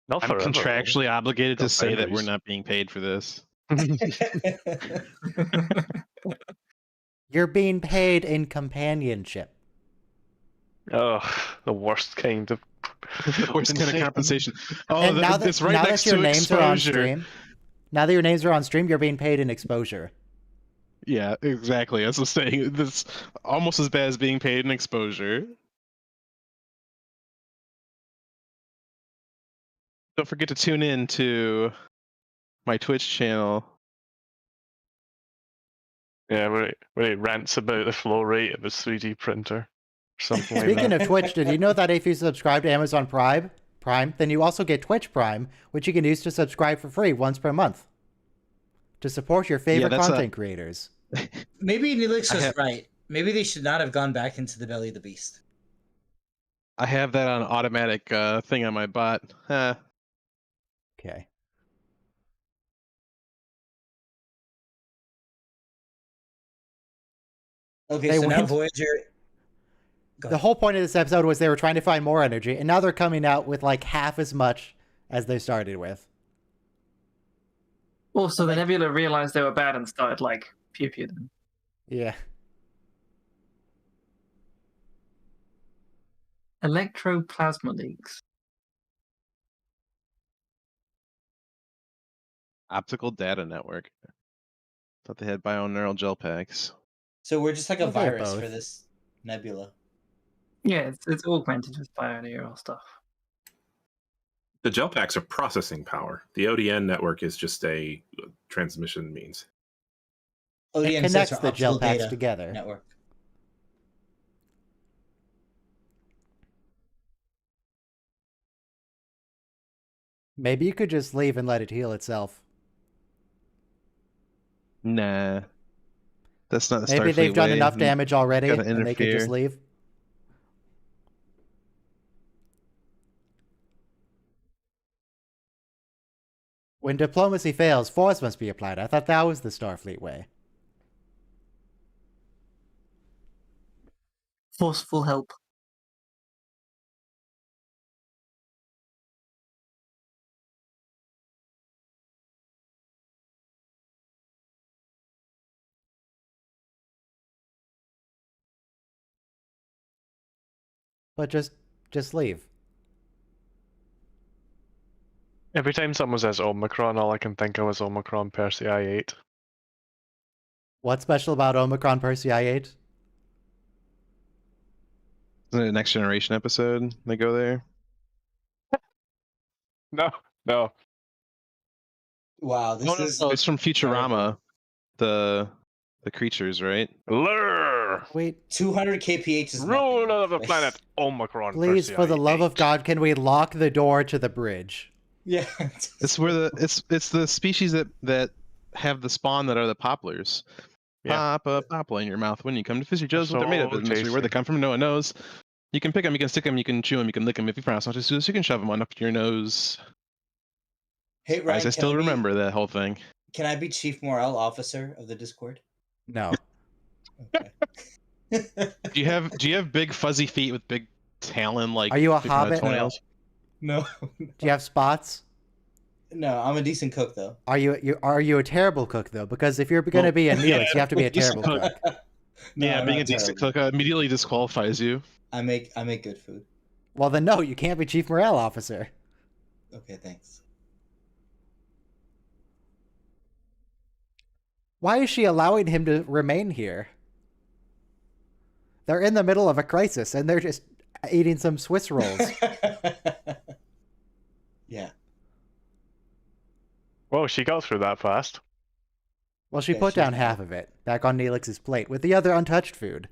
Not I'm forever, though. contractually obligated to Got say that we're boundaries. not being paid for this. You're being paid in companionship. Oh, the worst kind of. The worst kind of compensation. Oh, And now it's that, right now next that your to names are on exposure. stream, now that your names are on stream, you're being paid in exposure. Yeah, exactly. As I was saying, this almost as bad as being paid in exposure. Don't forget to tune in to my Twitch channel. Yeah, where it rants about the flow rate of his 3D printer. Or something like Speaking that. of Twitch, did you know that if you subscribe to Amazon Prime, then you also get Twitch Prime, which you can use to subscribe for free once per month to support your favorite that's content creators. Maybe Neelix I was have- right. Maybe they should not have gone back into the belly of the beast. I have that on automatic thing on my bot. Okay. Okay, They so now went- Voyager. Go The ahead. whole point of this episode was they were trying to find more energy, and now they're coming out with like half as much as they started with. Also, the Nebula realized they were bad and started like pew them. Yeah. Electroplasma leaks. Optical data network. Thought they had bioneural gel packs. So we're just like a Well, they're virus for both. this nebula. Yeah, it's augmented with bioneural stuff. The gel packs are processing power. The ODN network is just a transmission means. ODN It stands connects for the gel Optical packs Data together. Network. Maybe you could just leave and let it heal itself. Nah. That's not the Maybe Starfleet they've done way. enough You damage already gotta and they could just interfere. leave. When diplomacy fails, force must be applied. I thought that was the Starfleet way. Forceful help. But just leave. Every time someone says Omicron, all I can think of is Omicron Persei I-8. What's special about Omicron Persei I-8? Isn't it a Next Generation episode? They go there. No. Wow, this No, is it's from Futurama. The creatures, right? Lure! Wait, 200 kph is Ruler nothing. of the planet Omicron please, Persei for the love of I-8. God, can we lock the door to the bridge? Yeah. It's where it's the species that have the spawn that are the poplars. Yeah. Pop a poplar in your mouth when you come to visit Joe's. What they're made of So is mystery. Where they tasty. come from, no one knows. You can pick them, you can stick them, you can chew them, you can lick them. If you pronounce not to do this, you can shove them on up your nose. Hey Ryan, Guys, I still remember that whole thing. Can I be Chief Morale Officer of the Discord? No. Okay. Do you have big fuzzy feet with big talon like? Are you a big, hobbit? toenails? No, Do you have spots? no, I'm a decent cook though. Are you a terrible cook though? Because if you're going to be a Neelix, you have to be a decent terrible cook. cook. No, Yeah, I'm being not a decent terrible. cook immediately disqualifies you. I make good food. Well, then no, you can't be chief morale officer. Okay, thanks. Why is she allowing him to remain here? They're in the middle of a crisis and they're just eating some Swiss rolls. Yeah. she got through that fast. Well, she Yeah, put she's down not- half of it back on Neelix's plate with the other untouched food.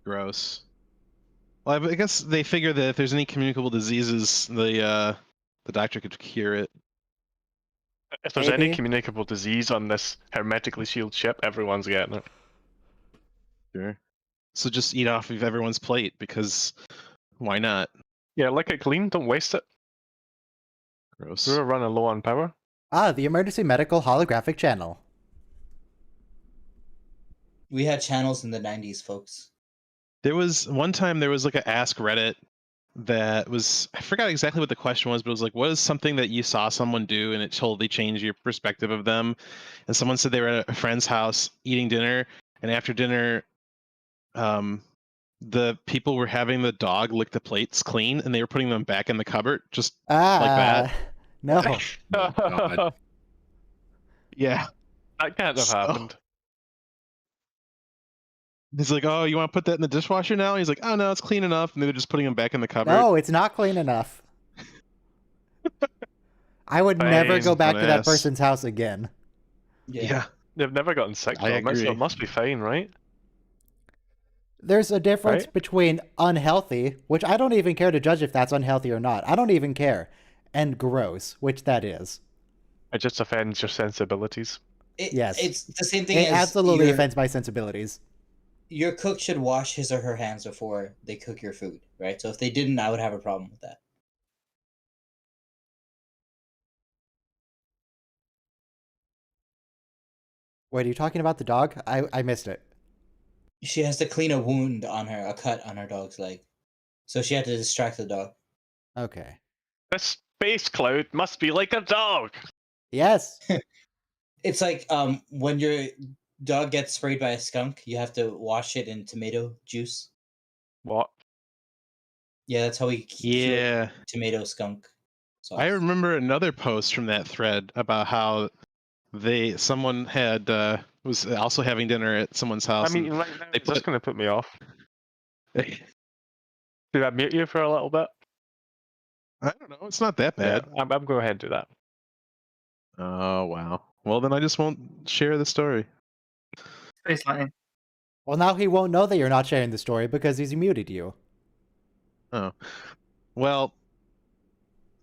Gross. Well, I guess they figure that if there's any communicable diseases, the doctor could cure it. If there's any Maybe. communicable disease on this hermetically sealed ship, everyone's getting it. Sure. So just eat off of everyone's plate, because why not? Yeah, lick it clean, don't waste it. Gross. We're running low on power. Ah, the emergency medical holographic channel. We had channels in the 90s, folks. There was one time there was like an Ask Reddit that was, I forgot exactly what the question was, but it was like, what is something that you saw someone do and it totally changed your perspective of them? And someone said they were at a friend's house eating dinner, and after dinner, the people were having the dog lick the plates clean, and they were putting them back in the cupboard, just that. No. Oh, God. yeah. That can't have So- happened. He's like, oh, you want to put that in the dishwasher now? He's like, oh no, it's clean enough, and they were just putting them back in the cupboard. No, it's not clean enough. I would never Fine, go back to that ass. person's house again. Yeah. They've never gotten sick I from it, so agree. it must be fine, right? There's a difference Right? between unhealthy, which I don't even care to judge if that's unhealthy or not. I don't even care. And gross, which that is. It just offends your sensibilities. Yes. It's the same thing It as absolutely your, offends my sensibilities. your cook should wash his or her hands before they cook your food, right? So if they didn't, I would have a problem with that. Wait, are you talking about the dog? I missed it. She has to clean a wound on her, a cut on her dog's leg. So she had to distract the dog. Okay. This space cloud must be like a dog. Yes. It's like when your dog gets sprayed by a skunk, you have to wash it in tomato juice. What? Yeah, that's how we cure Yeah. tomato skunk sauce. I remember another post from that thread about how someone had was also having dinner at someone's I house. mean, and right now, they it's just put- going to put me off. Did I mute you for a little bit? I don't know, it's not that bad. Yeah, I'm going to go ahead and do that. Oh wow. Well, then I just won't share the story. Space lightning. Well, now he won't know that you're not sharing the story because he's muted you. Oh, well,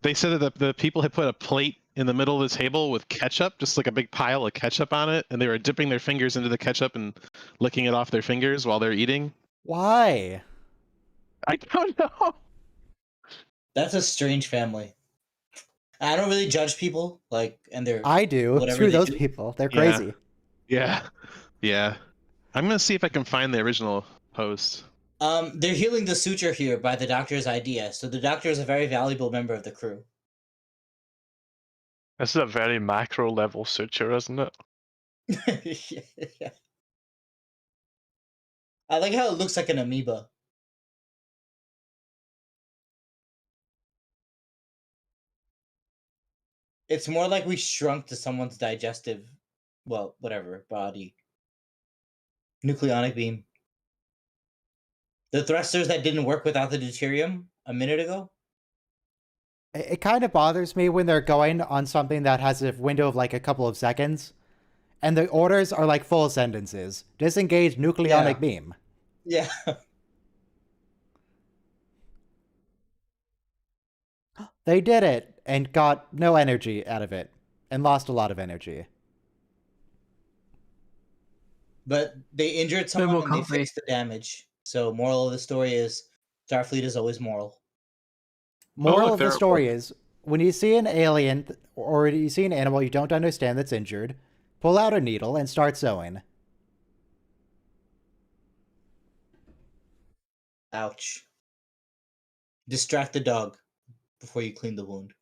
they said that the people had put a plate in the middle of the table with ketchup, just like a big pile of ketchup on it, and they were dipping their fingers into the ketchup and licking it off their fingers while they're eating. Why? I don't know. That's a strange family. I don't really judge people, like, and they're I do. Whatever Screw they those do. people. They're Yeah. crazy. Yeah, yeah. I'm gonna see if I can find the original post. they're healing the suture here by the doctor's idea. So the doctor is a very valuable member of the crew. This is a very macro level suture, isn't it? Yeah. I like how it looks like an amoeba. It's more like we shrunk to someone's digestive, well, whatever, body. Nucleonic beam. The thrusters that didn't work without the deuterium a minute ago? It kind of bothers me when they're going on something that has a window of like a couple of seconds, and the orders are like full sentences. Disengage nucleonic Yeah. beam. Yeah. They did it and got no energy out of it and lost a lot of energy. But they injured someone more and they coffee. fixed the damage. So moral of the story is Starfleet is always moral. Moral look, of the there- story is when you see an alien or you see an animal you don't understand that's injured, pull out a needle and start sewing. Ouch. Distract the dog before you clean the wound.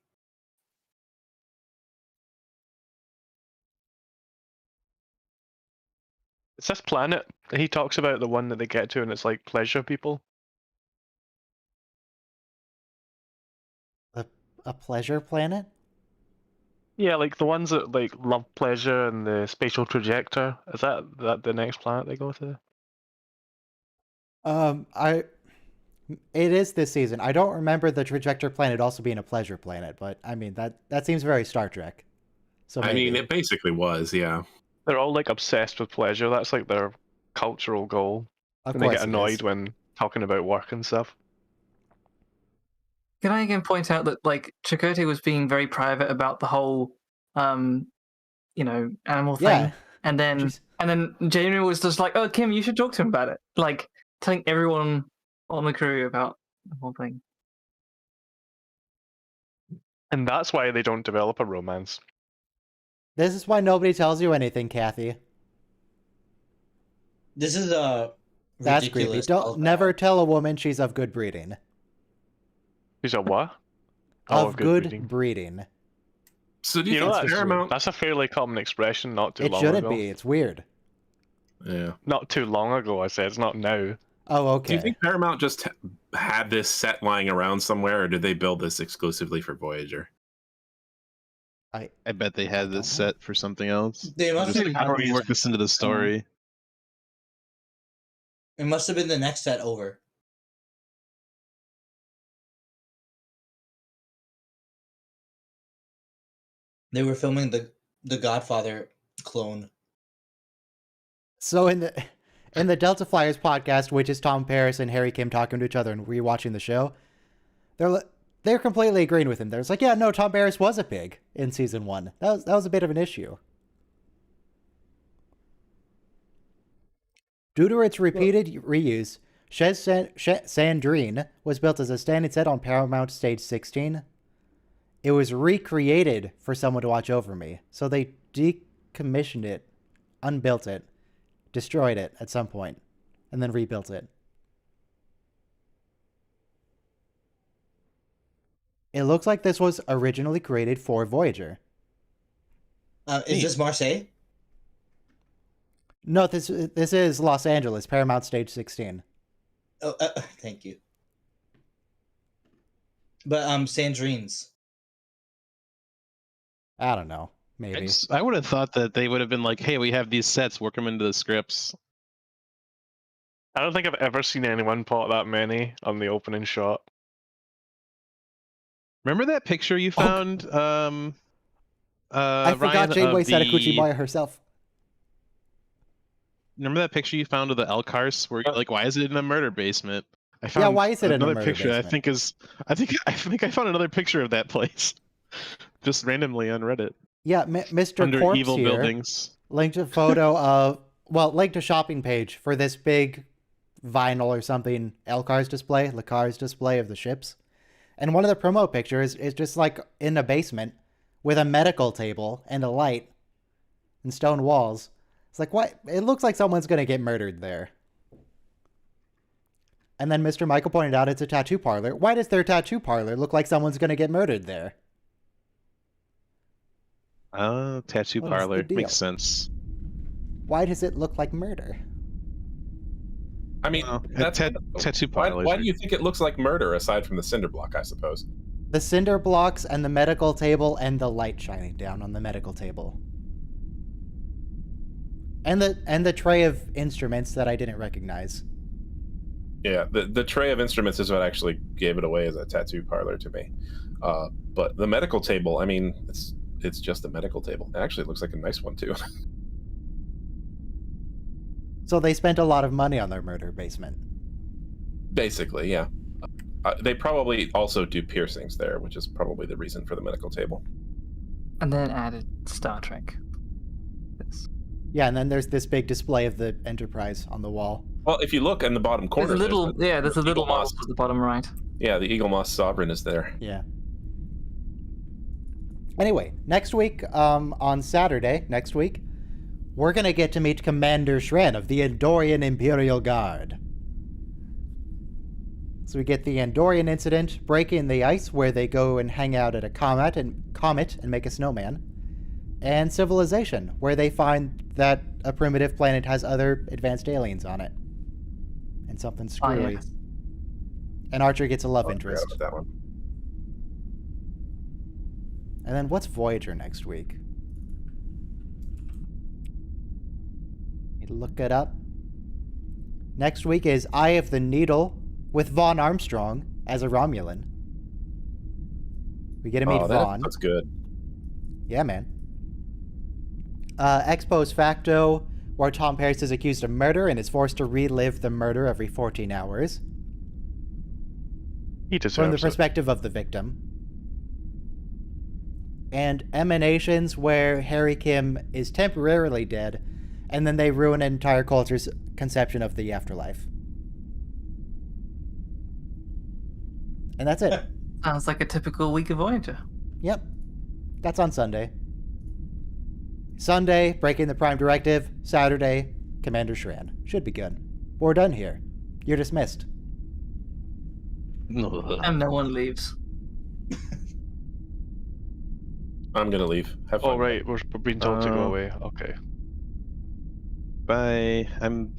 It's this planet that he talks about, the one that they get to, and it's like pleasure people. A pleasure planet? Yeah, like the ones that like love pleasure and the spatial trajector. Is that the next planet they go to? It is this season. I don't remember the trajector planet also being a pleasure planet, but I mean that seems very Star Trek. So I maybe. mean, it basically was, yeah. They're all like obsessed with pleasure. That's like their cultural goal. Of And they course get it annoyed is. when talking about work and stuff. Can I again point out that like Chakotay was being very private about the whole, animal Yeah. thing, and then Jamie was just like, "Oh, Kim, you should talk to him about it." Like telling everyone on the crew about the whole thing. And that's why they don't develop a romance. This is why nobody tells you anything, Kathy. This is That's creepy. ridiculous. Don't never tell a woman she's of good breeding. She's a what? Oh, Of good breeding. breeding. So do you, You know, think that's, Paramount? that's a fairly common expression not too It long shouldn't ago. be. It's weird. Yeah. Not too long ago, I said. It's not now. Oh, okay. Do you think Paramount just had this set lying around somewhere, or did they build this exclusively for Voyager? I bet they had this set for something else. They must Just, have how do we work this into the story? It must have been the next set over. They were filming the Godfather clone. So in the Delta Flyers podcast, which is Tom Paris and Harry Kim talking to each other and rewatching the show, they're completely agreeing with him. They're like, yeah, no, Tom Paris was a pig in season 1. That was a bit of an issue. Due to its repeated reuse, Chez Sandrine was built as a standing set on Paramount Stage 16. It was recreated for someone to watch over me. So they decommissioned it, unbuilt it, destroyed it at some point, and then rebuilt it. It looks like this was originally created for Voyager. Is this Marseille? No, this is Los Angeles, Paramount Stage 16. Oh, thank you. But Sandrine's. I don't know. Maybe. I would have thought that they would have been like, hey, we have these sets, work them into the scripts. I don't think I've ever seen anyone plot that many on the opening shot. Remember that picture you found? I Ryan, forgot Janeway said Akuchimaya herself. Remember that picture you found of the Elkars where you're like, why is it in a murder basement? I found why is it in a another murder picture. basement? I think I found another picture of that place, just randomly on Reddit. Yeah, Mr. Under Corpse evil here buildings. linked a photo of, linked a shopping page for this big vinyl or something Elkar's display, Lakar's display of the ships. And one of the promo pictures is just like in a basement with a medical table and a light and stone walls. It's like, what? It looks like someone's going to get murdered there. And then Mr. Michael pointed out it's a tattoo parlor. Why does their tattoo parlor look like someone's going to get murdered there? Oh, tattoo What is the parlor. deal? Makes sense. Why does it look like murder? I mean, Well, that's tattoo why parlors. do you think it looks like murder aside from the cinder block, I suppose? The cinder blocks and the medical table and the light shining down on the medical table. And the tray of instruments that I didn't recognize. Yeah, the tray of instruments is what actually gave it away as a tattoo parlor to me. But the medical table, I mean, it's just a medical table. It actually looks like a nice one too. So they spent a lot of money on their murder basement. Basically, yeah. They probably also do piercings there, which is probably the reason for the medical table. And then added Star Trek. Yeah, and then there's this big display of the Enterprise on the wall. Well, if you look in the bottom corner, There's a little, there's a little Eagle Moss. model at the bottom right. Yeah, the Eagle Moss Sovereign is there. Yeah. Anyway, next week, on Saturday, next week, we're going to get to meet Commander Shren of the Andorian Imperial Guard. So we get the Andorian incident, breaking the ice, where they go and hang out at a comet and make a snowman. And Civilization, where they find that a primitive planet has other advanced aliens on it. And something screwy. yes. And Archer gets a love Oh, I forgot interest. about that one. And then what's Voyager next week? Need to look it up. Next week is Eye of the Needle with Vaughn Armstrong as a Romulan. We get to meet Vaughn. That's good. Yeah, man. Ex post facto, where Tom Paris is accused of murder and is forced to relive the murder every 14 hours. He deserves From the it. perspective of the victim. And Emanations, where Harry Kim is temporarily dead, and then they ruin an entire culture's conception of the afterlife. And that's it. Sounds like a typical week of Voyager. Yep. That's on Sunday. Sunday, Breaking the Prime Directive. Saturday, Commander Shran. Should be good. We're done here. You're dismissed. And no one leaves. I'm gonna leave. Have fun. Oh, right, we're being told to go away. Okay. Bye. I'm